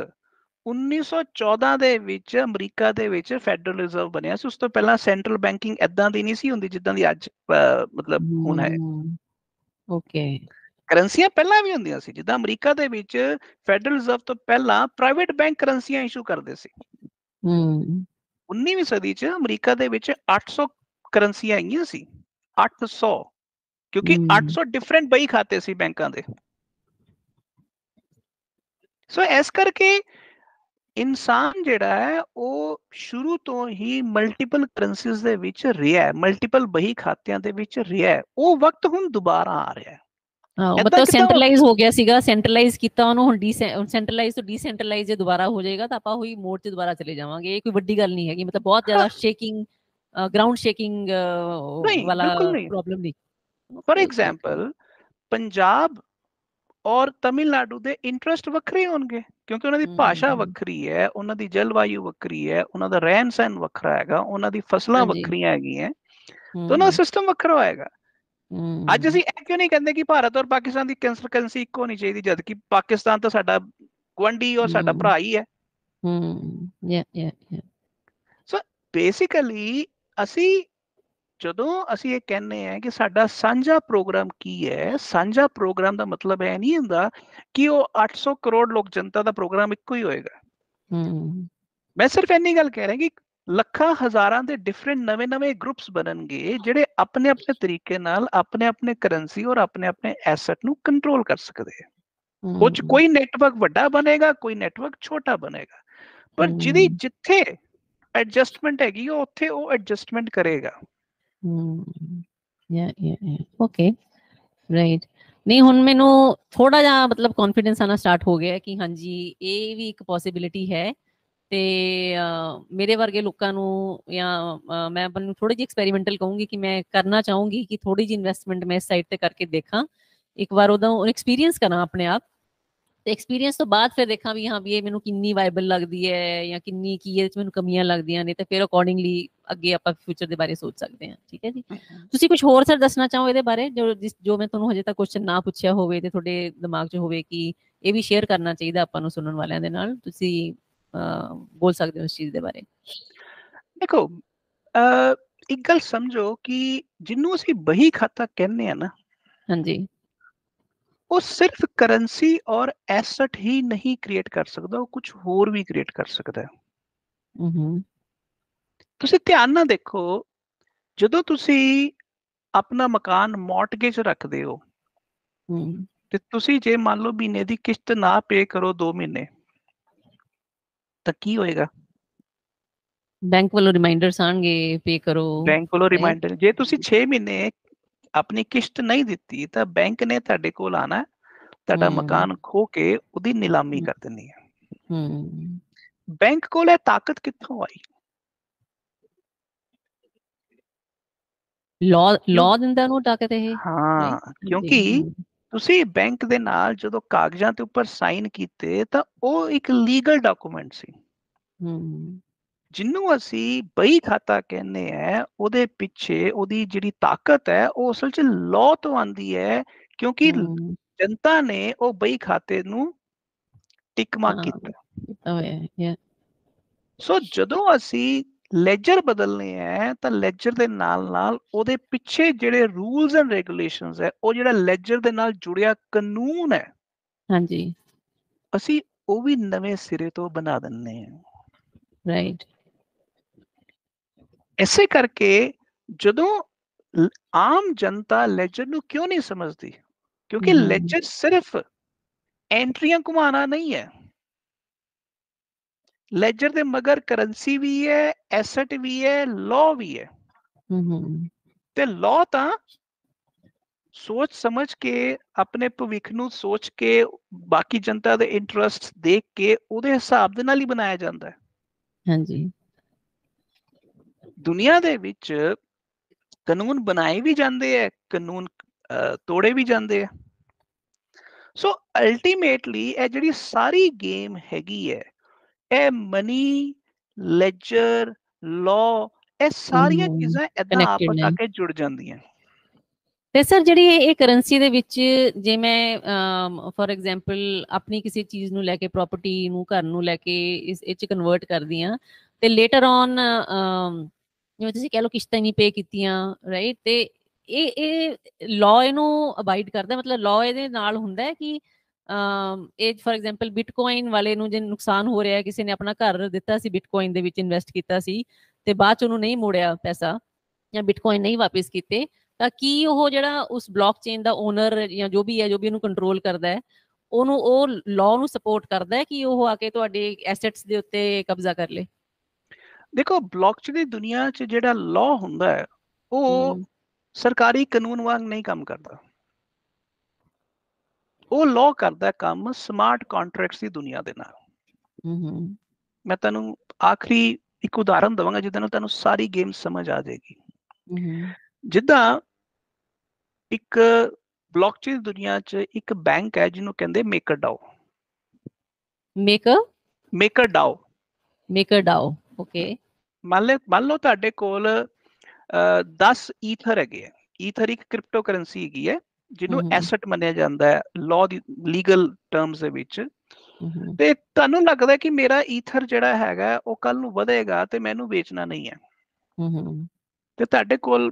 1914 ਦੇ ਵਿੱਚ ਅਮਰੀਕਾ ਦੇ ਵਿੱਚ ਫੈਡਰਲ ਰਿਜ਼ਰਵ ਬਣਿਆ ਸੀ। ਉਸ ਤੋਂ ਪਹਿਲਾਂ ਸੈਂਟਰਲ ਬੈਂਕਿੰਗ ਏਦਾਂ ਦੀ ਨਹੀਂ ਸੀ ਹੁੰਦੀ ਜਿੱਦਾਂ ਦੀ ਅੱਜ ਮਤਲਬ ਹੁਣ ਹੈ। ਓਕੇ, ਕਰੰਸੀਆਂ ਪਹਿਲਾਂ ਵੀ ਹੁੰਦੀਆਂ ਸੀ, ਜਿੱਦਾਂ ਅਮਰੀਕਾ ਦੇ ਵਿੱਚ ਫੈਡਰਲ ਰਿਜ਼ਰਵ ਤੋਂ ਪਹਿਲਾਂ ਪ੍ਰਾਈਵੇਟ ਬੈਂਕ ਕਰੰਸੀਆਂ ਇਸ਼ੂ ਕਰਦੇ ਸੀ। 19ਵੀਂ ਸਦੀ 'ਚ ਅਮਰੀਕਾ ਦੇ ਵਿੱਚ 800 ਕਰੰਸੀਆਂ ਆਈਆਂ ਸੀ, 800, ਕਿਉਂਕਿ 800 ਡਿਫਰੈਂਟ ਬਹੀ ਖਾਤੇ ਸੀ ਬੈਂਕਾਂ ਦੇ। ਸੋ ਇਸ ਕਰਕੇ ਇਨਸਾਨ ਜਿਹੜਾ ਹੈ ਉਹ ਸ਼ੁਰੂ ਤੋਂ ਹੀ ਮਲਟੀਪਲ ਕਰੰਸੀਜ਼ ਦੇ ਵਿੱਚ ਰਿਹਾ, ਮਲਟੀਪਲ ਬਹੀ ਖਾਤਿਆਂ ਦੇ ਵਿੱਚ ਰਿਹਾ। ਉਹ ਵਕਤ ਹੁਣ ਦੁਬਾਰਾ ਆ ਰਿਹਾ ਹੈ। ਮਤਲਬ ਸੈਂਟਰਲਾਈਜ਼ ਹੋ ਗਿਆ ਸੀਗਾ, ਸੈਂਟਰਲਾਈਜ਼ ਕੀਤਾ ਉਹਨੂੰ, ਹੁਣ ਸੈਂਟਰਲਾਈਜ਼ ਤੋਂ ਡੀਸੈਂਟਰਲਾਈਜ਼ ਜੇ ਦੁਬਾਰਾ ਹੋ ਜਾਏਗਾ ਤਾਂ ਆਪਾਂ ਉਹੀ ਮੋਡ 'ਚ ਦੁਬਾਰਾ ਚਲੇ ਜਾਵਾਂਗੇ। ਇਹ ਕੋਈ ਵੱਡੀ ਗੱਲ ਨਹੀਂ ਹੈਗੀ, ਮਤਲਬ ਬਹੁਤ ਜ਼ਿਆਦਾ ਸ਼ੇਕਿੰਗ, ਗਰਾਊਂਡ ਸ਼ੇਕਿੰਗ ਵਾਲਾ ਪ੍ਰੋਬਲਮ ਨਹੀਂ। ਫॉर एग्जांपल ਪੰਜਾਬ ਔਰ ਤਮਿਲਨਾਡੂ ਦੇ ਇੰਟਰਸਟ ਵੱਖਰੇ ਹੋਣਗੇ, ਕਿਉਂਕਿ ਉਹਨਾਂ ਦੀ ਭਾਸ਼ਾ ਵੱਖਰੀ ਹੈ, ਉਹਨਾਂ ਦੀ ਜਲਵਾਯੂ ਵੱਖਰੀ ਹੈ, ਉਹਨਾਂ ਦਾ ਰਹਿਣ ਸਹਿਣ ਵੱਖਰਾ ਹੈਗਾ, ਉਹਨਾਂ ਦੀ ਫਸਲਾਂ ਵੱਖਰੀਆਂ ਹੈਗੀਆਂ, ਤਾਂ ਉਹਨਾਂ ਦਾ ਸਿਸਟਮ ਵੱਖਰਾ ਹੋਏਗਾ। ਅੱਜ ਅਸੀਂ ਇਹ ਕਿਉਂ ਨਹੀਂ ਕਹਿੰਦੇ ਕਿ ਭਾਰਤ ਔਰ ਪਾਕਿਸਤਾਨ ਦੀ ਕਰੰਸੀ ਇੱਕੋ ਹੋਣੀ ਚਾਹੀਦੀ, ਜਦ ਕਿ ਪਾਕਿਸਤਾਨ ਤਾਂ ਸਾਡਾ ਗੁਆਂਢੀ ਔਰ ਸਾਡਾ ਭਰਾ ਹੀ ਹੈ। ਸੋ ਬੇਸਿਕਲੀ ਜਦੋਂ ਅਸੀਂ ਇਹ ਕਹਿੰਦੇ ਹਾਂ ਕਿ ਸਾਡਾ ਸਾਂਝਾ ਪ੍ਰੋਗਰਾਮ ਕੀ ਹੈ, ਸਾਂਝਾ ਪ੍ਰੋਗਰਾਮ ਦਾ ਮਤਲਬ ਇਹ ਨਹੀਂ ਹੁੰਦਾ ਕਿ ਉਹ 800 ਕਰੋੜ ਲੋਕ ਜਨਤਾ ਦਾ ਪ੍ਰੋਗਰਾਮ ਇੱਕੋ ਹੀ ਹੋਏਗਾ। ਮੈਂ ਸਿਰਫ ਇੰਨੀ ਗੱਲ ਕਹਿ ਰਿਹਾ ਕਿ ਲੱਖਾਂ ਹਜ਼ਾਰਾਂ ਦੇ ਡਿਫਰੈਂਟ ਨਵੇਂ ਗਰੁੱਪਸ ਬਣਨਗੇ, ਜਿਹੜੇ ਆਪਣੇ ਆਪਣੇ ਤਰੀਕੇ ਨਾਲ ਆਪਣੇ ਆਪਣੇ ਕਰੰਸੀ ਔਰ ਆਪਣੇ ਆਪਣੇ ਐਸਟ ਨੂੰ ਕੰਟਰੋਲ ਕਰ ਸਕਦੇ ਹੈ। ਉਹ 'ਚ ਕੋਈ ਨੈਟਵਰਕ ਵੱਡਾ ਬਣੇਗਾ, ਕੋਈ ਨੈਟਵਰਕ ਛੋਟਾ ਬਣੇਗਾ, ਪਰ ਜਿਹਦੀ ਜਿੱਥੇ ਐਡਜਸਟਮੈਂਟ ਹੈਗੀ ਉੱਥੇ ਉਹ ਐਡਜਸਟਮੈਂਟ ਕਰੇਗਾ। या ਓਕੇ ਰਾਈਟ। ਨਹੀਂ ਹੁਣ ਮੈਨੂੰ ਥੋੜਾ ਜਿਹਾ ਮਤਲਬ ਕੌਨਫੀਡੈਂਸ ਆਣਾ ਸਟਾਰਟ ਹੋ ਗਿਆ ਕਿ ਹਾਂਜੀ ਇਹ ਵੀ ਇੱਕ ਪੋਸਿਬਿਲਿਟੀ ਹੈ। ਤੇ ਮੇਰੇ ਵਰਗੇ ਲੋਕਾਂ ਨੂੰ ਜਾਂ ਮੈਂ ਆਪਾਂ ਨੂੰ ਥੋੜੀ ਜਿਹੀ ਐਕਸਪੈਰੀਮੈਂਟਲ ਕਹੂੰਗੀ ਕਿ ਮੈਂ ਕਰਨਾ ਚਾਹੂੰਗੀ ਕਿ ਥੋੜੀ ਜਿਹੀ ਇਨਵੈਸਟਮੈਂਟ ਮੈਂ ਇਸ ਸਾਈਟ ਤੇ ਕਰਕੇ ਦੇਖਾਂ, ਇੱਕ ਵਾਰ ਉਹਦਾ ਐਕਸਪੀਰੀਅੰਸ ਕਰਾਂ ਆਪਣੇ ਆਪ, ਤੇ ਐਕਸਪੀਰੀਅੰਸ ਤੋਂ ਬਾਅਦ ਫਿਰ ਦੇਖਾਂ ਵੀ ਹਾਂ ਵੀ ਇਹ ਮੈਨੂੰ ਕਿੰਨੀ ਵਾਇਬਲ ਲੱਗਦੀ ਹੈ ਜਾਂ ਕਿੰਨੀ ਕੀ ਇਹਦੇ ਚ ਮੈਨੂੰ ਕਮੀਆਂ ਲੱਗਦੀਆਂ ਨੇ, ਤੇ ਫਿਰ ਅਕੋਰਡਿੰਗਲੀ ਅੱਗੇ ਆਪਾਂ ਫਿਊਚਰ ਦੇ ਬਾਰੇ ਸੋਚ ਸਕਦੇ ਹਾਂ। ਠੀਕ ਹੈ ਜੀ। ਤੁਸੀਂ ਕੁਝ ਹੋਰ ਸਰ ਦੱਸਣਾ ਚਾਹੋ ਇਹਦੇ ਬਾਰੇ ਜੋ ਮੈਂ ਤੁਹਾਨੂੰ ਹਜੇ ਤੱਕ ਕੁਐਸਚਨ ਨਾ ਪੁੱਛਿਆ ਹੋਵੇ ਤੇ ਤੁਹਾਡੇ ਦਿਮਾਗ 'ਚ ਹੋਵੇ ਕਿ ਇਹ ਵੀ ਸ਼ੇਅਰ ਕਰਨਾ ਚਾਹੀਦਾ ਆਪਾਂ ਨੂੰ ਸੁਣਨ ਵਾਲਿਆਂ ਦੇ ਨਾਲ, ਤੁਸੀਂ ਬੋਲ ਸਕਦੇ ਹੋ ਇਸ ਚੀਜ਼ ਦੇ ਬਾਰੇ। ਦੇਖੋ ਇੱਕ ਗੱਲ ਸਮਝੋ ਕਿ ਜਿਹਨੂੰ ਅਸੀਂ ਬਹੀ ਖਾਤਾ ਕਹਿੰਦੇ ਆ ਨਾ, ਹਾਂਜੀ, ਉਹ ਸਿਰਫ ਕਰੰਸੀ ਔਰ ਐਸਟ ਹੀ ਨਹੀਂ ਕ੍ਰੀਏਟ ਕਰ ਸਕਦਾ, ਉਹ ਕੁਝ ਹੋਰ ਵੀ ਕ੍ਰੀਏਟ ਕਰ ਸਕਦਾ ਹੈ। ਤੁਸੀਂ ਧਿਆਨ ਨਾਲ ਦੇਖੋ, ਜਦੋਂ ਤੁਸੀਂ ਆਪਣਾ ਮਕਾਨ ਮੌਰਟਗੇਜ ਰੱਖਦੇ ਹੋ ਤੇ ਤੁਸੀਂ ਜੇ ਮੰਨ ਲਓ ਮਹੀਨੇ ਦੀ ਕਿਸ਼ਤ ਨਾ ਪੇ ਕਰੋ 2 ਮਹੀਨੇ, ਤਾਂ ਕੀ ਹੋਏਗਾ? ਬੈਂਕ ਵੱਲੋਂ ਰਿਮਾਈਂਡਰਸ ਆਣਗੇ ਪੇ ਕਰੋ। ਬੈਂਕ ਵੱਲੋਂ ਰਿਮਾਈਂਡਰ, ਜੇ ਤੁਸੀਂ 6 ਮਹੀਨੇ ਆਪਣੀ ਕਿਸ਼ਤ ਨਹੀਂ ਦਿੱਤੀ ਤਾਂ ਬੈਂਕ ਨੇ ਤੁਹਾਡੇ ਕੋਲ ਆਣਾ, ਤੁਹਾਡਾ ਮਕਾਨ ਖੋ ਕੇ ਉਹਦੀ ਨਿਲਾਮੀ ਕਰ ਦੇਣੀ ਹੈ। ਬੈਂਕ ਕੋਲ ਇਹ ਤਾਕਤ ਕਿੱਥੋਂ ਆਈ? ਲਾਅ ਦਿੰਦਾ ਉਹਨੂੰ ਤਾਕਤ ਇਹ। ਹਾਂ, ਕਿਉਂਕਿ ਤੁਸੀਂ ਬੈਂਕ ਦੇ ਨਾਲ ਜਦੋਂ ਕਾਗਜ਼ਾਂ ਤੇ ਉੱਪਰ ਸਾਈਨ ਕੀਤੇ ਤਾਂ ਉਹ ਇੱਕ ਲੀਗਲ ਡਾਕੂਮੈਂਟ ਸੀ। ਜਿਹਨੂੰ ਅਸੀਂ ਬਹੀ ਖਾਤਾ ਕਹਿੰਦੇ ਆ, ਉਹਦੇ ਪਿੱਛੇ ਉਹਦੀ ਜਿਹੜੀ ਤਾਕਤ ਹੈ ਉਹ ਅਸਲ 'ਚ ਲਾਅ ਤੋਂ ਆਉਂਦੀ ਹੈ, ਕਿਉਂਕਿ ਜਨਤਾ ਨੇ ਉਹ ਬਹੀ ਖਾਤੇ ਨੂੰ ਟਿਕ ਮਾਰਕ ਕੀਤਾ। ਸੋ ਜਦੋਂ ਅਸੀਂ ਲੈਜਰ ਬਦਲਨੇ ਹੈ ਤਾਂ ਲੈਜਰ ਦੇ ਨਾਲ ਨਾਲ ਉਹਦੇ ਪਿੱਛੇ ਜਿਹੜੇ ਰੂਲਸ ਐਂਡ ਰੈਗੂਲੇਸ਼ਨਸ ਹੈ, ਉਹ ਜਿਹੜਾ ਲੈਜਰ ਦੇ ਨਾਲ ਜੁੜਿਆ ਕਾਨੂੰਨ ਹੈ, ਹਾਂਜੀ, ਅਸੀਂ ਉਹ ਵੀ ਨਵੇਂ ਸਿਰੇ ਤੋਂ ਬਣਾ ਦਿੰਨੇ ਹਾਂ। ਰਾਈਟ। ਇਸੇ ਕਰਕੇ ਜਦੋਂ ਆਮ ਜਨਤਾ ਲੈਜਰ ਨੂੰ ਕਿਉਂ ਨਹੀਂ ਸਮਝਦੀ? ਕਿਉਂਕਿ ਲੈਜਰ ਸਿਰਫ ਐਂਟਰੀਆਂ ਘੁਮਾਣਾ ਨਹੀਂ ਹੈ, ਲੈਜਰ ਦੇ ਮਗਰ ਕਰੰਸੀ ਵੀ ਹੈ, ਐਸਟ ਵੀ ਹੈ, ਲਾਅ ਵੀ ਹੈ। ਤੇ ਲਾਅ ਤਾਂ ਸੋਚ ਸਮਝ ਕੇ, ਆਪਣੇ ਭਵਿੱਖ ਨੂੰ ਸੋਚ ਕੇ, ਬਾਕੀ ਜਨਤਾ ਦੇ ਇੰਟਰਸਟ ਦੇਖ ਕੇ ਉਹਦੇ ਹਿਸਾਬ ਦੇ ਨਾਲ ਹੀ ਬਣਾਇਆ ਜਾਂਦਾ ਹੈ। ਹਾਂਜੀ, ਦੁਨੀਆ ਦੇ ਵਿੱਚ ਕਾਨੂੰਨ ਬਣਾਏ ਵੀ ਜਾਂਦੇ ਹੈ, ਕਾਨੂੰਨ ਤੋੜੇ ਵੀ ਜਾਂਦੇ ਆ। ਸੋ ਅਲਟੀਮੇਟਲੀ ਇਹ ਜਿਹੜੀ ਸਾਰੀ ਗੇਮ ਹੈਗੀ ਹੈ, ਇਹ ਮਨੀ, ਲੈਜਰ, ਲਾਅ, ਇਹ ਸਾਰੀਆਂ ਚੀਜ਼ਾਂ ਏਦਾਂ ਆਪਸ ਆ ਕੇ ਜੁੜ ਜਾਂਦੀਆਂ। ਤੇ ਸਰ ਜਿਹੜੀ ਇਹ ਕਰੰਸੀ ਦੇ ਵਿੱਚ ਜੇ ਮੈਂ ਫੋਰ ਐਗਜ਼ਾਮਪਲ ਆਪਣੀ ਕਿਸੇ ਚੀਜ਼ ਨੂੰ ਲੈ ਕੇ, ਪ੍ਰਾਪਰਟੀ ਨੂੰ, ਘਰ ਨੂੰ ਲੈ ਕੇ ਇਸ ਚ ਕਨਵਰਟ ਕਰਦੀ ਆ, ਤੇ ਲੇਟਰ ਔਨ ਜਿਵੇਂ ਤੁਸੀਂ ਕਹਿ ਲਓ ਕਿਸ਼ਤਾਂ ਨਹੀਂ ਪੇ ਕੀਤੀਆਂ, ਰਾਈਟ, ਤੇ ਇਹ ਲਾਅ ਇਹਨੂੰ ਅਬਾਈਡ ਕਰਦਾ, ਮਤਲਬ ਲਾਅ ਇਹਦੇ ਨਾਲ ਹੁੰਦਾ ਹੈ ਕਿ ਇਹ ਫੋਰ ਐਗਜ਼ਾਮਪਲ ਬਿਟਕੋਇਨ ਵਾਲੇ ਨੂੰ ਜੇ ਨੁਕਸਾਨ ਹੋ ਰਿਹਾ, ਕਿਸੇ ਨੇ ਆਪਣਾ ਘਰ ਦਿੱਤਾ ਸੀ ਬਿਟਕੋਇਨ ਦੇ ਵਿੱਚ ਇਨਵੈਸਟ ਕੀਤਾ ਸੀ ਤੇ ਬਾਅਦ ਚ ਉਹਨੂੰ ਨਹੀਂ ਮੋੜਿਆ ਪੈਸਾ ਜਾਂ ਬਿਟਕੋਇਨ ਨਹੀਂ ਵਾਪਿਸ ਕੀਤੇ, ਤਾਂ ਕੀ ਉਹ ਜਿਹੜਾ ਉਸ ਬਲੌਕ ਚੇਨ ਦਾ ਓਨਰ ਜਾਂ ਜੋ ਵੀ ਹੈ, ਜੋ ਵੀ ਇਹਨੂੰ ਕੰਟਰੋਲ ਕਰਦਾ ਹੈ, ਉਹਨੂੰ ਉਹ ਲਾਅ ਨੂੰ ਸਪੋਰਟ ਕਰਦਾ ਹੈ ਕਿ ਉਹ ਆ ਕੇ ਤੁਹਾਡੇ ਐਸੈਟਸ ਦੇ ਉੱਤੇ ਕਬਜ਼ਾ ਕਰ ਲੇ? ਦੇਖੋ, ਬਲੌਕਚੇਨ ਦੀ ਦੁਨੀਆ 'ਚ ਜਿਹੜਾ ਲਾਅ ਹੁੰਦਾ ਹੈ ਉਹ ਸਰਕਾਰੀ ਕਾਨੂੰਨ ਵਾਂਗ ਨਹੀਂ ਕੰਮ ਕਰਦਾ। ਉਹ ਲਾਅ ਕਰਦਾ ਕੰਮ ਸਮਾਰਟ ਕੰਟਰੈਕਟਸ ਦੀ ਦੁਨੀਆ ਦੇ ਨਾਲ। ਮੈਂ ਤੁਹਾਨੂੰ ਆਖਰੀ ਇੱਕ ਉਦਾਹਰਨ ਦਵਾਂਗਾ ਜਿਹਦੇ ਨਾਲ ਤੁਹਾਨੂੰ ਸਾਰੀ ਗੇਮ ਸਮਝ ਆ ਜਾਏਗੀ। ਜਿੱਦਾਂ ਇੱਕ ਬਲੌਕਚੇਨ ਦੀ ਦੁਨੀਆ 'ਚ ਇੱਕ ਬੈਂਕ ਹੈ ਜਿਹਨੂੰ ਕਹਿੰਦੇ ਮੇਕਰਡਾਓ। ਮੇਕਰਡਾਓ, ਓਕੇ। ਮੰਨ ਲਓ ਤੁਹਾਡੇ ਕੋਲ 10 ਈਥਰ ਹੈਗੇ ਆ। ਈਥਰ ਇੱਕ ਕ੍ਰਿਪਟੋ ਕਰੰਸੀ ਹੈਗੀ ਹੈ ਜਿਹਨੂੰ ਐਸਟ ਮੰਨਿਆ ਜਾਂਦਾ ਹੈ ਲਾਅ ਦੀ ਲੀਗਲ ਟਰਮਸ ਦੇ ਵਿੱਚ। ਤੇ ਤੁਹਾਨੂੰ ਲੱਗਦਾ ਕਿ ਮੇਰਾ ਈਥਰ ਜਿਹੜਾ ਹੈਗਾ ਉਹ ਕੱਲ ਨੂੰ ਵਧੇਗਾ ਤੇ ਮੈਨੂੰ ਵੇਚਣਾ ਨਹੀਂ ਹੈ, ਤੇ ਤੁਹਾਡੇ ਕੋਲ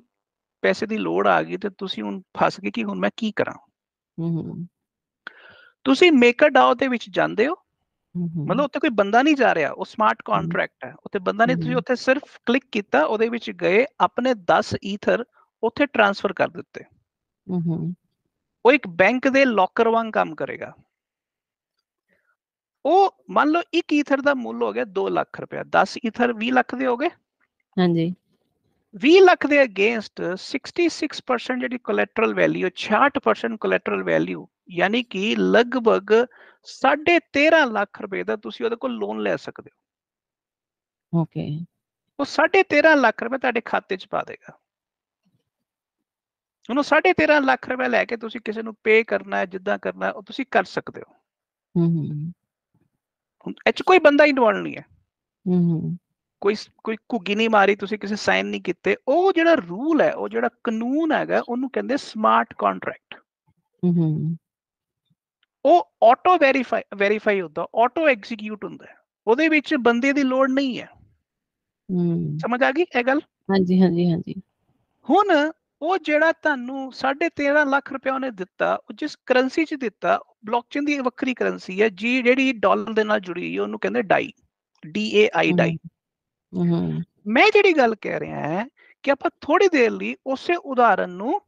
ਪੈਸੇ ਦੀ ਲੋੜ ਆ ਗਈ ਤੇ ਤੁਸੀਂ ਹੁਣ ਫਸ ਗਏ ਕਿ ਹੁਣ ਮੈਂ ਕੀ ਕਰਾਂ। ਤੁਸੀਂ ਮੇਕਰਡਾਓ ਦੇ ਵਿੱਚ ਜਾਂਦੇ ਹੋ, ਮਤਲਬ ਉੱਥੇ ਕੋਈ ਬੰਦਾ ਨਹੀਂ ਜਾ ਰਿਹਾ, ਉਹ ਸਮਾਰਟ ਕੰਟਰੈਕਟ ਹੈ, ਉੱਥੇ ਬੰਦਾ ਨਹੀਂ, ਤੁਸੀਂ ਉੱਥੇ ਸਿਰਫ ਕਲਿੱਕ ਕੀਤਾ, ਉਹਦੇ ਵਿੱਚ ਗਏ, ਆਪਣੇ 10 ਈਥਰ ਉੱਥੇ ਟ੍ਰਾਂਸਫਰ ਕਰ ਦਿੱਤੇ। ਉਹ ਇੱਕ ਬੈਂਕ ਦੇ ਲੋਕਰ ਵਾਂਗ ਕੰਮ ਕਰੇਗਾ। ਉਹ ਮੰਨ ਲਓ 1 ਈਥਰ ਦਾ ਮੁੱਲ ਹੋ ਗਿਆ 2 ਲੱਖ ਰੁਪਇਆ, 10 ਈਥਰ 20 ਲੱਖ ਦੇ ਹੋ ਗਏ। ਹਾਂਜੀ, 20 ਲੱਖ ਦੇ ਅਗੇਂਸਟ 66% ਜਿਹੜੀ ਕੋਲੈਟਰਲ ਵੈਲਿਊ, 66% ਕੋਲੈਟਰਲ ਵੈਲਿਊ, ਯਾਨੀ ਕਿ ਲਗਭਗ 13.5 ਲੱਖ ਰੁਪਏ ਦਾ ਤੁਸੀਂ ਉਹਦੇ ਕੋਲ ਲੋਨ ਲੈ ਸਕਦੇ ਹੋ। ਓਕੇ। ਉਹ 13.5 ਲੱਖ ਰੁਪਏ ਤੁਹਾਡੇ ਖਾਤੇ 'ਚ ਪਾ ਦੇਗਾ। ਉਹਨੂੰ 13.5 ਲੱਖ ਰੁਪਏ ਲੈ ਕੇ ਤੁਸੀਂ ਕਿਸੇ ਨੂੰ ਪੇ ਕਰਨਾ ਹੈ, ਜਿੱਦਾਂ ਕਰਨਾ ਹੈ, ਉਹ ਤੁਸੀਂ ਕਰ ਸਕਦੇ ਹੋ। ਇਹ 'ਚ ਕੋਈ ਬੰਦਾ ਇਨਵੋਲਵ ਨਹੀਂ ਹੈ, ਕੋਈ ਘੁੱਗੀ ਨਹੀਂ ਮਾਰੀ, ਤੁਸੀਂ ਕਿਸੇ ਸਾਈਨ ਨਹੀਂ ਕੀਤੇ। ਉਹ ਜਿਹੜਾ ਰੂਲ ਹੈ, ਉਹ ਜਿਹੜਾ ਕਾਨੂੰਨ ਹੈਗਾ, ਉਹਨੂੰ ਕਹਿੰਦੇ ਸਮਾਰਟ ਕੰਟਰੈਕਟ। ਉਹ ਆਟੋ ਵੈਰੀਫਾਈ ਹੁੰਦਾ, ਆਟੋ ਐਗਜ਼ੀਕਿਊਟ ਹੁੰਦਾ, ਉਹਦੇ ਵਿੱਚ ਬੰਦੇ ਦੀ ਲੋੜ ਨਹੀਂ ਹੈ। ਸਮਝ ਆ ਗਈ ਇਹ ਗੱਲ? ਹਾਂਜੀ ਹਾਂਜੀ ਹਾਂਜੀ। ਹੁਣ ਉਹ ਜਿਹੜਾ ਤੁਹਾਨੂੰ 13.5 ਲੱਖ ਰੁਪਏ ਉਹਨੇ ਦਿੱਤਾ, ਉਹ ਜਿਸ ਕਰੰਸੀ 'ਚ ਦਿੱਤਾ, ਬਲੌਕਚੇਨ ਦੀ ਵੱਖਰੀ ਕਰੰਸੀ ਹੈ ਜੀ, ਜਿਹੜੀ ਡਾਲਰ ਦੇ ਨਾਲ ਜੁੜੀ ਹੈ, ਉਹਨੂੰ ਕਹਿੰਦੇ ਡਾਈ, DAI, ਡਾਈ। ਮੈਂ ਜਿਹੜੀ ਗੱਲ ਕਹਿ ਰਿਹਾ ਹੈ ਕਿ ਆਪਾਂ ਥੋੜੀ ਦੇਰ ਲਈ ਉਸੇ ਉਦਾਹਰਨ ਨੂੰ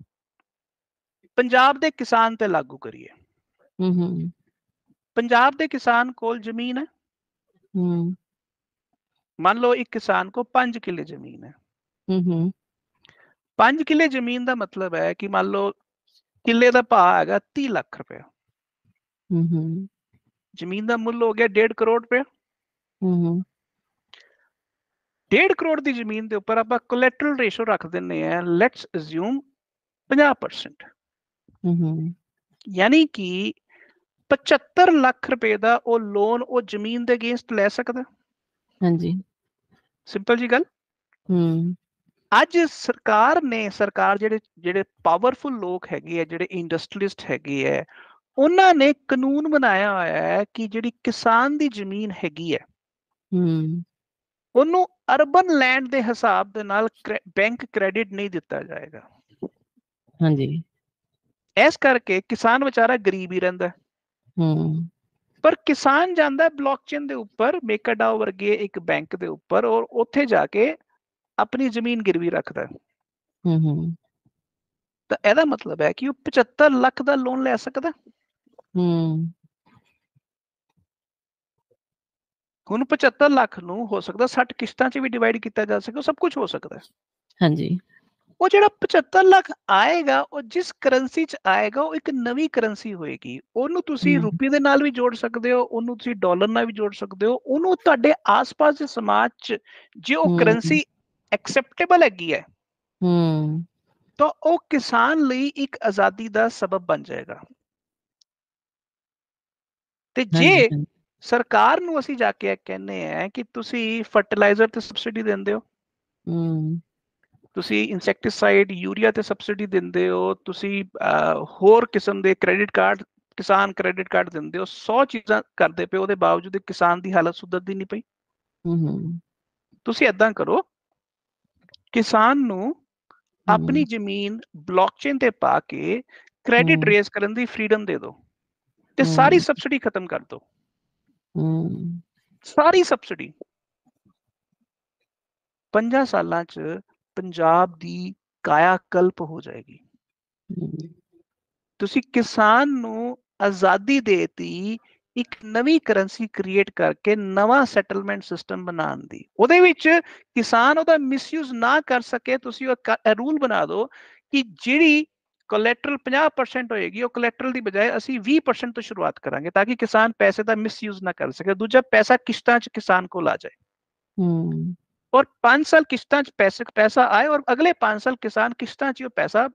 ਪੰਜਾਬ ਦੇ ਕਿਸਾਨ ਤੇ ਲਾਗੂ ਕਰੀਏ। ਪੰਜਾਬ ਦੇ ਕਿਸਾਨ ਕੋਲ ਜ਼ਮੀਨ ਹੈ, ਮੰਨ ਲਓ ਇੱਕ ਕਿਸਾਨ ਕੋ 5 ਕਿੱਲੇ ਜ਼ਮੀਨ ਹੈ। 5 ਕਿੱਲੇ ਜ਼ਮੀਨ ਦਾ ਮਤਲਬ ਹੈ ਕਿ ਮੰਨ ਲਓ ਕਿੱਲੇ ਦਾ ਭਾਅ ਹੈਗਾ 30 ਲੱਖ ਰੁਪਏ। ਜ਼ਮੀਨ ਦਾ ਮੁੱਲ ਹੋ ਗਿਆ 1.5 ਕਰੋੜ ਰੁਪਏ। 1.5 ਕਰੋੜ ਦੀ ਜ਼ਮੀਨ ਦੇ ਉੱਪਰ ਆਪਾਂ ਕੋਲੈਟਰਲ ਰੇਸ਼ੋ ਰੱਖ ਦਿੰਨੇ ਆ, ਲੈਟਸ ਅਸਿਊਮ 50%, ਯਾਨੀ ਕਿ 75 ਲੱਖ ਰੁਪਏ ਦਾ ਉਹ ਲੋਨ ਉਹ ਜ਼ਮੀਨ ਦੇ ਅਗੇਂਸਟ ਲੈ ਸਕਦਾ। ਹਾਂਜੀ। ਸਿੰਪਲ ਜੀ ਗੱਲ। ਅੱਜ ਸਰਕਾਰ ਜਿਹੜੇ ਪਾਵਰਫੁਲ ਲੋਕ ਹੈਗੇ ਆ, ਜਿਹੜੇ ਇੰਡਸਟਰੀਲਿਸਟ ਹੈਗੇ ਆ, ਉਹਨਾਂ ਨੇ ਕਾਨੂੰਨ ਬਣਾਇਆ ਹੋਇਆ ਹੈ ਕਿ ਜਿਹੜੀ ਕਿਸਾਨ ਦੀ ਜ਼ਮੀਨ ਹੈਗੀ ਹੈ, ਉਹਨੂੰ ਅਰਬਨ ਲੈਂਡ ਦੇ ਹਿਸਾਬ ਦੇ ਨਾਲ ਬੈਂਕ ਕ੍ਰੈਡਿਟ ਨਹੀਂ ਦਿੱਤਾ ਜਾਏਗਾ। ਹਾਂਜੀ। ਇਸ ਕਰਕੇ ਕਿਸਾਨ ਵਿਚਾਰਾ ਗਰੀਬ ਹੀ ਰਹਿੰਦਾ। ਪਰ ਕਿਸਾਨ ਜਾਂਦਾ ਬਲੌਕਚੇਨ ਦੇ ਉੱਪਰ, ਮੇਕਰਡਾਓ ਵਰਗੇ ਇੱਕ ਬੈਂਕ ਦੇ ਉੱਪਰ, ਔਰ ਉੱਥੇ ਜਾ ਕੇ ਆਪਣੀ ਜ਼ਮੀਨ ਗਿਰਵੀ ਰੱਖਦਾ। ਤਾਂ ਇਹਦਾ ਮਤਲਬ ਹੈ ਕਿ ਉਹ 75 ਲੱਖ ਦਾ ਲੋਨ ਲੈ ਸਕਦਾ। ਹੁਣ 75 ਲੱਖ ਨੂੰ ਹੋ ਸਕਦਾ 60 ਕਿਸ਼ਤਾਂ 'ਚ ਵੀ ਡਿਵਾਈਡ ਕੀਤਾ ਜਾ ਸਕੇ, ਸਭ ਕੁਝ ਹੋ ਸਕਦਾ। ਹਾਂਜੀ। ਉਹ ਜਿਹੜਾ 75 ਲੱਖ ਆਏਗਾ, ਉਹ ਜਿਸ ਕਰੰਸੀ 'ਚ ਆਏਗਾ, ਉਹ ਇੱਕ ਨਵੀਂ ਕਰੰਸੀ ਹੋਏਗੀ। ਉਹਨੂੰ ਤੁਸੀਂ ਰੁਪਏ ਦੇ ਨਾਲ ਵੀ ਜੋੜ ਸਕਦੇ ਹੋ, ਉਹਨੂੰ ਤੁਸੀਂ ਡਾਲਰ ਨਾਲ ਵੀ ਜੋੜ ਸਕਦੇ ਹੋ। ਉਹਨੂੰ ਤੁਹਾਡੇ ਆਸ-ਪਾਸ ਦੇ ਸਮਾਜ 'ਚ ਜੇ ਉਹ ਕਰੰਸੀ ਐਕਸੈਪਟੇਬਲ ਹੈਗੀ ਹੈ, ਤਾਂ ਉਹ ਕਿਸਾਨ ਲਈ ਇੱਕ ਆਜ਼ਾਦੀ ਦਾ ਸਬਬ ਬਣ ਜਾਏਗਾ। ਤੇ ਜੇ ਸਰਕਾਰ ਨੂੰ ਅਸੀਂ ਜਾ ਕੇ ਕਹਿੰਦੇ ਆ ਕਿ ਤੁਸੀਂ ਫਰਟੀਲਾਈਜ਼ਰ ਤੇ ਸਬਸਿਡੀ ਦਿੰਦੇ ਹੋ, ਤੁਸੀਂ ਇਨਸੈਕਟੀਸਾਈਡ, ਯੂਰੀਆ ਤੇ ਸਬਸਿਡੀ ਦਿੰਦੇ ਹੋ, ਤੁਸੀਂ ਹੋਰ ਕਿਸਮ ਦੇ ਕ੍ਰੈਡਿਟ ਕਾਰਡ, ਕਿਸਾਨ ਕ੍ਰੈਡਿਟ ਕਾਰਡ ਦਿੰਦੇ ਹੋ, 100 ਚੀਜ਼ਾਂ ਕਰਦੇ ਪਏ, ਉਹਦੇ ਬਾਵਜੂਦ ਕਿਸਾਨ ਦੀ ਹਾਲਤ ਸੁਧਰਦੀ ਨਹੀਂ ਪਈ। ਤੁਸੀਂ ਏਦਾਂ ਕਰੋ, ਕਿਸਾਨ ਨੂੰ ਆਪਣੀ ਜ਼ਮੀਨ ਬਲੌਕਚੇਨ ਤੇ ਪਾ ਕੇ ਕ੍ਰੈਡਿਟ ਰੇਜ਼ ਕਰਨ ਦੀ ਫ੍ਰੀडम ਦੇ ਦਿਓ ਤੇ ਸਾਰੀ ਸਬਸਿਡੀ ਖਤਮ ਕਰ ਦਿਓ। ਸਾਰੀ ਸਬਸਿਡੀ 5 ਸਾਲਾਂ 'ਚ ਪੰਜਾਬ ਦੀ ਕਾਇਆ ਕਲਪ ਹੋ ਜਾਏਗੀ। ਤੁਸੀਂ ਕਿਸਾਨ ਨੂੰ ਆਜ਼ਾਦੀ ਦੇਤੀ ਇੱਕ ਨਵੀਂ ਕਰੰਸੀ ਕ੍ਰੀਏਟ ਕਰਕੇ, ਨਵਾਂ ਸੈਟਲਮੈਂਟ ਸਿਸਟਮ ਬਣਾਉਣ ਦੀ। ਉਹਦੇ ਵਿੱਚ ਕਿਸਾਨ ਉਹਦਾ ਮਿਸਯੂਜ਼ ਨਾ ਕਰ ਸਕੇ। ਤੁਸੀਂ ਉਹ ਰੂਲ ਬਣਾ ਦਿਓ ਕਿ ਜਿਹੜੀ ਕੋਲੈਟਰਲ 50% ਹੋਏਗੀ, ਉਹ ਕੋਲੈਟਰਲ ਦੀ ਬਜਾਏ ਅਸੀਂ 20% ਤੋਂ ਸ਼ੁਰੂਆਤ ਕਰਾਂਗੇ, ਤਾਂ ਕਿ ਕਿਸਾਨ ਪੈਸੇ ਦਾ ਮਿਸਯੂਜ਼ ਨਾ ਕਰ ਸਕੇ। ਦੂਜਾ, ਪੈਸਾ ਕਿਸ਼ਤਾਂ 'ਚ ਕਿਸਾਨ ਕੋਲ ਆ ਜਾਏ, ਔਰ 5 ਸਾਲ ਕਿਸ਼ਤਾਂ 'ਚ ਪੈਸਾ ਆਏ, ਔਰ ਅਗਲੇ 5 ਸਾਲ ਕਿਸਾਨ ਕਿਸ਼ਤਾਂ 'ਚ ਉਹ ਪੈਸਾ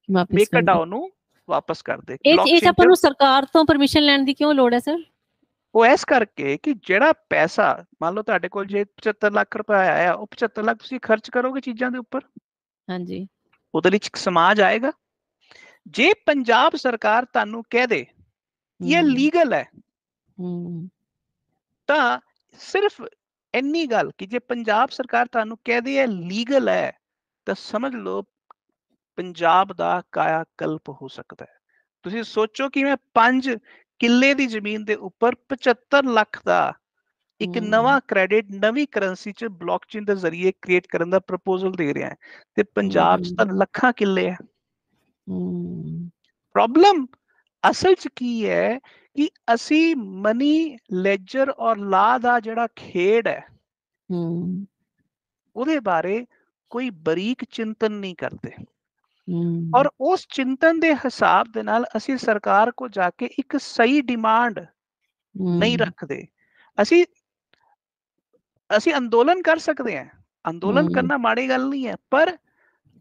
ਮੇਕਰਡਾਓ ਨੂੰ ਵਾਪਸ ਕਰ ਦੇ। ਇਹ ਆਪਾਂ ਨੂੰ ਸਰਕਾਰ ਤੋਂ ਪਰਮਿਸ਼ਨ ਲੈਣ ਦੀ ਕਿਉਂ ਲੋੜ ਹੈ ਸਰ? ਉਹ ਇਸ ਕਰਕੇ ਕਿ ਜਿਹੜਾ ਪੈਸਾ, ਮੰਨ ਲਓ ਤੁਹਾਡੇ ਕੋਲ ਜੇ 75 ਲੱਖ ਰੁਪਏ ਆਇਆ, ਉਹ 75 ਲੱਖ ਤੁਸੀਂ ਖਰਚ ਕਰੋਗੇ ਚੀਜ਼ਾਂ ਦੇ ਉੱਪਰ। ਹਾਂਜੀ। ਉਹਦੇ ਵਿੱਚ ਸਮਾਜ ਆਏਗਾ। ਜੇ ਪੰਜਾਬ ਸਰਕਾਰ ਤੁਹਾਨੂੰ ਕਹਿ ਦੇ ਇਹ ਲੀਗਲ ਹੈ, ਤਾਂ ਸਿਰਫ ਇੰਨੀ ਗੱਲ ਕਿ ਜੇ ਪੰਜਾਬ ਸਰਕਾਰ ਤੁਹਾਨੂੰ ਕਹਿ ਦੇ ਇਹ ਲੀਗਲ ਹੈ, ਤਾਂ ਸਮਝ ਲਓ ਪੰਜਾਬ ਦਾ ਕਾਇਆ ਕਲਪ ਹੋ ਸਕਦਾ ਹੈ। ਤੁਸੀਂ ਸੋਚੋ ਕਿ ਮੈਂ 5 ਕਿੱਲੇ ਦੀ ਜ਼ਮੀਨ ਦੇ ਉੱਪਰ 75 ਲੱਖ ਦਾ ਇੱਕ ਨਵਾਂ ਕ੍ਰੈਡਿਟ, ਨਵੀਂ ਕਰੰਸੀ 'ਚ ਬਲੌਕਚੇਨ ਦੇ ਜ਼ਰੀਏ ਕ੍ਰੀਏਟ ਕਰਨ ਦਾ ਪ੍ਰਪੋਜ਼ਲ ਦੇ ਰਿਹਾ ਹੈ, ਤੇ ਪੰਜਾਬ 'ਚ ਤਾਂ ਲੱਖਾਂ ਕਿੱਲੇ ਹੈ। ਪ੍ਰੋਬਲਮ ਅਸਲ 'ਚ ਕੀ ਹੈ ਕਿ ਅਸੀਂ ਮਨੀ ਲੈਜਰ ਔਰ ਲਾ ਦਾ ਜਿਹੜਾ ਖੇਡ ਹੈ, ਉਹਦੇ ਬਾਰੇ ਕੋਈ ਬਰੀਕ ਚਿੰਤਨ ਨਹੀਂ ਕਰਦੇ ਹਮ ਔਰ ਉਸ ਚਿੰਤਨ ਦੇ ਹਿਸਾਬ ਦੇ ਨਾਲ ਅਸੀਂ ਸਰਕਾਰ ਕੋ ਜਾ ਕੇ ਇੱਕ ਸਹੀ ਡਿਮਾਂਡ ਨਹੀਂ ਰੱਖਦੇ। ਅਸੀਂ ਅਸੀਂ ਅੰਦੋਲਨ ਕਰ ਸਕਦੇ ਹਾਂ, ਅੰਦੋਲਨ ਕਰਨਾ ਮਾੜੀ ਗੱਲ ਨਹੀਂ ਹੈ, ਪਰ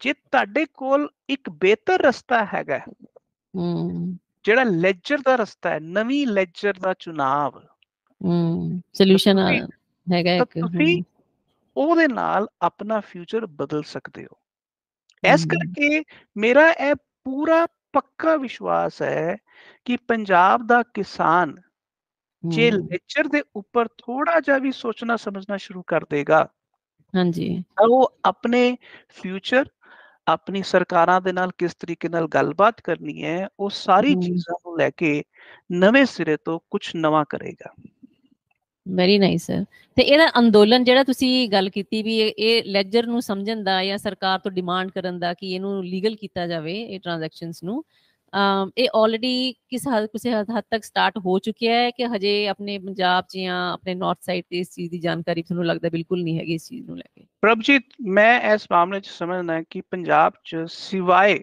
ਜੇ ਤੁਹਾਡੇ ਕੋਲ ਇੱਕ ਬਿਹਤਰ ਰਸਤਾ ਹੈਗਾ ਜਿਹੜਾ ਲੈਜਰ ਦਾ ਰਸਤਾ ਹੈ, ਨਵੀਂ ਲੈਜਰ ਦਾ ਚੁਣਾਵ, ਸੋਲੂਸ਼ਨ ਹੈਗਾ ਤਾਂ ਇੱਕ, ਤੁਸੀਂ ਉਹਦੇ ਨਾਲ ਆਪਣਾ ਫਿਊਚਰ ਬਦਲ ਸਕਦੇ ਹੋ। ਇਸ ਕਰਕੇ ਮੇਰਾ ਇਹ ਪੂਰਾ ਪੱਕਾ ਵਿਸ਼ਵਾਸ ਹੈ ਕਿ ਪੰਜਾਬ ਦਾ ਕਿਸਾਨ ਜੇ ਲੈਜਰ ਦੇ ਉੱਪਰ ਥੋੜਾ ਜਿਹਾ ਵੀ ਸੋਚਣਾ ਸਮਝਣਾ ਸ਼ੁਰੂ ਕਰ ਦੇਗਾ, ਹਾਂਜੀ, ਤਾਂ ਉਹ ਆਪਣੇ ਫਿਊਚਰ, ਆਪਣੀ ਸਰਕਾਰਾਂ ਦੇ ਨਾਲ ਕਿਸ ਤਰੀਕੇ ਨਾਲ ਗੱਲਬਾਤ ਕਰਨੀ ਹੈ, ਉਹ ਸਾਰੀ ਚੀਜ਼ਾਂ ਨੂੰ ਲੈ ਕੇ ਨਵੇਂ ਸਿਰੇ ਤੋਂ ਕੁਝ ਨਵਾਂ ਕਰੇਗਾ। Very nice sir. ਤੇ ਇਹਦਾ ਅੰਦੋਲਨ ਜਿਹੜਾ ਤੁਸੀਂ ਗੱਲ ਕੀਤੀ ਵੀ ਇਹ ਲੈਜਰ ਨੂੰ ਸਮਝਣ ਦਾ ਜਾਂ ਸਰਕਾਰ ਤੋਂ ਡਿਮਾਂਡ ਕਰਨ ਦਾ ਕਿ ਇਹਨੂੰ ਲੀਗਲ ਕੀਤਾ ਜਾਵੇ ਇਹ ਟ੍ਰਾਂਜੈਕਸ਼ਨਸ ਨੂੰ, ਇਹ ਆਲਰੇਡੀ ਕਿਸੇ ਹੱਦ ਤੱਕ ਸਟਾਰਟ ਹੋ ਚੁੱਕਿਆ ਹੈ ਕਿ ਹਜੇ ਆਪਣੇ ਪੰਜਾਬ 'ਚ ਜਾਂ ਆਪਣੇ ਨਾਰਥ ਸਾਈਡ ਤੇ ਇਸ ਚੀਜ਼ ਦੀ ਜਾਣਕਾਰੀ ਤੁਹਾਨੂੰ ਲੱਗਦਾ ਬਿਲਕੁਲ ਨਹੀਂ ਹੈਗੀ ਇਸ ਚੀਜ਼ ਨੂੰ ਲੈ ਕੇ? ਪ੍ਰਭਜੀਤ, ਮੈਂ ਇਸ ਮਾਮਲੇ 'ਚ ਸਮਝਦਾ ਕਿ ਪੰਜਾਬ 'ਚ ਸਿਵਾਏ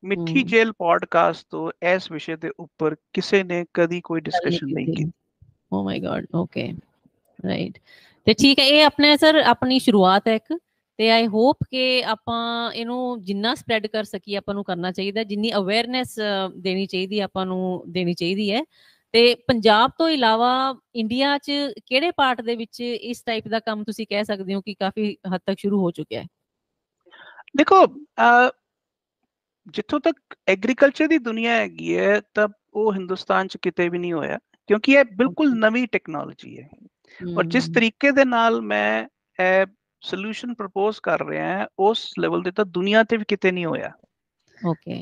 ਮਿੱਠੀ ਜੇਲ ਪੋਡਕਾਸਟ ਤੋਂ ਇਸ ਵਿਸ਼ੇ ਦੇ ਉੱਪਰ ਕਿਸੇ ਨੇ ਕਦੀ ਕੋਈ ਡਿਸਕਸ਼ਨ ਨਹੀਂ ਕੀਤੀ। ਓ ਮਾਈ ਗॉड, ਓਕੇ, ਰਾਈਟ। ਤੇ ਠੀਕ ਹੈ, ਇਹ ਆਪਣੇ ਸਰ ਆਪਣੀ ਸ਼ੁਰੂਆਤ ਹੈ ਇੱਕ, ਤੇ ਆਈ ਹੋਪ ਕਿ ਆਪਾਂ ਇਹਨੂੰ ਜਿੰਨਾ ਸਪਰੈਡ ਕਰ ਸਕੀਏ ਆਪਾਂ ਨੂੰ ਕਰਨਾ ਚਾਹੀਦਾ, ਜਿੰਨੀ ਅਵੇਅਰਨੈਸ ਦੇਣੀ ਚਾਹੀਦੀ ਆਪਾਂ ਨੂੰ ਦੇਣੀ ਚਾਹੀਦੀ ਹੈ। ਤੇ ਪੰਜਾਬ ਤੋਂ ਇਲਾਵਾ ਇੰਡੀਆ 'ਚ ਕਿਹੜੇ ਪਾਰਟ ਦੇ ਵਿੱਚ ਇਸ ਟਾਈਪ ਦਾ ਕੰਮ ਤੁਸੀਂ ਕਹਿ ਸਕਦੇ ਹੋ ਕਿ ਕਾਫੀ ਹੱਦ ਤੱਕ ਸ਼ੁਰੂ ਹੋ ਚੁੱਕਿਆ ਹੈ? ਦੇਖੋ, ਜਿੱਥੋਂ ਤੱਕ ਐਗਰੀਕਲਚਰ ਦੀ ਦੁਨੀਆ ਹੈਗੀ ਹੈ ਤਾਂ ਉਹ ਹਿੰਦੁਸਤਾਨ 'ਚ ਕਿਤੇ ਵੀ ਨਹੀਂ ਹੋਇਆ, ਕਿਉਂਕਿ ਇਹ ਬਿਲਕੁਲ ਨਵੀਂ ਟੈਕਨੋਲੋਜੀ ਹੈ। ਔਰ ਜਿਸ ਤਰੀਕੇ ਦੇ ਨਾਲ ਮੈਂ ਇਹ ਸੋਲੂਸ਼ਨ ਪ੍ਰਪੋਜ਼ ਕਰ ਰਿਹਾ ਹਾਂ, ਉਸ ਲੈਵਲ ਤੇ ਤਾਂ ਦੁਨੀਆ ਤੇ ਵੀ ਕਿਤੇ ਨਹੀਂ ਹੋਇਆ। ਓਕੇ।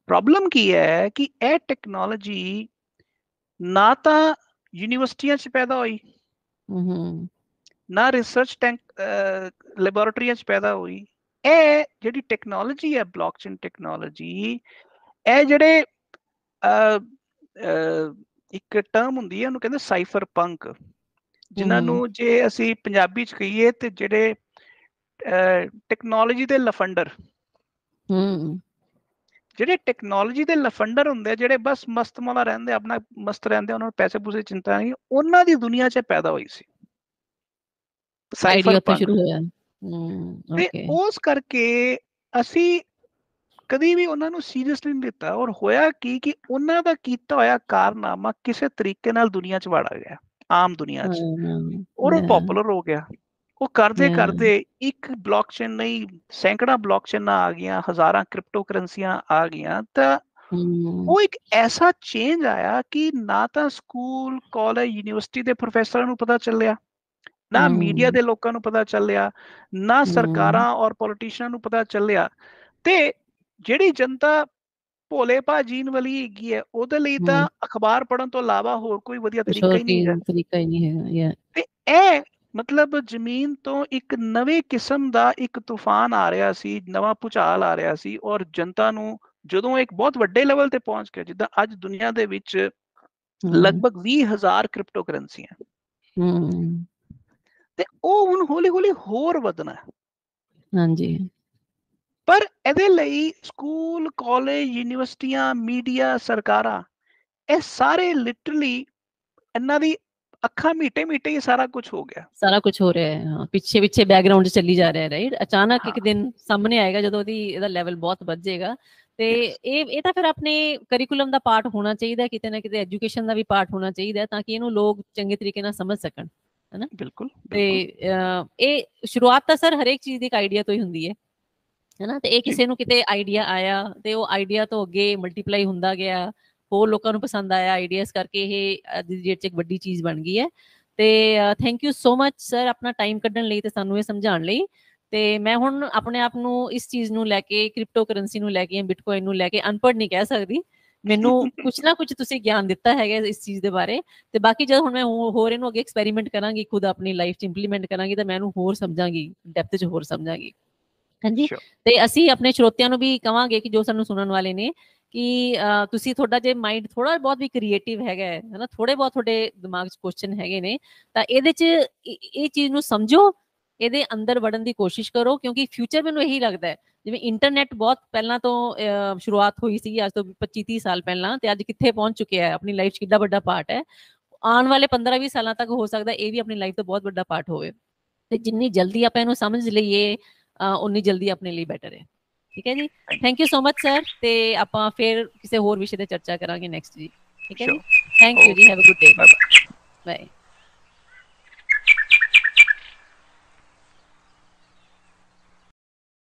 ਪ੍ਰੋਬਲਮ ਕੀ ਹੈ ਕਿ ਇਹ ਟੈਕਨੋਲੋਜੀ ਨਾ ਤਾਂ ਯੂਨੀਵਰਸਿਟੀਆਂ 'ਚ ਪੈਦਾ ਹੋਈ, ਨਾ ਰਿਸਰਚ ਲੈਬੋਰੇਟਰੀਆਂ 'ਚ ਪੈਦਾ ਹੋਈ। ਇਹ ਜਿਹੜੀ ਟੈਕਨੋਲੋਜੀ ਹੈ, ਬਲੌਕਚੇਨ ਟੈਕਨੋਲੋਜੀ, ਇਹ ਜਿਹੜੇ ਇੱਕ ਟਰਮ ਹੁੰਦੀ ਹੈ ਉਹਨੂੰ ਕਹਿੰਦੇ ਸਾਈਫਰ ਪੰਕ, ਜਿਨ੍ਹਾਂ ਨੂੰ ਜੇ ਅਸੀਂ ਪੰਜਾਬੀ 'ਚ ਕਹੀਏ ਤੇ ਜਿਹੜੇ ਟੈਕਨੋਲੋਜੀ ਦੇ ਲਫੰਡਰ, ਜਿਹੜੇ ਟੈਕਨੋਲੋਜੀ ਦੇ ਲਫੰਡਰ ਹੁੰਦੇ, ਜਿਹੜੇ ਬਸ ਮਸਤਮੌਲਾ ਰਹਿੰਦੇ, ਆਪਣਾ ਮਸਤ ਰਹਿੰਦੇ, ਉਹਨਾਂ ਨੂੰ ਪੈਸੇ ਪੂਸੇ ਚਿੰਤਾ ਨਹੀਂ, ਉਹਨਾਂ ਦੀ ਦੁਨੀਆ 'ਚ ਪੈਦਾ ਹੋਈ ਸੀ ਸਾਈਫਰ ਪੰਕ। ਤੇ ਉਸ ਕਰਕੇ ਅਸੀਂ ਕਦੀ ਵੀ ਉਹਨਾਂ ਨੂੰ ਸੀਰੀਅਸਲੀ ਨਹੀਂ ਲਿੱਤਾ। ਔਰ ਹੋਇਆ ਕਿ ਉਹਨਾਂ ਦਾ ਕੀਤਾ ਹੋਇਆ ਕਾਰਨਾਮਾ ਕਿਸੇ ਤਰੀਕੇ ਨਾਲ ਦੁਨੀਆ 'ਚ ਵੜ ਗਿਆ, ਆਮ ਦੁਨੀਆ 'ਚ, ਔਰ ਉਹ ਪਪੂਲਰ ਹੋ ਗਿਆ। ਉਹ ਕਰਦੇ ਕਰਦੇ ਇੱਕ ਬਲੌਕਚੇਨ ਨਹੀਂ, ਸੈਂਕੜਾ ਬਲੌਕਚੇਨਾਂ ਆ ਗਈਆਂ, ਹਜ਼ਾਰਾਂ ਕ੍ਰਿਪਟੋ ਕਰੰਸੀਆਂ ਆ ਗਈਆਂ। ਤਾਂ ਉਹ ਇੱਕ ਐਸਾ ਚੇਂਜ ਆਇਆ ਕਿ ਨਾ ਤਾਂ ਸਕੂਲ, ਕਾਲਜ, ਯੂਨੀਵਰਸਿਟੀ ਦੇ ਪ੍ਰੋਫੈਸਰਾਂ ਨੂੰ ਪਤਾ ਚੱਲਿਆ, ਨਾ ਮੀਡੀਆ ਦੇ ਲੋਕਾਂ ਨੂੰ ਪਤਾ ਚੱਲਿਆ, ਨਾ ਸਰਕਾਰਾਂ ਔਰ ਪੋਲੀਟੀਸ਼ੀਅਨਾਂ ਨੂੰ ਪਤਾ ਚੱਲਿਆ। ਤੇ ਜਿਹੜੀ ਜਨਤਾ ਭੋਲੇ ਭਾਅ ਜੀਣ ਵਾਲੀ ਹੈਗੀ ਹੈ, ਉਹਦੇ ਲਈ ਤਾਂ ਅਖਬਾਰ ਪੜ੍ਹਨ ਤੋਂ ਇਲਾਵਾ ਹੋਰ ਕੋਈ ਵਧੀਆ ਤਰੀਕਾ ਹੀ ਨਹੀਂ ਹੈ। ਤੇ ਇਹ ਮਤਲਬ ਜ਼ਮੀਨ ਤੋਂ ਇੱਕ ਨਵੇਂ ਕਿਸਮ ਦਾ ਇੱਕ ਤੂਫਾਨ ਆ ਰਿਹਾ ਸੀ, ਨਵਾਂ ਭੂਚਾਲ ਆ ਰਿਹਾ ਸੀ। ਔਰ ਜਨਤਾ ਨੂੰ ਜਦੋਂ ਇੱਕ ਬਹੁਤ ਵੱਡੇ ਲੈਵਲ ਤੇ ਪਹੁੰਚ ਗਿਆ, ਜਿੱਦਾਂ ਅੱਜ ਦੁਨੀਆ ਦੇ ਵਿੱਚ ਲਗਭਗ 20,000 ਕ੍ਰਿਪਟੋ ਕਰੰਸੀਆਂ, ਤੇ ਉਹ ਹੁਣ ਹੌਲੀ ਹੌਲੀ ਹੋਰ ਵਧਣਾ। ਹਾਂਜੀ। ਪਰ ਇਹਦੇ ਲਈ ਸਕੂਲ, ਕਾਲਜ, ਯੂਨੀਵਰਸਿਟੀਆਂ, ਮੀਡੀਆ, ਸਰਕਾਰਾਂ, ਇਹ ਸਾਰੇ ਲਿਟਰਲੀ ਇਹਨਾਂ ਦੀ ਅੱਖਾਂ ਮੀਟੇ ਮੀਟੇ ਹੀ ਸਾਰਾ ਕੁਝ ਹੋ ਗਿਆ, ਸਾਰਾ ਕੁਝ ਹੋ ਰਿਹਾ ਹੈ। ਹਾਂ, ਪਿੱਛੇ ਪਿੱਛੇ ਬੈਕਗ੍ਰਾਉਂਡ 'ਚ ਚੱਲੀ ਜਾ ਰਿਹਾ ਹੈ, ਰਾਈਟ। ਅਚਾਨਕ ਇੱਕ ਦਿਨ ਸਾਹਮਣੇ ਆਏਗਾ ਜਦੋਂ ਇਹਦਾ ਲੈਵਲ ਬਹੁਤ ਵੱਧ ਜਾਏਗਾ। ਤੇ ਇਹ ਤਾਂ ਫਿਰ ਆਪਣੇ ਕਰਿਕੂਲਮ ਦਾ ਪਾਰਟ ਹੋਣਾ ਚਾਹੀਦਾ, ਕਿਤੇ ਨਾ ਕਿਤੇ ਐਜੂਕੇਸ਼ਨ ਦਾ ਵੀ ਪਾਰਟ ਹੋਣਾ ਚਾਹੀਦਾ, ਤਾਂ ਕਿ ਇਹਨੂੰ ਲੋਕ ਚੰਗੇ ਤਰੀਕੇ ਨਾਲ ਸਮਝ ਸਕਣ, ਹੈਨਾ। ਬਿਲਕੁਲ। ਤੇ ਇਹ ਸ਼ੁਰੂਆਤ ਤਾਂ ਸਰ ਹਰੇਕ ਚੀਜ਼ ਦੀ ਇੱਕ ਆਈਡੀਆ ਤੋਂ ਹੀ ਹੁੰਦੀ ਹੈ, ਹੈਨਾ। ਤੇ ਇਹ ਕਿਸੇ ਨੂੰ ਕਿਤੇ ਆਈਡੀਆ ਆਇਆ ਤੇ ਉਹ ਆਈਡੀਆ ਤੋਂ ਅੱਗੇ ਮਲਟੀਪਲਾਈ ਹੁੰਦਾ ਗਿਆ, ਹੋਰ ਲੋਕਾਂ ਨੂੰ ਪਸੰਦ ਆਇਆ ਆਈਡੀਆਜ਼ ਕਰਕੇ, ਇਹ ਅੱਜ ਦੀ ਡੇਟ 'ਚ ਇੱਕ ਵੱਡੀ ਚੀਜ਼ ਬਣ ਗਈ ਹੈ। ਤੇ thank you so much sir ਆਪਣਾ ਟਾਈਮ ਕੱਢਣ ਲਈ ਤੇ ਸਾਨੂੰ ਇਹ ਸਮਝਾਉਣ ਲਈ। ਤੇ ਮੈਂ ਹੁਣ ਆਪਣੇ ਆਪ ਨੂੰ ਇਸ ਚੀਜ਼ ਨੂੰ ਲੈ ਕੇ, ਕ੍ਰਿਪਟੋ ਕਰੰਸੀ ਨੂੰ ਲੈ ਕੇ, ਬਿਟਕੋਇਨ ਨੂੰ ਲੈ ਕੇ ਅਨਪੜ੍ਹ ਨਹੀਂ ਕਹਿ ਸਕਦੀ। ਮੈਨੂੰ ਕੁਛ ਨਾ ਕੁਛ ਤੁਸੀਂ ਗਿਆਨ ਦਿੱਤਾ ਹੈਗਾ ਇਸ ਚੀਜ਼ ਦੇ ਬਾਰੇ। ਤੇ ਬਾਕੀ ਜਦੋਂ ਹੁਣ ਮੈਂ ਹੋਰ ਇਹਨੂੰ ਅੱਗੇ ਐਕਸਪੈਰੀਮੈਂਟ ਕਰਾਂਗੀ, ਖੁਦ ਆਪਣੀ ਲਾਈਫ 'ਚ ਇੰਪਲੀਮੈਂਟ ਕਰਾਂਗੀ, ਤਾਂ ਮੈਂ ਇਹਨੂੰ ਹੋਰ ਸਮਝਾਂਗੀ, ਡੈਪਥ 'ਚ ਹੋਰ ਸਮਝਾਂਗੀ। ਹਾਂਜੀ। ਤੇ ਅਸੀਂ ਆਪਣੇ ਸਰੋਤਿਆਂ ਨੂੰ ਵੀ ਕਵਾਂਗੇ ਕਿ ਜੋ ਸਾਨੂੰ ਸੁਣਨ ਵਾਲੇ ਨੇ, ਕਿ ਤੁਸੀਂ ਤੁਹਾਡਾ ਜੇ ਮਾਈਂਡ ਥੋੜਾ ਬਹੁਤ ਵੀ ਕ੍ਰੀਏਟਿਵ ਹੈਗਾ ਹੈ ਨਾ, ਥੋੜੇ ਬਹੁਤ ਤੁਹਾਡੇ ਦਿਮਾਗ 'ਚ ਕੁਐਸਚਨ ਹੈਗੇ ਨੇ, ਤਾਂ ਇਹਦੇ 'ਚ ਇਹ ਚੀਜ਼ ਨੂੰ ਸਮਝੋ ਇਹਦੇ ਅੰਦਰ ਵੜਨ ਦੀ ਕੋਸ਼ਿਸ਼ ਕਰੋ, ਕਿਉਂਕਿ ਫਿਊਚਰ ਮੈਨੂੰ ਇਹੀ ਲੱਗਦਾ ਹੈ, ਜਿਵੇਂ ਇੰਟਰਨੈਟ ਬਹੁਤ ਪਹਿਲਾਂ ਤੋਂ ਸ਼ੁਰੂਆਤ ਹੋਈ ਸੀ, ਅੱਜ ਤੋਂ 25-30 ਸਾਲ ਪਹਿਲਾਂ, ਤੇ ਅੱਜ ਕਿੱਥੇ ਪਹੁੰਚ ਚੁੱਕਿਆ ਹੈ, ਆਪਣੀ ਲਾਈਫ 'ਚ ਕਿੱਡਾ ਵੱਡਾ ਪਾਰਟ ਹੈ। ਆਉਣ ਵਾਲੇ 15-20 ਸਾਲਾਂ ਤੱਕ ਹੋ ਸਕਦਾ ਇਹ ਵੀ ਆਪਣੀ ਲਾਈਫ ਦਾ ਬਹੁਤ ਵੱਡਾ ਪਾਰਟ ਹੋਵੇ, ਤੇ ਜਿੰਨੀ ਜਲਦੀ ਆਪਾਂ ਇਹਨੂੰ ਸਮਝ ਲਈਏ ਉਨੀ ਜਲਦੀ ਆਪਣੇ ਲਈ ਬੈਟਰ ਹੈ। ਠੀਕ ਹੈ ਜੀ, thank you so much sir, ਤੇ ਆਪਾਂ ਫਿਰ ਕਿਸੇ ਹੋਰ ਵਿਸ਼ੇ ਤੇ ਚਰਚਾ ਕਰਾਂਗੇ ਨੈਕਸਟ ਜੀ। ਠੀਕ ਹੈ ਜੀ, ਥੈਂਕ ਯੂ ਜੀ, have a good day, bye.